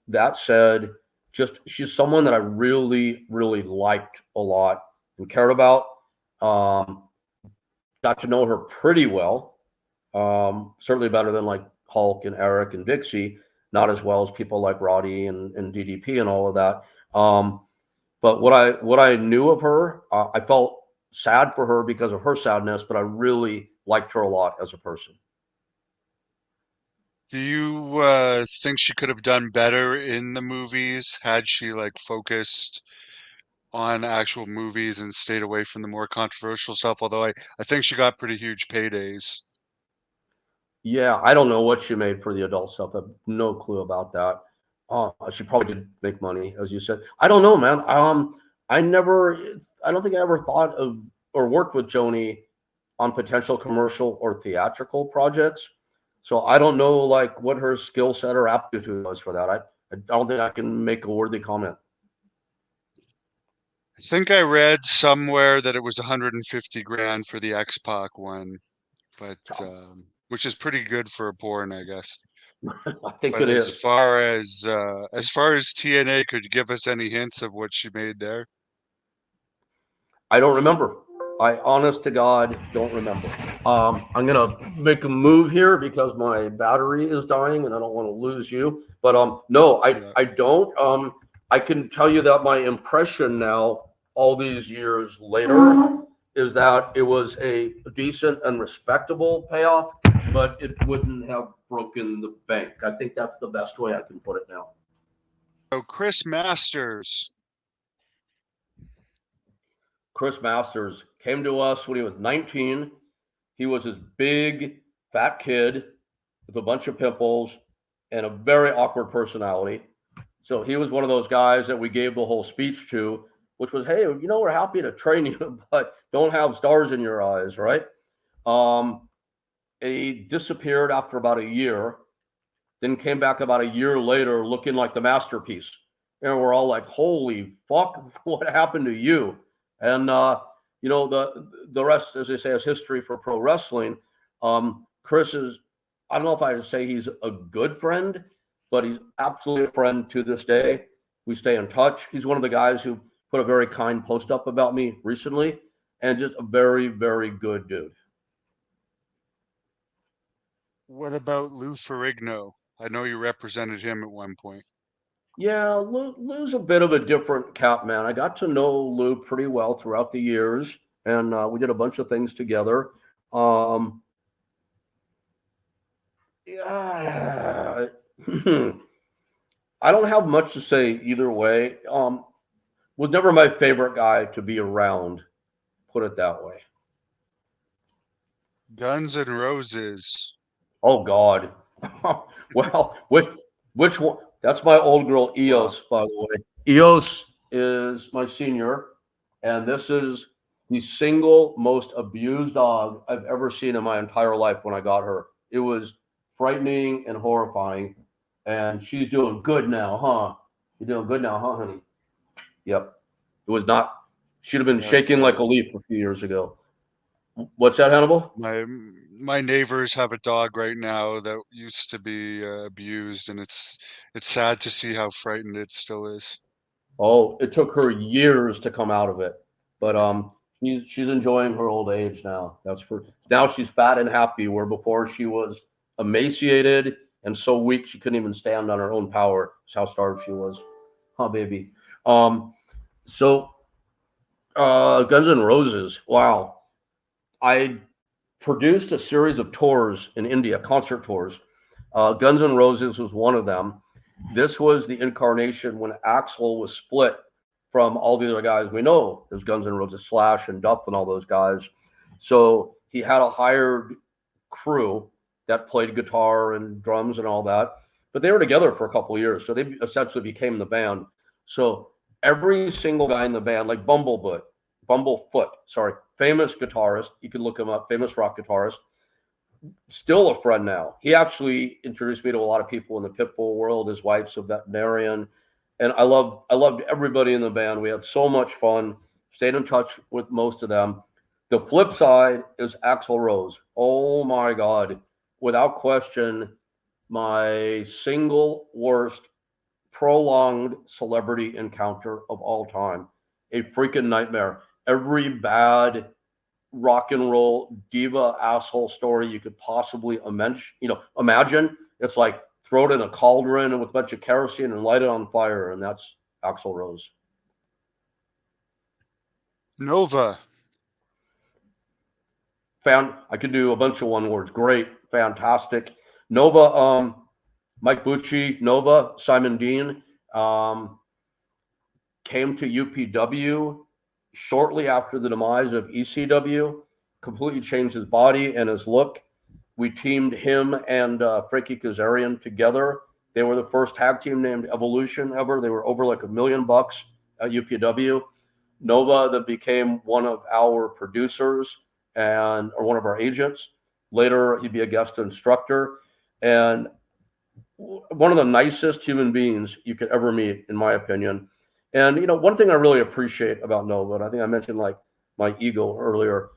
That said, just she's someone that I really, really liked a lot and cared about. Um, Got to know her pretty well. Certainly better than like Hulk and Eric and Dixie. Not as well as people like Roddy and DDP and all of that. But what I knew of her, I felt sad for her because of her sadness, but I really liked her a lot as a person. Do you think she could have done better in the movies had she like focused on actual movies and stayed away from the more controversial stuff? Although I think she got pretty huge paydays. Yeah, I don't know what she made for the adult stuff. I have no clue about that. She probably did make money, as you said. I don't know, man. I never, I don't think I ever thought of or worked with Joni on potential commercial or theatrical projects. So I don't know like what her skill set or aptitude was for that. I don't think I can make a worthy comment. I think I read somewhere that it was 150 grand for the X-Pac one, but which is pretty good for a porn, I guess. I think But it is. as far as TNA, could you give us any hints of what she made there? I don't remember. I honest to God don't remember. I'm gonna make a move here because my battery is dying and I don't want to lose you. But no, I Yeah. I don't. I can tell you that my impression now, all these years later, is that it was a decent and respectable payoff, but it wouldn't have broken the bank. I think that's the best way I can put it now. So Chris Masters, Chris Masters came to us when he was 19. He was this big, fat kid with a bunch of pimples and a very awkward personality. So he was one of those guys that we gave the whole speech to, which was, hey, we're happy to train you, but don't have stars in your eyes, right? Um, he disappeared after about a year, then came back about a year later looking like the masterpiece. And we're all like, holy fuck, what happened to you? And, the rest, as they say, is history for pro wrestling. Chris is, I don't know if I would say he's a good friend, but he's absolutely a friend to this day. We stay in touch. He's one of the guys who put a very kind post up about me recently, and just a very, very good dude. What about Lou Ferrigno? I know you represented him at one point. Yeah, Lou's a bit of a different cat, man. I got to know Lou pretty well throughout the years, and we did a bunch of things together. Um, yeah, I don't have much to say either way. Was never my favorite guy to be around. Put it that way. Guns N' Roses. Oh God. Well, which one? That's my old girl Well, Eos, by the way. Eos is my senior, and this is the single most abused dog I've ever seen in my entire life when I got her. It was frightening and horrifying. And she's doing good now, huh? You're doing good now, huh, honey? Yep. It was not. She'd have been that's shaking like good. a leaf a few years ago. What's that, Hannibal? My neighbors have a dog right now that used to be abused, and it's sad to see how frightened it still is. Oh, it took her years to come out of it, but she's enjoying her old age now. That's for now. She's fat and happy, where before she was emaciated and so weak she couldn't even stand on her own power. That's how starved she was, huh, baby? Um, so Guns N' Roses. Wow, I produced a series of tours in India, concert tours. Guns N' Roses was one of them. This was the incarnation when Axl was split from all the other guys we know. There's Guns N' Roses, Slash and Duff and all those guys. So he had a hired crew that played guitar and drums and all that. But they were together for a couple of years, so they essentially became the band. So every single guy in the band, like Bumblefoot, sorry, famous guitarist, you can look him up, famous rock guitarist, still a friend now. He actually introduced me to a lot of people in the pitbull world. His wife's a veterinarian, and I loved everybody in the band. We had so much fun. Stayed in touch with most of them. The flip side is Axl Rose. Oh my God, without question, my single worst prolonged celebrity encounter of all time. A freaking nightmare. Every bad rock and roll diva asshole story you could possibly imagine. It's like throw it in a cauldron with a bunch of kerosene and light it on fire, and that's Axl Rose. Nova. Found I could do a bunch of one words. Great, fantastic. Nova, Mike Bucci, Nova, Simon Dean, um, came to UPW shortly after the demise of ECW, completely changed his body and his look. We teamed him and Frankie Kazarian together. They were the first tag team named Evolution ever. They were over like $1 million at UPW. Nova that became one of our producers and or one of our agents. Later, he'd be a guest instructor and one of the nicest human beings you could ever meet, in my opinion. And one thing I really appreciate about Nova, and I think I mentioned like my ego earlier.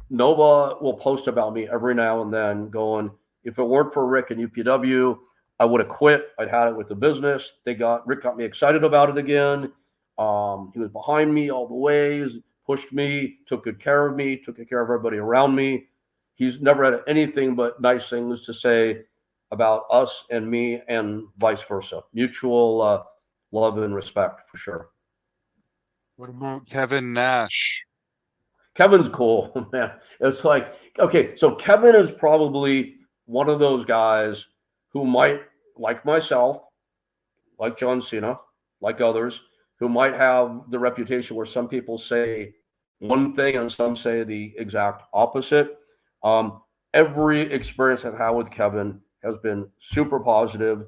Nova will post about me every now and then, going, "If it weren't for Rick and UPW, I would have quit. I'd had it with the business. Rick got me excited about it again. He was behind me all the ways, pushed me, took good care of me, took good care of everybody around me. He's never had anything but nice things to say about us and me, and vice versa. Mutual love and respect for sure." What about Kevin Nash? Kevin's cool, man. It's like, okay, so Kevin is probably one of those guys who might, like myself, like John Cena, like others, who might have the reputation where some people say one thing and some say the exact opposite. Every experience I've had with Kevin has been super positive.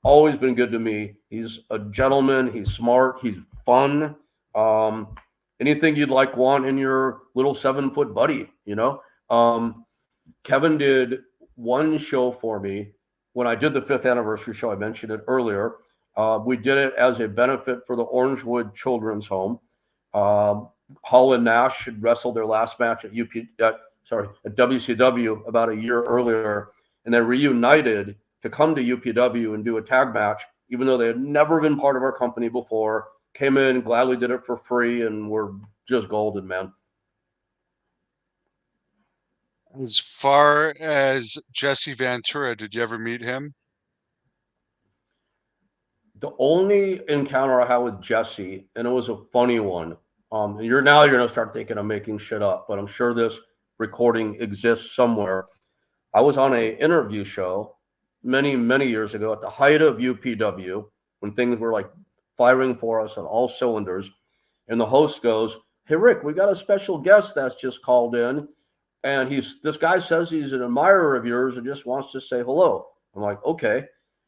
Always been good to me. He's a gentleman. He's smart. He's fun. Um, Anything you'd like want in your little 7 foot buddy, you know? Kevin did one show for me when I did the fifth anniversary show. I mentioned it earlier. We did it as a benefit for the Orangewood Children's Home. Um, Hull and Nash had wrestled their last match at at WCW about a year earlier, and they reunited to come to UPW and do a tag match, even though they had never been part of our company before. Came in, gladly did it for free, and we're just golden, man. As far as Jesse Ventura, did you ever meet him? The only encounter I had with Jesse, and it was a funny one. You're gonna start thinking I'm making shit up, but I'm sure this recording exists somewhere. I was on a interview show many years ago at the height of UPW when things were like firing for us on all cylinders, and the host goes, "Hey Rick, we got a special guest that's just called in, and this guy says he's an admirer of yours and just wants to say hello." I'm like, okay,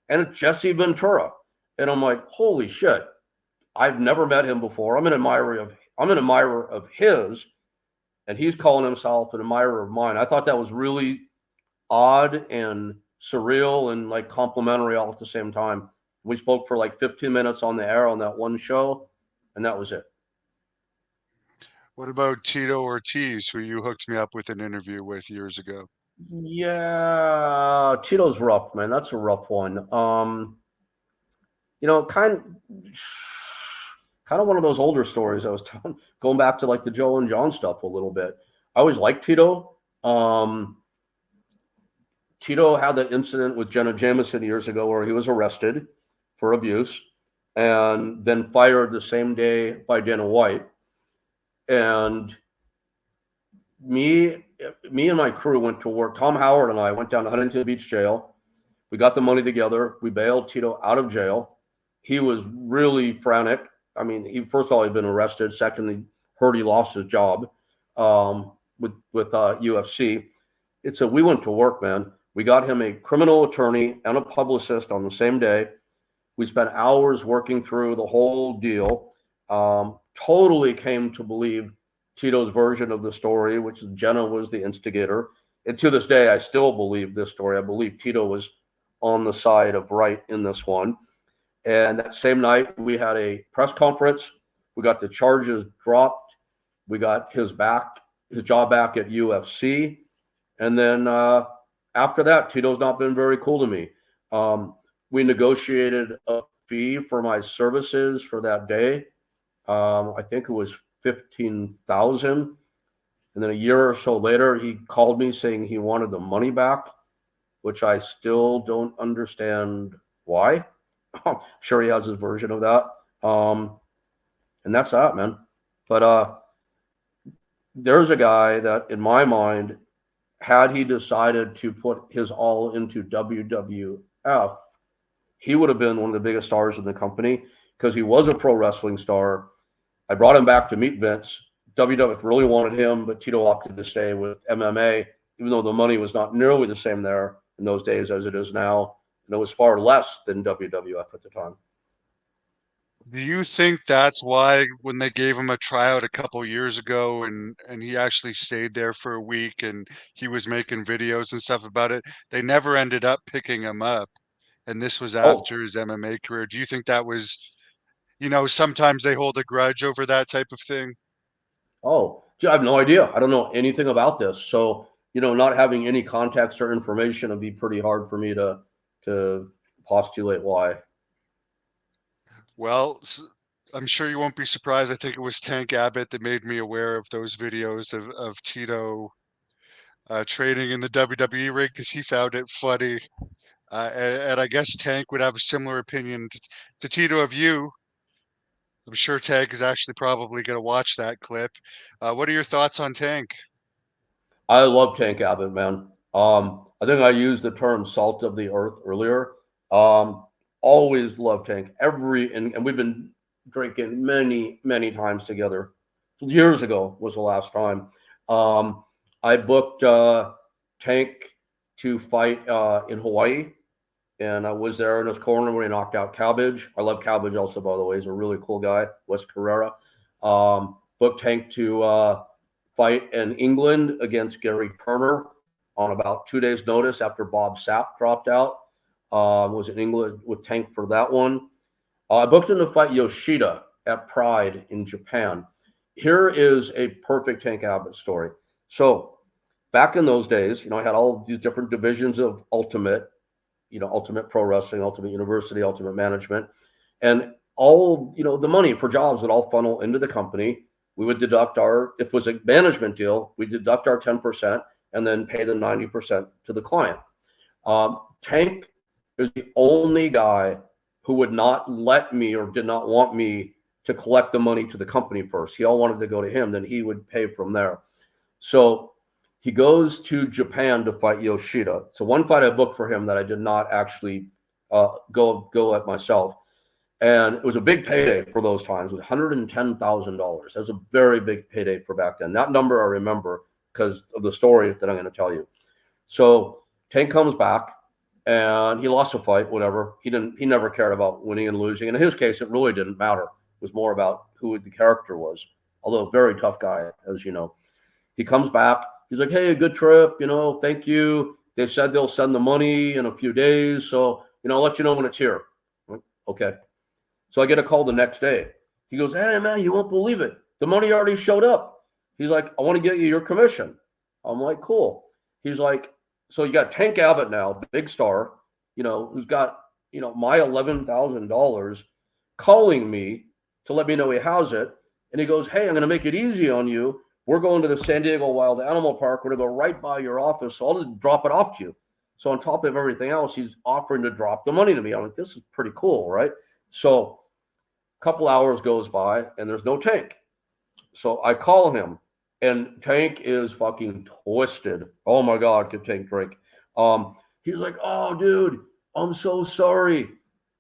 and it's Jesse Ventura, and I'm like, holy shit, I've never met him before. I'm an admirer of his, and he's calling himself an admirer of mine. I thought that was really odd and surreal and like complimentary all at the same time. We spoke for like 15 minutes on the air on that one show, and that was it. What about Tito Ortiz, who you hooked me up with an interview with years ago? Yeah, Tito's rough, man. That's a rough one. You know, kind of one of those older stories I was telling, going back to like the Joe and John stuff a little bit. I always liked Tito. Tito had that incident with Jenna Jameson years ago where he was arrested for abuse and then fired the same day by Dana White. And me, me and my crew went to work. Tom Howard and I went down to Huntington Beach Jail. We got the money together. We bailed Tito out of jail. He was really frantic. I mean, first of all, he'd been arrested. Secondly, heard he lost his job with UFC. We went to work, man. We got him a criminal attorney and a publicist on the same day. We spent hours working through the whole deal. Totally came to believe Tito's version of the story, which Jenna was the instigator. And to this day, I still believe this story. I believe Tito was on the side of right in this one. And that same night, we had a press conference. We got the charges dropped. We got his job back at UFC. And then after that, Tito's not been very cool to me. We negotiated a fee for my services for that day. I think it was 15,000. And then a year or so later, he called me saying he wanted the money back, which I still don't understand why. I'm sure he has his version of that. And that's that, man. But there's a guy that, in my mind, had he decided to put his all into WWF, he would have been one of the biggest stars in the company because he was a pro wrestling star. I brought him back to meet Vince. WWF really wanted him, but Tito opted to stay with MMA, even though the money was not nearly the same there in those days as it is now. And it was far less than WWF at the time. Do you think that's why when they gave him a tryout a couple years ago and he actually stayed there for a week and he was making videos and stuff about it, they never ended up picking him up? And this was Oh, after his MMA career. Do you think that was, sometimes they hold a grudge over that type of thing? oh, I have no idea. I don't know anything about this. So, not having any context or information would be pretty hard for me to postulate why. Well, I'm sure you won't be surprised. I think it was Tank Abbott that made me aware of those videos of Tito training in the WWE ring because he found it funny. And I guess Tank would have a similar opinion to Tito of you. I'm sure Tank is actually probably going to watch that clip. What are your thoughts on Tank? I love Tank Abbott, man. I think I used the term "salt of the earth" earlier. Um, Always love Tank. And we've been drinking many times together. Years ago was the last time. Um, I booked Tank to fight in Hawaii, and I was there in his corner when he knocked out Cabbage. I love Cabbage also, by the way. He's a really cool guy, Wes Carrera. Booked Tank to fight in England against Gary Turner on about 2 days' notice after Bob Sapp dropped out. Was in England with Tank for that one. I booked him to fight Yoshida at Pride in Japan. Here is a perfect Tank Abbott story. So back in those days, I had all these different divisions of Ultimate, Ultimate Pro Wrestling, Ultimate University, Ultimate Management, and all, the money for jobs would all funnel into the company. We would deduct if it was a management deal, we deduct our 10% and then pay the 90% to the client. Tank is the only guy who would not let me or did not want me to collect the money to the company first. He all wanted to go to him, then he would pay from there. So he goes to Japan to fight Yoshida. So one fight I booked for him that I did not actually go at myself. And it was a big payday for those times. It was $110,000. That was a very big payday for back then. That number I remember because of the story that I'm going to tell you. So Tank comes back and he lost a fight, whatever. He never cared about winning and losing. And in his case, it really didn't matter. It was more about who the character was, although a very tough guy, as you know. He comes back. He's like, hey, good trip. Thank you. They said they'll send the money in a few days. So, I'll let you know when it's here. Like, okay. So I get a call the next day. He goes, hey, man, you won't believe it. The money already showed up. He's like, I want to get you your commission. I'm like, cool. He's like, so you got Tank Abbott now, big star, who's got, my $11,000 calling me to let me know he has it. And he goes, hey, I'm going to make it easy on you. We're going to the San Diego Wild Animal Park. We're going to go right by your office. So I'll just drop it off to you. So on top of everything else, he's offering to drop the money to me. I'm like, this is pretty cool, right? So a couple hours goes by and there's no Tank. So I call him and Tank is fucking twisted. Oh my God, could Tank drink? He's like, oh dude, I'm so sorry.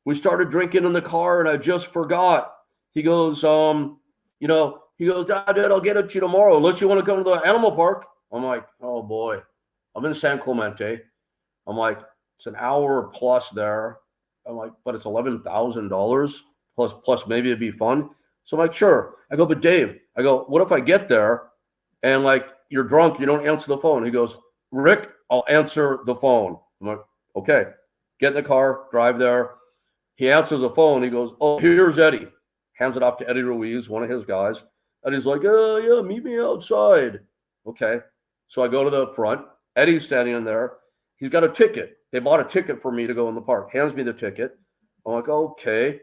We started drinking in the car and I just forgot. He goes, he goes, dude, I'll get it to you tomorrow, unless you want to come to the animal park. I'm like, oh boy, I'm in San Clemente. I'm like, it's an hour plus there. I'm like, but it's $11,000 plus maybe it'd be fun. So I'm like, sure. I go, but Dave, I go, what if I get there and like you're drunk, you don't answer the phone? He goes, Rick, I'll answer the phone. I'm like, okay. Get in the car, drive there. He answers the phone. He goes, oh, here's Eddie. Hands it off to Eddie Ruiz, one of his guys. And he's like, oh, yeah, meet me outside. Okay. So I go to the front. Eddie's standing in there. He's got a ticket. They bought a ticket for me to go in the park. Hands me the ticket. I'm like, okay.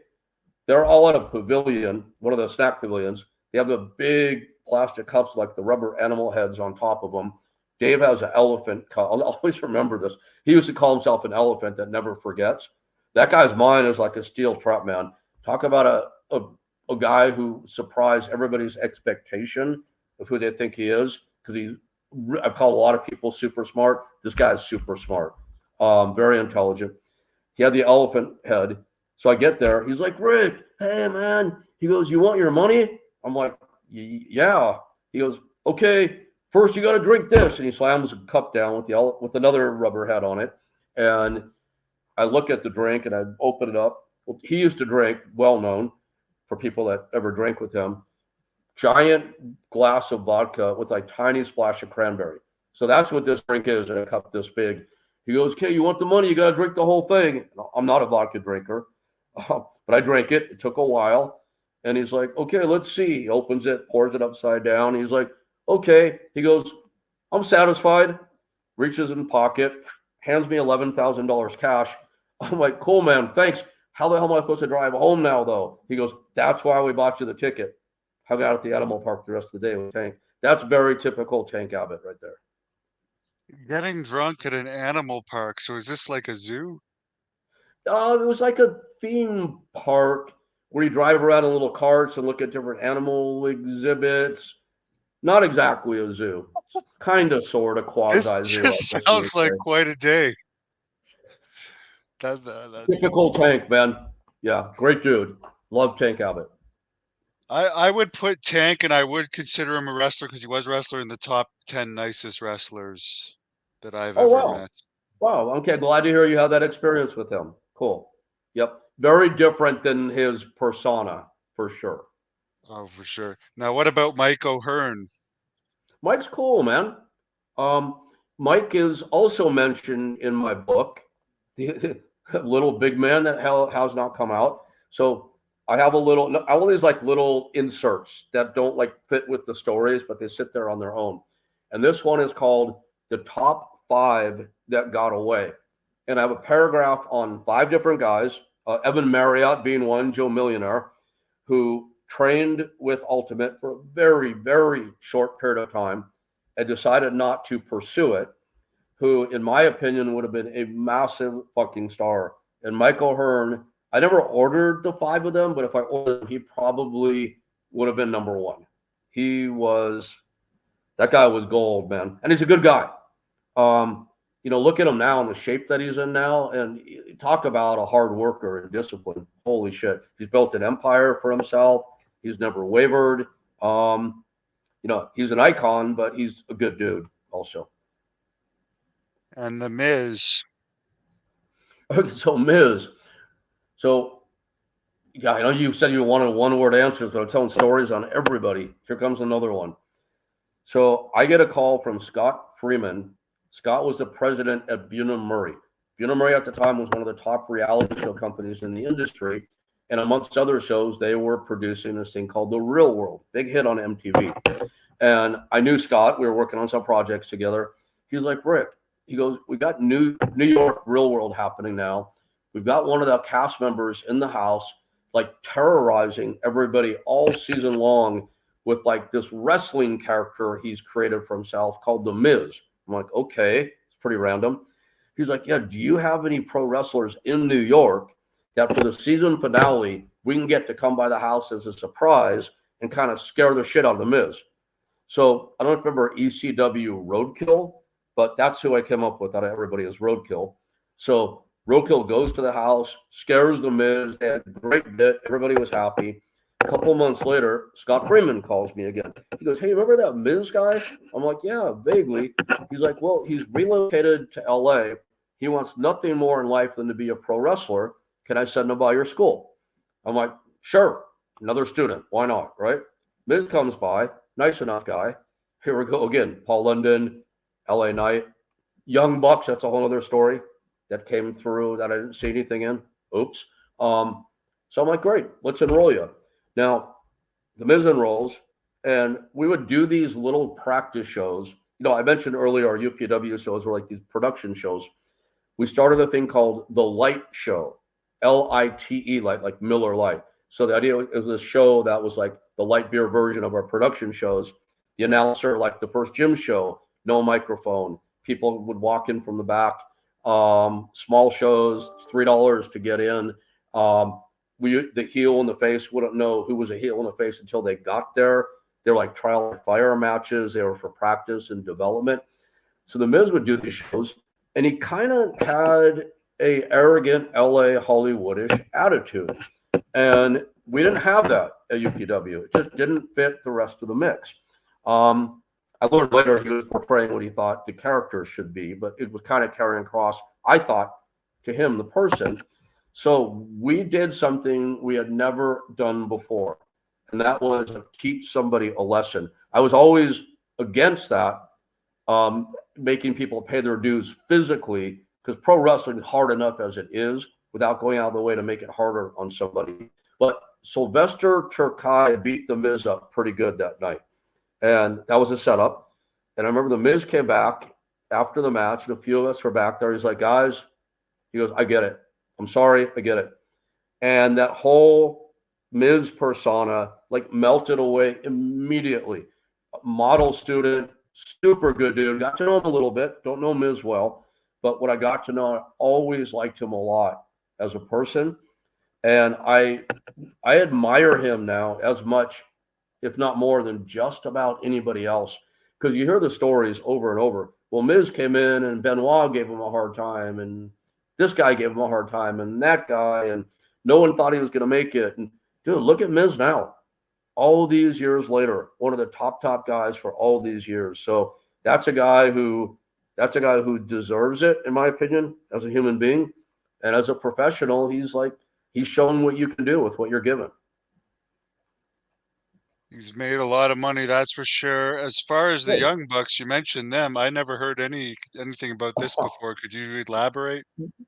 They're all at a pavilion, one of the snack pavilions. They have the big plastic cups, like the rubber animal heads on top of them. Dave has an elephant cup. I'll always remember this. He used to call himself an elephant that never forgets. That guy's mind is like a steel trap, man. Talk about a guy who surprised everybody's expectation of who they think he is. Because I've called a lot of people super smart. This guy's super smart, very intelligent. He had the elephant head. So I get there. He's like, Rick, hey, man. He goes, you want your money? I'm like, yeah. He goes, okay, first you got to drink this. And he slams a cup down with another rubber head on it. And I look at the drink and I open it up. Well, he used to drink, well known for people that ever drank with him, giant glass of vodka with a tiny splash of cranberry. So that's what this drink is in a cup this big. He goes, okay, you want the money? You got to drink the whole thing. I'm not a vodka drinker, but I drank it. It took a while. And he's like, okay, let's see. He opens it, pours it upside down. He's like, okay. He goes, I'm satisfied. Reaches in pocket, hands me $11,000 cash. I'm like, cool, man, thanks. How the hell am I supposed to drive home now, though? He goes, that's why we bought you the ticket. Hung out at the animal park the rest of the day with Tank. That's very typical Tank Abbott right there. Getting drunk at an animal park. So is this like a zoo? It was like a theme park where you drive around in little carts and look at different animal exhibits. Not exactly a zoo. Kind of, sort of, This quasi zoo, I just guess you would sounds like say. quite a day. That Typical Tank, man. Yeah, great dude. Love Tank Abbott. I would put Tank, and I would consider him a wrestler because he was a wrestler in the top 10 nicest wrestlers that I've Oh ever wow, met. wow. Okay, glad to hear you had that experience with him. Cool. Yep, very different than his persona for sure. Oh, for sure. Now, what about Mike O'Hearn? Mike's cool, man. Um, Mike is also mentioned in my book, the little big man that has not come out. So I have I have all these like little inserts that don't like fit with the stories, but they sit there on their own. And this one is called "The Top Five That Got Away," and I have a paragraph on five different guys, Evan Marriott being one, Joe Millionaire, who trained with Ultimate for a very, very short period of time and decided not to pursue it, who, in my opinion, would have been a massive fucking star. And Michael Hearn, I never ordered the five of them, but if I ordered them, he probably would have been number one. He was, that guy was gold, man. And he's a good guy. Um, look at him now in the shape that he's in now, and talk about a hard worker and discipline. Holy shit, he's built an empire for himself. He's never wavered. He's an icon, but he's a good dude also. And The Miz. Okay, so Miz, so yeah, I know you said you wanted one word answers, but I'm telling stories on everybody. Here comes another one. So I get a call from Scott Freeman. Scott was the president at Bunim Murray. Bunim Murray at the time was one of the top reality show companies in the industry. And amongst other shows, they were producing this thing called The Real World, big hit on MTV. And I knew Scott. We were working on some projects together. He was like, Rick, he goes, we got New York Real World happening now. We've got one of the cast members in the house, like terrorizing everybody all season long with like this wrestling character he's created for himself called The Miz. I'm like, okay, it's pretty random. He's like, yeah, do you have any pro wrestlers in New York that for the season finale, we can get to come by the house as a surprise and kind of scare the shit out of The Miz? So I don't know if you remember ECW Roadkill, but that's who I came up with out of everybody is Roadkill. So Roadkill goes to the house, scares the Miz. They had a great bit. Everybody was happy. A couple months later, Scott Freeman calls me again. He goes, hey, remember that Miz guy? I'm like, yeah, vaguely. He's like, well, he's relocated to LA. He wants nothing more in life than to be a pro wrestler. Can I send him by your school? I'm like, sure. Another student. Why not? Right? Miz comes by, nice enough guy. Here we go again. Paul London, LA Knight, Young Bucks. That's a whole other story that came through that I didn't see anything in. Oops. So I'm like, great, let's enroll you. Now, the Miz enrolls, and we would do these little practice shows. I mentioned earlier our UPW shows were like these production shows. We started a thing called the Light Show, Lite, like Miller Lite. So the idea was a show that was like the light beer version of our production shows. The announcer, like the first gym show, no microphone. People would walk in from the back. Small shows, $3 to get in. The heel in the face wouldn't know who was a heel in the face until they got there. They're like trial by fire matches. They were for practice and development. So the Miz would do these shows, and he kind of had a arrogant LA Hollywoodish attitude. And we didn't have that at UPW. It just didn't fit the rest of the mix. I learned later he was portraying what he thought the character should be, but it was kind of carrying across, I thought, to him, the person. So we did something we had never done before, and that was to teach somebody a lesson. I was always against that, making people pay their dues physically, because pro wrestling is hard enough as it is without going out of the way to make it harder on somebody. But Sylvester Terkay beat The Miz up pretty good that night. And that was a setup. And I remember The Miz came back after the match, and a few of us were back there. He's like, guys, he goes, I get it. I'm sorry, I get it. And that whole Miz persona like melted away immediately. Model student, super good dude. Got to know him a little bit. Don't know Miz well. But what I got to know, I always liked him a lot as a person. And I admire him now as much, if not more, than just about anybody else. Because you hear the stories over and over. Well, Miz came in and Benoit gave him a hard time, and this guy gave him a hard time, and that guy, and no one thought he was going to make it. And dude, look at Miz now. all these years later, one of the top guys for all these years. So that's a guy who deserves it, in my opinion, as a human being, and as a professional. He's shown what you can do with what you're given. He's made a lot of money, that's for sure. As far as the Hey, Young Bucks, you mentioned them. I never heard anything about this before. Could you elaborate?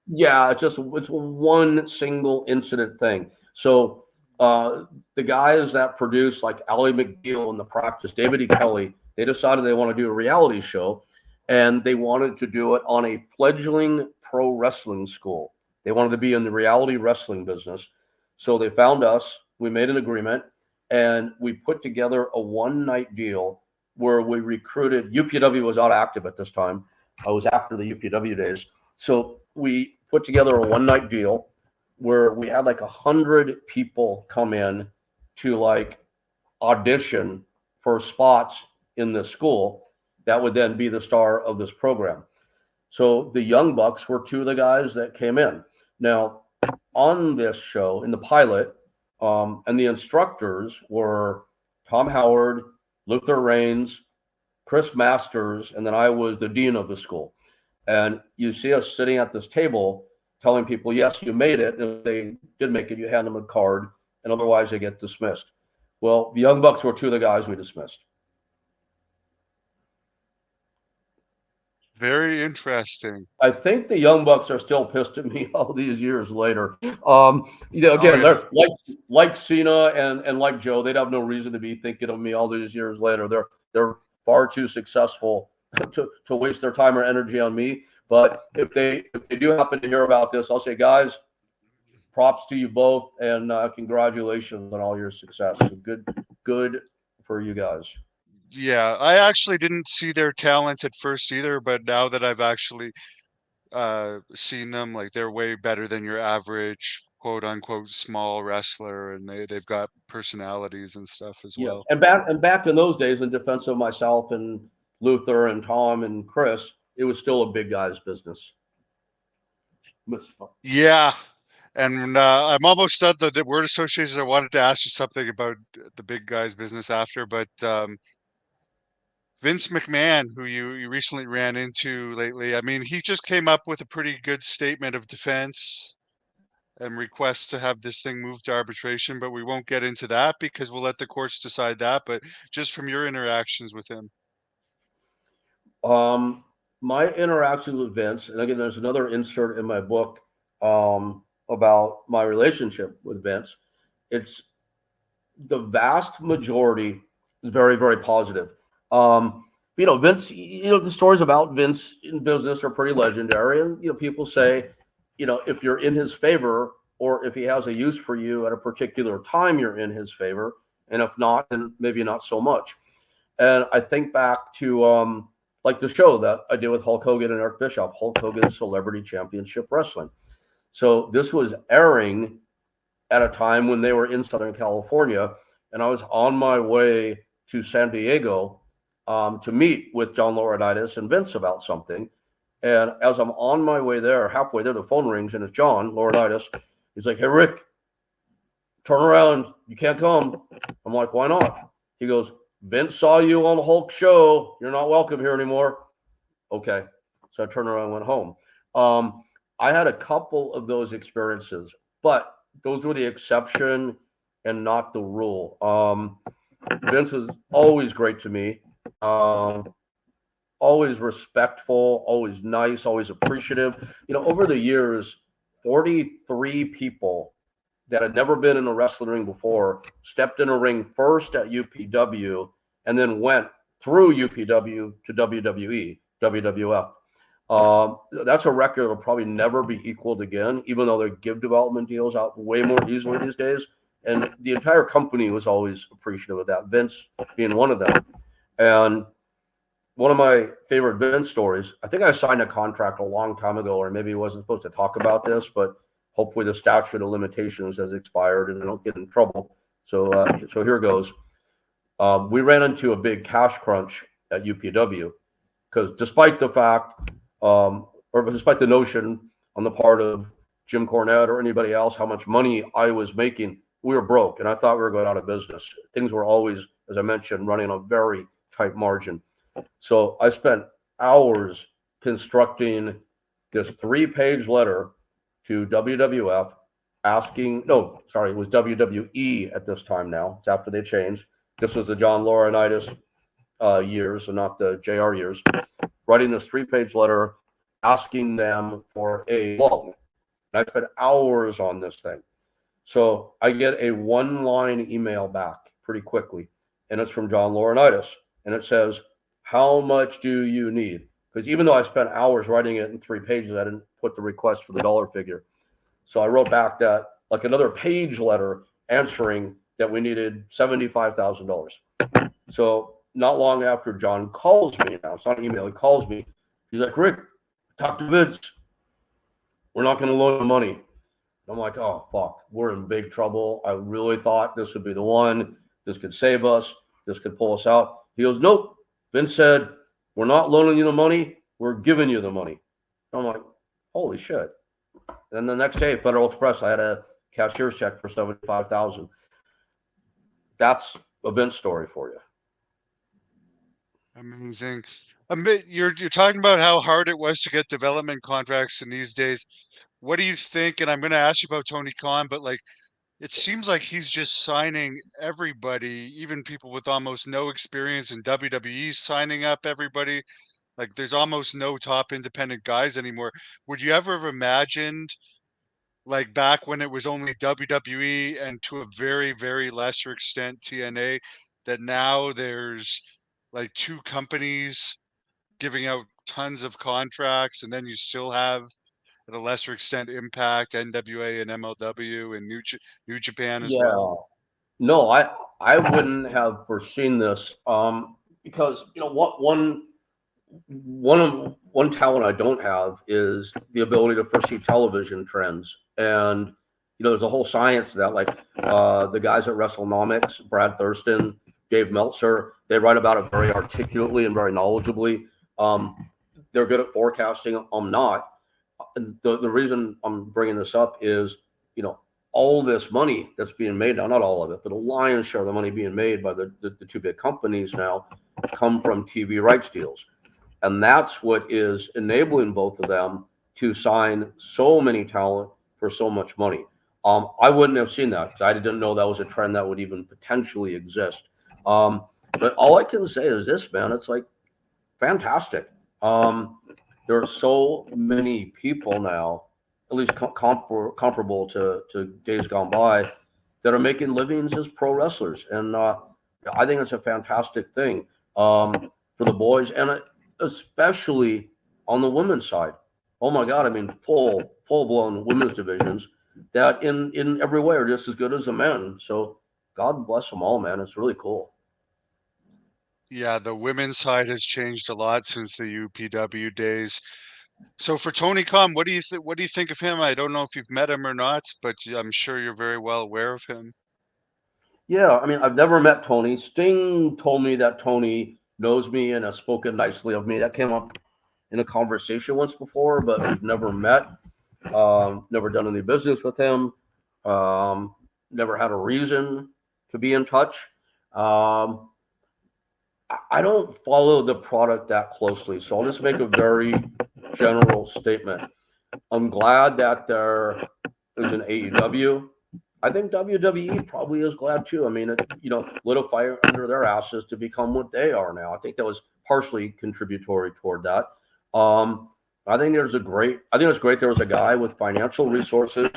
yeah, it's one single incident thing. So the guys that produce like Ally McBeal in the practice, David E. Kelly, they decided they want to do a reality show, and they wanted to do it on a fledgling pro wrestling school. They wanted to be in the reality wrestling business. So they found us, we made an agreement, and we put together a one night deal where we recruited. UPW was not active at this time. I was after the UPW days. So we put together a one night deal where we had like 100 people come in to like audition for spots in the school that would then be the star of this program. So the Young Bucks were two of the guys that came in. Now, on this show, in the pilot, and the instructors were Tom Howard, Luther Raines, Chris Masters, and then I was the dean of the school. And you see us sitting at this table telling people, yes, you made it. And if they did make it, you hand them a card, and otherwise they get dismissed. Well, the Young Bucks were two of the guys we dismissed. Very interesting. I think the Young Bucks are still pissed at me all these years later. Oh Again, yeah. they're like Cena and like Joe. They'd have no reason to be thinking of me all these years later. They're far too successful to waste their time or energy on me. But if they do happen to hear about this, I'll say, guys, props to you both, and congratulations on all your success. So good for you guys. Yeah, I actually didn't see their talent at first either, but now that I've actually seen them, like they're way better than your average quote unquote small wrestler, and they've got personalities and stuff as Yeah, well. and back in those days, in defense of myself and Luther and Tom and Chris, it was still a big guy's business. Yeah, and I'm almost done the word associations. I wanted to ask you something about the big guy's business after, but Vince McMahon, who you recently ran into lately, I mean, he just came up with a pretty good statement of defense and requests to have this thing moved to arbitration, but we won't get into that because we'll let the courts decide that. But just from your interactions with him. Um, my interaction with Vince, and again, there's another insert in my book about my relationship with Vince. It's the vast majority is very, very positive. Vince, the stories about Vince in business are pretty legendary. And, people say, if you're in his favor or if he has a use for you at a particular time, you're in his favor. And if not, then maybe not so much. And I think back to like the show that I did with Hulk Hogan and Eric Bischoff, Hulk Hogan Celebrity Championship Wrestling. So this was airing at a time when they were in Southern California, and I was on my way to San Diego to meet with John Laurinaitis and Vince about something. And as I'm on my way there, halfway there, the phone rings, and it's John Laurinaitis. He's like, "Hey, Rick, turn around. You can't come." I'm like, "Why not?" He goes, "Vince saw you on the Hulk show. You're not welcome here anymore." Okay. So I turned around and went home. I had a couple of those experiences, but those were the exception and not the rule. Vince was always great to me, always respectful, always nice, always appreciative. Over the years, 43 people that had never been in a wrestling ring before stepped in a ring first at UPW and then went through UPW to WWE, WWF. That's a record that will probably never be equaled again, even though they give development deals out way more easily these days. And the entire company was always appreciative of that, Vince being one of them. And one of my favorite Vince stories, I think I signed a contract a long time ago, or maybe I wasn't supposed to talk about this, but hopefully the statute of limitations has expired and I don't get in trouble. So here goes. We ran into a big cash crunch at UPW because despite the fact, or despite the notion on the part of Jim Cornette or anybody else how much money I was making, we were broke, and I thought we were going out of business. Things were always, as I mentioned, running a very tight margin. So I spent hours constructing this 3 page letter to WWF asking, no, sorry, it was WWE at this time now. It's after they changed. This was the John Laurinaitis years and not the JR years. Writing this 3 page letter asking them for a loan. And I spent hours on this thing. So I get a 1 line email back pretty quickly, and it's from John Laurinaitis, and it says, "How much do you need?" Because even though I spent hours writing it in 3 pages, I didn't put the request for the dollar figure. So I wrote back that like another page letter answering that we needed $75,000. So not long after John calls me now, it's not an email, he calls me. He's like, "Rick, talk to Vince. We're not going to loan the money." I'm like, "Oh, fuck, we're in big trouble. I really thought this would be the one. This could save us. This could pull us out." He goes, "Nope." Vince said, "We're not loaning you the money. We're giving you the money." I'm like, "Holy shit." And the next day, Federal Express, I had a cashier's check for 75,000. That's a Vince story for you. Amazing. You're talking about how hard it was to get development contracts in these days. What do you think? And I'm going to ask you about Tony Khan, but like it seems like he's just signing everybody, even people with almost no experience in WWE, signing up everybody. Like there's almost no top independent guys anymore. Would you ever have imagined, like back when it was only WWE and to a very, very lesser extent TNA, that now there's like two companies giving out tons of contracts, and then you still have at a lesser extent Impact, NWA, and MLW, and New Japan as well? Yeah. No, I wouldn't have foreseen this because what one talent I don't have is the ability to foresee television trends, and there's a whole science to that. Like the guys at WrestleNomics, Brad Thurston, Dave Meltzer, they write about it very articulately and very knowledgeably. Um, they're good at forecasting. I'm not. The reason I'm bringing this up is, you know, all this money that's being made now, not all of it, but a lion's share of the money being made by the two big companies now come from TV rights deals. And that's what is enabling both of them to sign so many talent for so much money. I wouldn't have seen that because I didn't know that was a trend that would even potentially exist. But all I can say is this, man, it's like fantastic. Um, there are so many people now, at least comparable to days gone by, that are making livings as pro wrestlers, and I think it's a fantastic thing for the boys, and especially on the women's side. Oh my God! I mean, full blown women's divisions that in every way are just as good as the men. So God bless them all, man. It's really cool. Yeah, the women's side has changed a lot since the UPW days. So for Tony Khan, what do you think of him? I don't know if you've met him or not, but I'm sure you're very well aware of him. Yeah, I mean, I've never met Tony. Sting told me that Tony knows me and has spoken nicely of me. That came up in a conversation once before, but we've never met. Never done any business with him. Um, Never had a reason to be in touch. Um, I don't follow the product that closely, so I'll just make a very general statement. I'm glad that there is an AEW. I think WWE probably is glad too. I mean, lit a fire under their asses to become what they are now. I think that was partially contributory toward that. Um, I think it's great there was a guy with financial resources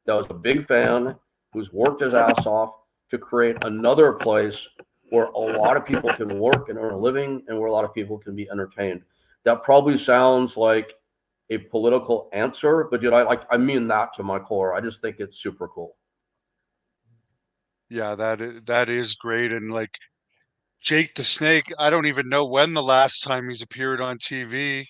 that was a big fan who's worked his ass off to create another place where a lot of people can work and earn a living and where a lot of people can be entertained. That probably sounds like a political answer, but dude, I mean that to my core. I just think it's super cool. Yeah, that is great. And like Jake the Snake, I don't even know when the last time he's appeared on TV,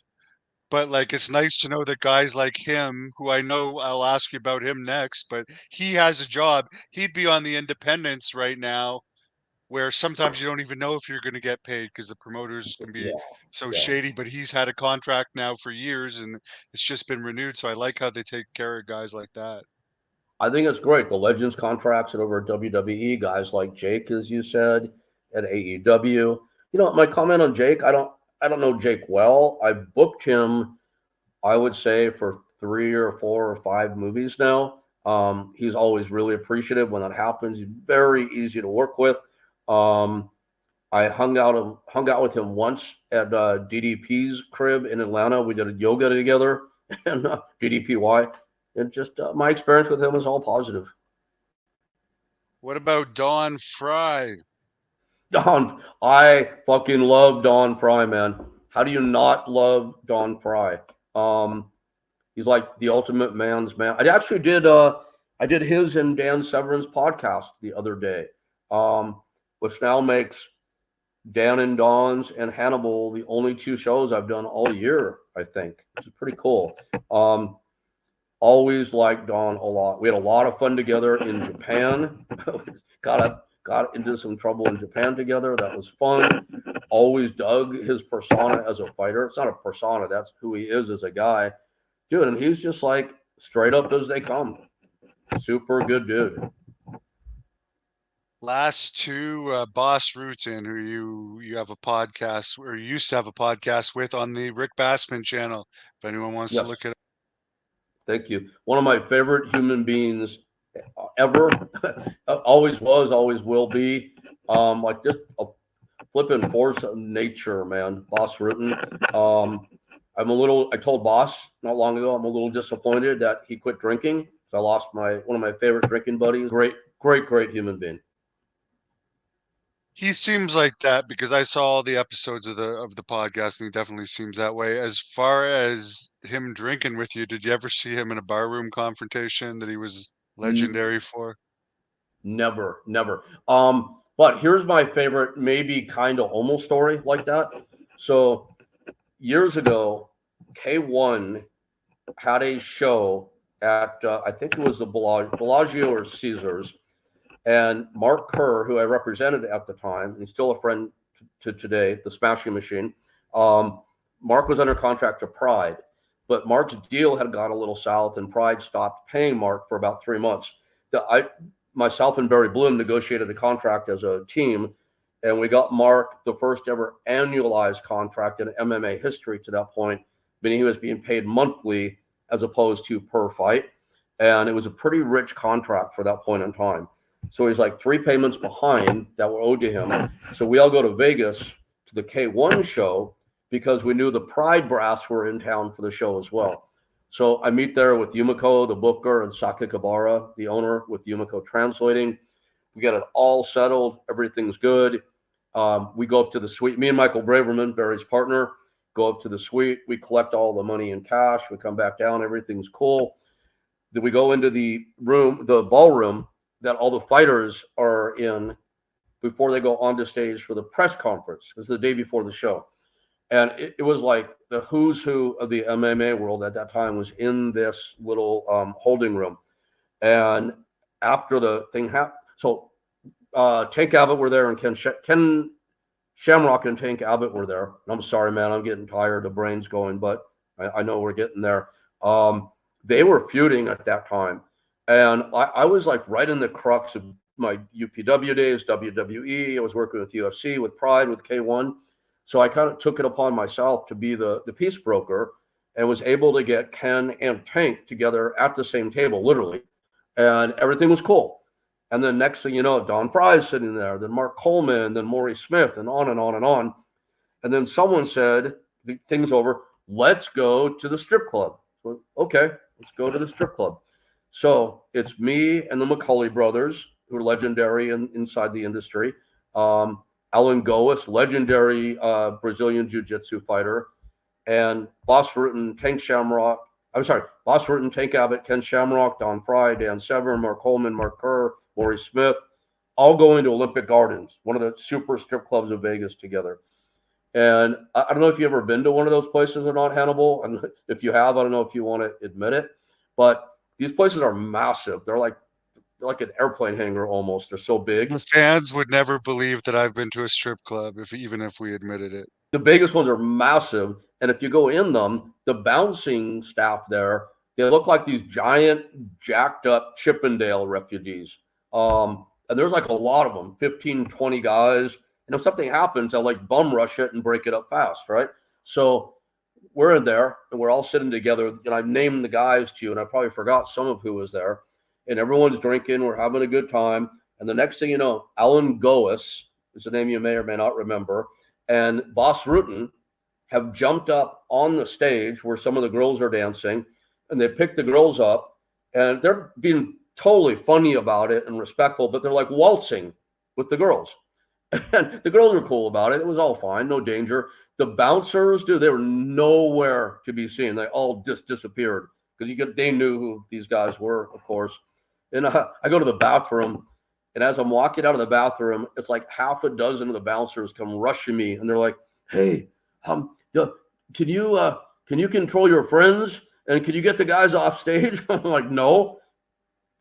but like it's nice to know that guys like him, who I know I'll ask you about him next, but he has a job. He'd be on the independents right now, where sometimes you don't even know if you're going to get paid because the promoters can be Yeah, so yeah. shady. But he's had a contract now for years and it's just been renewed. So I like how they take care of guys like that. I think it's great. The Legends contracts at over at WWE, guys like Jake, as you said, at AEW. You know, my comment on Jake, I don't know Jake well. I booked him, I would say, for 3 or 4 or 5 movies now. He's always really appreciative when that happens. He's very easy to work with. Um, I hung out with him once at DDP's crib in Atlanta. We did a yoga together, and DDPY. And just my experience with him was all positive. What about Don Fry? Don, I fucking love Don Fry, man. How do you not love Don Fry? Um, he's like the ultimate man's man. I did his and Dan Severin's podcast the other day, um, which now makes Dan and Don's and Hannibal the only 2 shows I've done all year. I think, which is pretty cool. Um, Always liked Don a lot. We had a lot of fun together in Japan. got into some trouble in Japan together. That was fun. Always dug his persona as a fighter. It's not a persona. That's who he is as a guy, dude. And he's just like straight up as they come. Super good dude. Last two, Boss Rutan, who you have a podcast, or you used to have a podcast with on the Rick Bassman channel. If anyone wants to Yes, look it up. thank you. One of my favorite human beings ever. Always was, always will be. Like just a flipping force of nature, man. Boss Rutan. I told Boss not long ago, I'm a little disappointed that he quit drinking. So I lost one of my favorite drinking buddies. Great, great, great human being. He seems like that because I saw all the episodes of the podcast, and he definitely seems that way. As far as him drinking with you, did you ever see him in a barroom confrontation that he was N- legendary for? Never, never. But here's my favorite, maybe kind of almost story like that. So years ago, K1 had a show at I think it was the Bellagio or Caesars, and Mark Kerr, who I represented at the time, and he's still a friend to today, the Smashing Machine. Um, Mark was under contract to Pride, but Mark's deal had gone a little south, and Pride stopped paying Mark for about 3 months. Myself and Barry Bloom negotiated a contract as a team, and we got Mark the first ever annualized contract in MMA history to that point, meaning he was being paid monthly as opposed to per fight. And it was a pretty rich contract for that point in time. So he's like 3 payments behind that were owed to him. So we all go to Vegas to the K1 show because we knew the Pride brass were in town for the show as well. So I meet there with Yumiko, the booker, and Saki Kabara, the owner, with Yumiko translating. We get it all settled. Everything's good. We go up to the suite. Me and Michael Braverman, Barry's partner, go up to the suite. We collect all the money in cash. We come back down. Everything's cool. Then we go into the room, the ballroom that all the fighters are in before they go onto stage for the press conference. It was the day before the show. And it was like the who's who of the MMA world at that time was in this little holding room. And after the thing happened, so Tank Abbott were there, and Ken Shamrock and Tank Abbott were there. And I'm sorry, man, I'm getting tired. The brain's going, but I know we're getting there. They were feuding at that time. And I was like right in the crux of my UPW days, WWE. I was working with UFC, with Pride, with K1. So I kind of took it upon myself to be the peace broker, and was able to get Ken and Tank together at the same table, literally. And everything was cool. And then next thing you know, Don Fry's sitting there, then Mark Coleman, then Maury Smith, and on and on and on. And then someone said, the thing's over, let's go to the strip club. So, okay, let's go to the strip club. So it's me and the McCulley brothers, who are legendary inside the industry. Alan Goas, legendary Brazilian Jiu-Jitsu fighter, and Boss Rutan, Tank Shamrock. I'm sorry, Boss Rutan, Tank Abbott, Ken Shamrock, Don Fry, Dan Severn, Mark Coleman, Mark Kerr, Maury Smith, all going to Olympic Gardens, one of the super strip clubs of Vegas, together. And I don't know if you've ever been to one of those places or not, Hannibal. And if you have, I don't know if you want to admit it, but these places are massive. They're like an airplane hangar almost. They're so big. The fans would never believe that I've been to a strip club, if even if we admitted it. The Vegas ones are massive, and if you go in them, the bouncing staff there, They look like these giant, jacked up Chippendale refugees. And there's like a lot of them, 15, 20 guys. And if something happens, they'll like bum rush it and break it up fast, right? So we're in there and we're all sitting together. And I've named the guys to you, and I probably forgot some of who was there. And everyone's drinking. We're having a good time. And the next thing you know, Alan Goes is a name you may or may not remember, and Boss Rutan have jumped up on the stage where some of the girls are dancing, and they pick the girls up, and they're being totally funny about it and respectful, but they're like waltzing with the girls. And the girls were cool about it. It was all fine, no danger. The bouncers, dude, they were nowhere to be seen. They all just disappeared because they knew who these guys were, of course. And I go to the bathroom, and as I'm walking out of the bathroom, it's like half a dozen of the bouncers come rushing me, and they're like, "Hey, can you control your friends, and can you get the guys off stage?" I'm like, "No."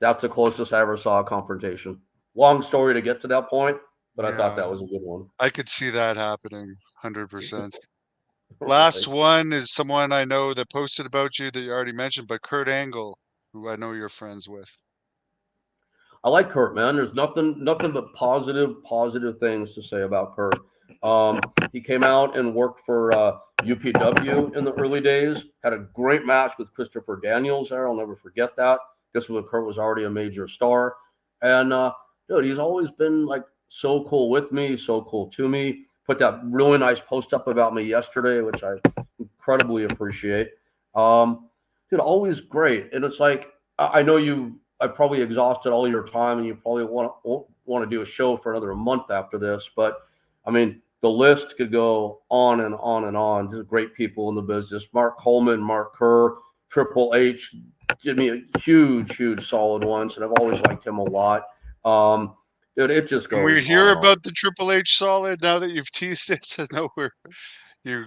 That's the closest I ever saw a confrontation. Long story to get to that point, but I thought Yeah, that was a good one. I could see that happening 100%. Last Right. one is someone I know that posted about you that you already mentioned, but Kurt Angle, who I know you're friends with. I like Kurt, man. There's nothing but positive things to say about Kurt. He came out and worked for UPW in the early days. Had a great match with Christopher Daniels there. I'll never forget that. This was when Kurt was already a major star, and dude, he's always been like so cool with me, so cool to me. Put that really nice post up about me yesterday, which I incredibly appreciate. Dude, always great, and it's like I know you. I probably exhausted all your time, and you probably want to do a show for another month after this. But I mean, the list could go on and on and on. There's great people in the business: Mark Coleman, Mark Kerr, Triple H did me a huge solid once, and I've always liked him a lot. Dude, it just Can we goes on hear and on. about the Triple H solid now that you've teased it? I know you're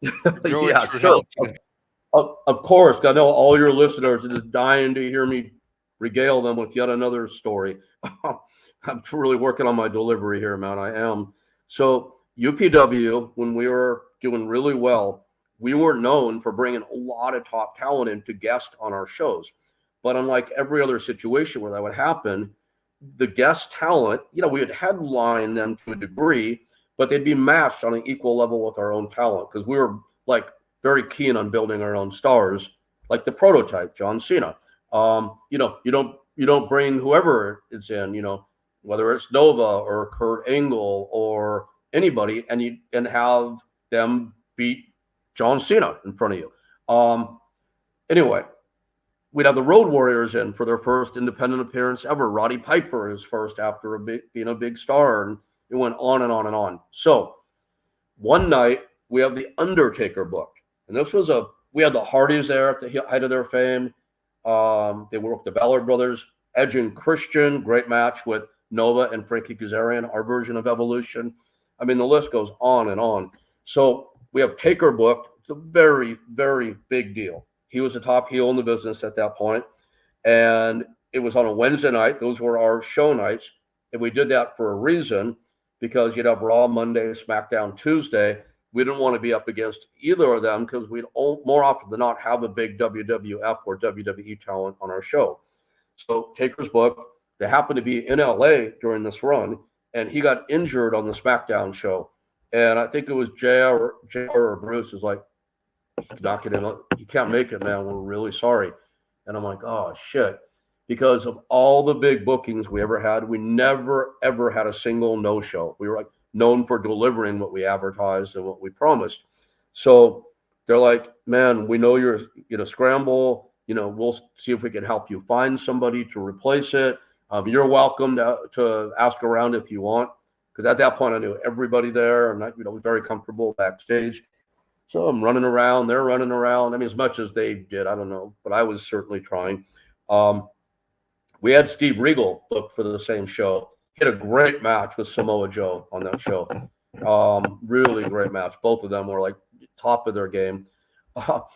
going Yeah, through sure. hell today. Of course, I know all your listeners are just dying to hear me regale them with yet another story. I'm really working on my delivery here, man. I am. So UPW, when we were doing really well, we were known for bringing a lot of top talent in to guest on our shows. But unlike every other situation where that would happen, the guest talent, we would headline them to a degree, but they'd be matched on an equal level with our own talent because we were like very keen on building our own stars, like the prototype, John Cena. You don't bring whoever is in, whether it's Nova or Kurt Angle or anybody, and have them beat John Cena in front of you. Anyway, we'd have the Road Warriors in for their first independent appearance ever. Roddy Piper is first after being a big star, and it went on and on and on. So one night we have the Undertaker booked, and we had the Hardys there at the height of their fame. They worked the Ballard Brothers, Edge and Christian, great match with Nova and Frankie Kazarian, our version of Evolution. I mean, the list goes on and on. So we have Taker booked. It's a very big deal. He was a top heel in the business at that point, and it was on a Wednesday night. Those were our show nights, and we did that for a reason because you'd have Raw Monday, SmackDown Tuesday. We didn't want to be up against either of them because we'd more often than not have a big WWF or WWE talent on our show. So Taker's book, they happened to be in LA during this run, and he got injured on the SmackDown show. And I think it was JR or Bruce is like, not get in. You can't make it, man. We're really sorry. And I'm like, oh shit. Because of all the big bookings we ever had, we never ever had a single no show. We were like known for delivering what we advertised and what we promised. So they're like, man, we know you're scramble. We'll see if we can help you find somebody to replace it. You're welcome to ask around if you want. Because at that point, I knew everybody there, and I was very comfortable backstage. So I'm running around, they're running around. I mean, as much as they did, I don't know, but I was certainly trying. Um, we had Steve Regal booked for the same show. He had a great match with Samoa Joe on that show. Really great match. Both of them were like top of their game.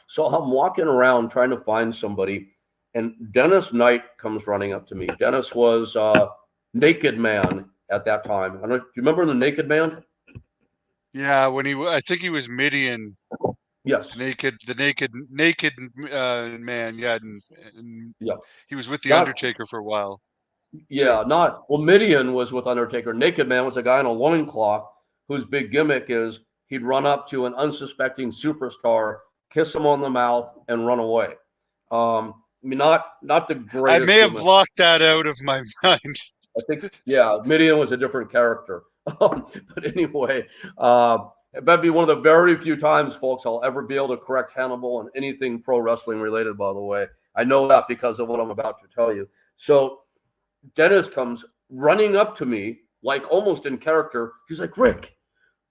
So I'm walking around trying to find somebody, and Dennis Knight comes running up to me. Dennis was Naked Man at that time. I don't know, do you remember the Naked Man? Yeah, I think he was Midian. Yes. the naked man. Yeah, and Yeah. he was with the Not Undertaker for a while too. Yeah, not well. Midian was with Undertaker. Naked Man was a guy in a loincloth whose big gimmick is he'd run up to an unsuspecting superstar, kiss him on the mouth, and run away. I mean, not the I may greatest have gimmick. blocked that out of my mind. I think, yeah, Midian was a different character. But anyway, uh, that'd be one of the very few times, folks, I'll ever be able to correct Hannibal on anything pro wrestling related. By the way, I know that because of what I'm about to tell you. So Dennis comes running up to me, like almost in character. He's like, Rick,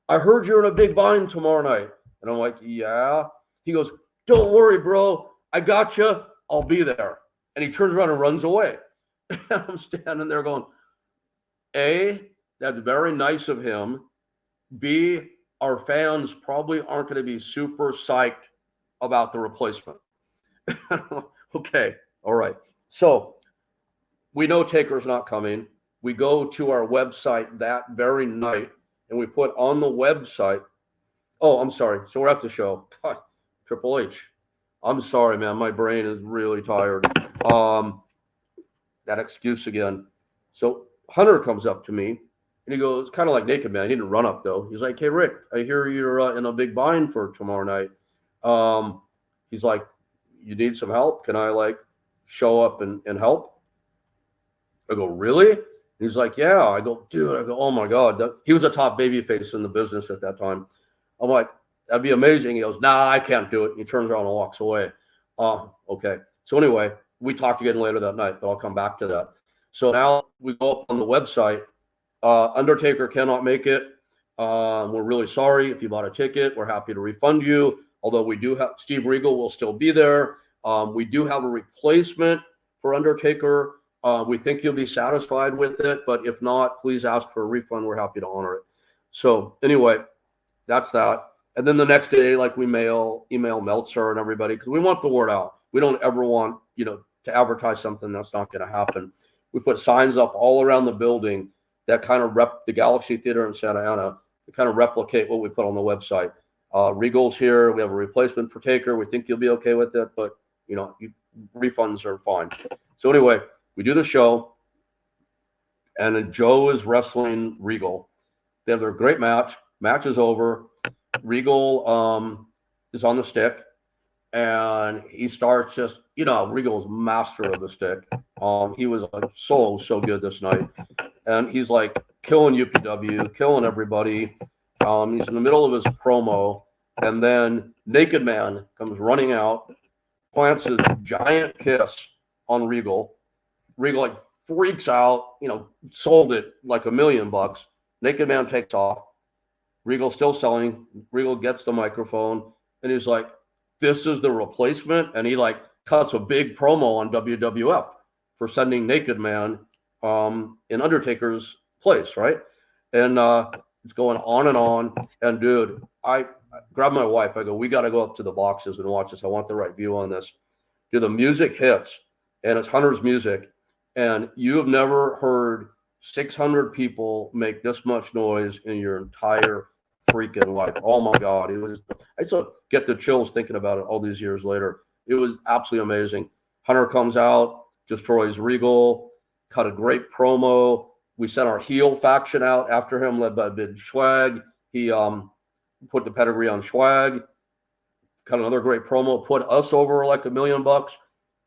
I heard you're in a big bind tomorrow night. And I'm like, yeah. He goes, don't worry, bro. I got you. I'll be there. And he turns around and runs away. And I'm standing there going, A, that's very nice of him. B, our fans probably aren't going to be super psyched about the replacement. Okay. All right. So we know Taker's not coming. We go to our website that very night and we put on the website. Oh, I'm sorry. So we're at the show. God, Triple H. I'm sorry, man. My brain is really tired. Um, that excuse again. So Hunter comes up to me and he goes, kind of like Naked Man. He didn't run up though. He's like, "Hey, Rick, I hear you're in a big bind for tomorrow night." Um, he's like, "You need some help? Can I like show up and help?" I go, really? He's like, yeah. I go, dude. I go, oh my god. He was a top baby face in the business at that time. I'm like, that'd be amazing. He goes, nah, I can't do it. He turns around and walks away. Okay. So anyway, we talked again later that night, but I'll come back to that. So now we go up on the website. Undertaker cannot make it. We're really sorry if you bought a ticket. We're happy to refund you. Although we do have Steve Regal will still be there. We do have a replacement for Undertaker. We think you'll be satisfied with it, but if not, please ask for a refund. We're happy to honor it. So anyway, that's that. And then the next day, like we email Meltzer and everybody because we want the word out. We don't ever want to advertise something that's not going to happen. We put signs up all around the building that kind of rep the Galaxy Theater in Santa Ana to kind of replicate what we put on the website. Regal's here. We have a replacement for Taker. We think you'll be okay with it, but refunds are fine. So anyway, we do the show, and then Joe is wrestling Regal. They have their great match. Match is over. Regal is on the stick, and he starts Regal's master of the stick. He was so good this night, and he's like killing UPW, killing everybody. He's in the middle of his promo, and then Naked Man comes running out, plants his giant kiss on Regal. Regal like freaks out, sold it like $1,000,000. Naked Man takes off. Regal's still selling. Regal gets the microphone and he's like, "This is the replacement," and he like cuts a big promo on WWF for sending Naked Man in Undertaker's place, right? And it's going on and on. And dude, I grabbed my wife. I go, "We got to go up to the boxes and watch this. I want the right view on this." Dude, the music hits, and it's Hunter's music, and you have never heard 600 people make this much noise in your entire freaking life. Oh my God. I still get the chills thinking about it all these years later. It was absolutely amazing. Hunter comes out, destroys Regal, cut a great promo. We sent our heel faction out after him, led by Big Schwag. He put the pedigree on Schwag, cut another great promo, put us over like $1,000,000,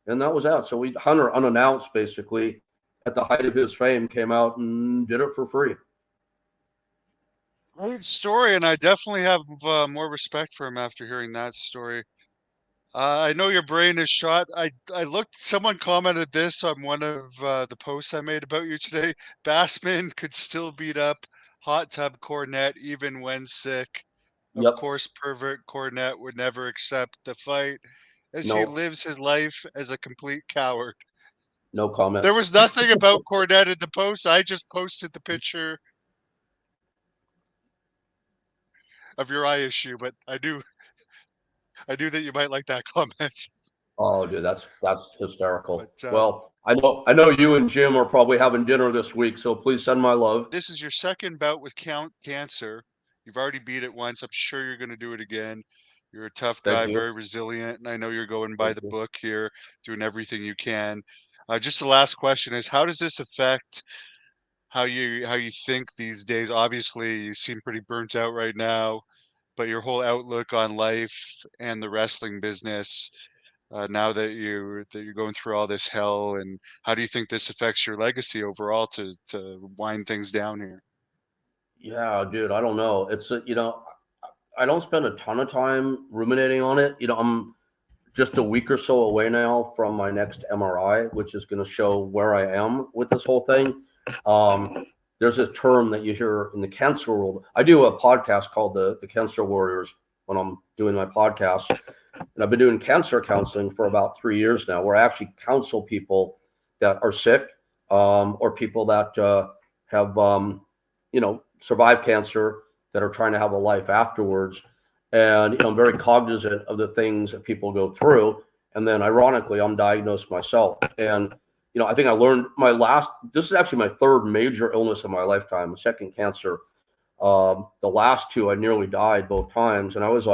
and that was that. So Hunter unannounced basically at the height of his fame came out and did it for free. Great story, and I definitely have more respect for him after hearing that story. I know your brain is shot. I looked. Someone commented this on one of the posts I made about you today. Bassman could still beat up Hot Tub Cornette even when sick. Of Yep. course, pervert Cornette would never accept the fight, as he No, lives his life as a complete coward. no comment. There was nothing about Cornette in the post. I just posted the picture of your eye issue, but I knew that you might like that comment. Oh, dude, that's hysterical. But Well, I know you and Jim are probably having dinner this week, so please send my love. this is your second bout with cancer. You've already beat it once. I'm sure you're going to do it again. You're a tough Thank guy, you. very resilient, and I know you're going by Thank the you. book here, doing everything you can. Just the last question is, how does this affect how you think these days? Obviously, you seem pretty burnt out right now, but your whole outlook on life and the wrestling business, now that you're going through all this hell, and how do you think this affects your legacy overall to wind things down here? Yeah, dude, I don't know. I don't spend a ton of time ruminating on it. I'm just a week or so away now from my next MRI, which is going to show where I am with this whole thing. There's a term that you hear in the cancer world. I do a podcast called the Cancer Warriors when I'm doing my podcast, and I've been doing cancer counseling for about 3 years now, where I actually counsel people that are sick, or people that have survived cancer, that are trying to have a life afterwards. And I'm very cognizant of the things that people go through. And then, ironically, I'm diagnosed myself. And I think I learned this is actually my third major illness in my lifetime, a second cancer. The last two, I nearly died both times. And I was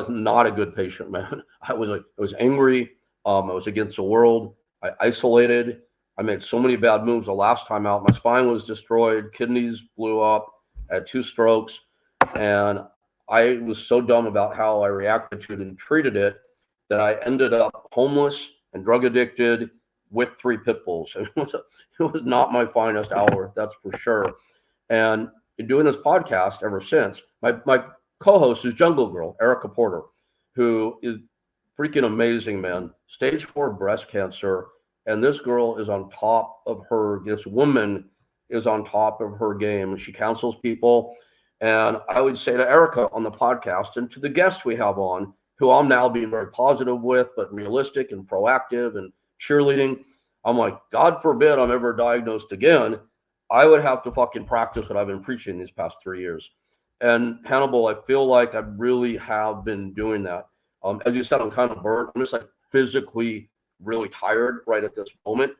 not a good patient, man. I was angry. I was against the world. I isolated. I made so many bad moves the last time out. My spine was destroyed. Kidneys blew up. I had 2 strokes, and I was so dumb about how I reacted to it and treated it that I ended up homeless and drug addicted with 3 pit bulls. It was not my finest hour, that's for sure. And in doing this podcast ever since, my co-host is Jungle Girl, Erica Porter, who is freaking amazing, man. Stage 4 breast cancer, and this girl is on top of her. This woman is on top of her game. She counsels people, and I would say to Erica on the podcast and to the guests we have on, who I'm now being very positive with, but realistic and proactive and cheerleading. I'm like, God forbid I'm ever diagnosed again. I would have to fucking practice what I've been preaching these past 3 years. And Hannibal, I feel like I really have been doing that. As you said, I'm kind of burnt. I'm just like physically really tired right at this moment.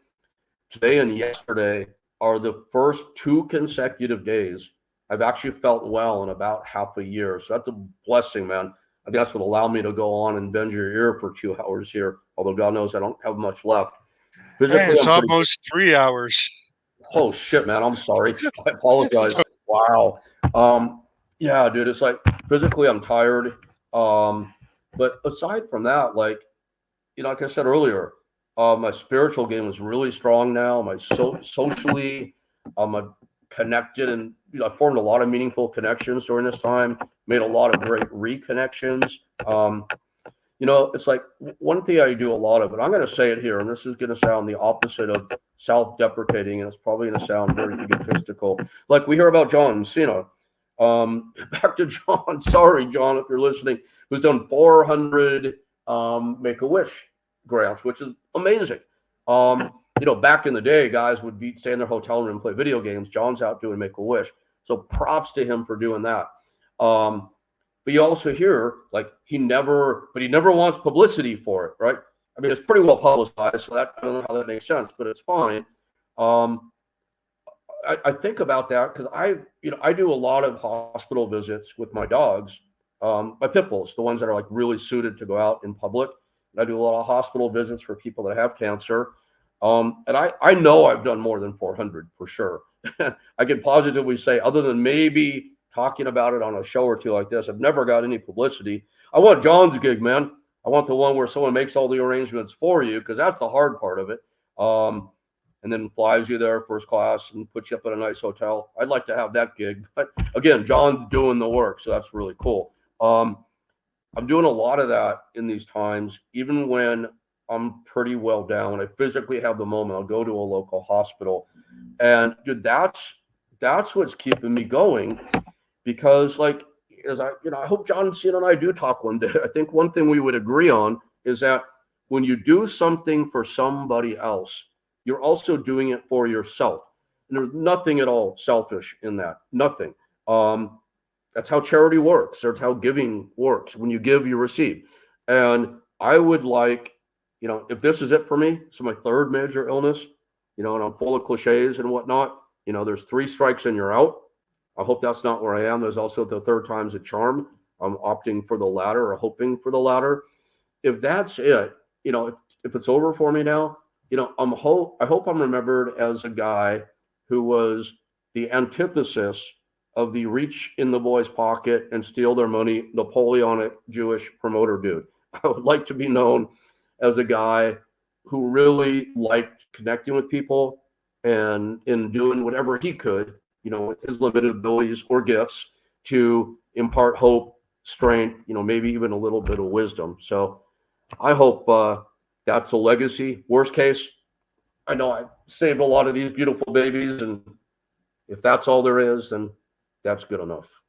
Today and yesterday are the first 2 consecutive days I've actually felt well in about half a year. So that's a blessing, man. I think that's what allowed me to go on and bend your ear for 2 hours here. Although God knows I don't have much left. Hey, Physically, it's I'm pretty. almost 3 hours. Oh shit, man. I'm sorry. I apologize. So, Wow. Um, yeah, dude. It's like physically, I'm tired. Um, but aside from that, like I said earlier, my spiritual game is really strong now. My socially, I'm connected, and I formed a lot of meaningful connections during this time. Made a lot of great reconnections. It's like one thing I do a lot of, and I'm going to say it here, and this is going to sound the opposite of self-deprecating, and it's probably going to sound very egotistical. Like we hear about John Cena. Back to John. Sorry, John, if you're listening, who's done 400 Make-A-Wish grants, which is amazing. Back in the day, guys would stay in their hotel room and play video games. John's out doing Make-A-Wish. So props to him for doing that. But you also hear like he never wants publicity for it, right? I mean, it's pretty well publicized, so I don't know how that makes sense, but it's fine. Um, I think about that because I do a lot of hospital visits with my dogs, my pit bulls, the ones that are like really suited to go out in public. And I do a lot of hospital visits for people that have cancer, and I know I've done more than 400 for sure. I can positively say, other than maybe talking about it on a show or two like this, I've never got any publicity. I want John's gig, man. I want the one where someone makes all the arrangements for you because that's the hard part of it. And then flies you there first class and puts you up in a nice hotel. I'd like to have that gig, but again, John's doing the work, so that's really cool. I'm doing a lot of that in these times, even when I'm pretty well down. When I physically have the moment, I'll go to a local hospital, and dude, that's what's keeping me going. Because, like, I hope John Cena and I do talk one day. I think one thing we would agree on is that when you do something for somebody else, you're also doing it for yourself. And there's nothing at all selfish in that. Nothing. That's how charity works. That's how giving works. When you give, you receive. And I would like, if this is it for me, so my third major illness, and I'm full of cliches and whatnot, there's 3 strikes and you're out. I hope that's not where I am. There's also the third time's a charm. I'm opting for the latter or hoping for the latter. If that's it, if it's over for me now, I hope I'm remembered as a guy who was the antithesis of the reach in the boys' pocket and steal their money Napoleonic Jewish promoter dude. I would like to be known as a guy who really liked connecting with people and in doing whatever he could, with his limited abilities or gifts to impart hope, strength, maybe even a little bit of wisdom. So I hope that's a legacy. Worst case, I know I saved a lot of these beautiful babies, and if that's all there is, then that's good enough.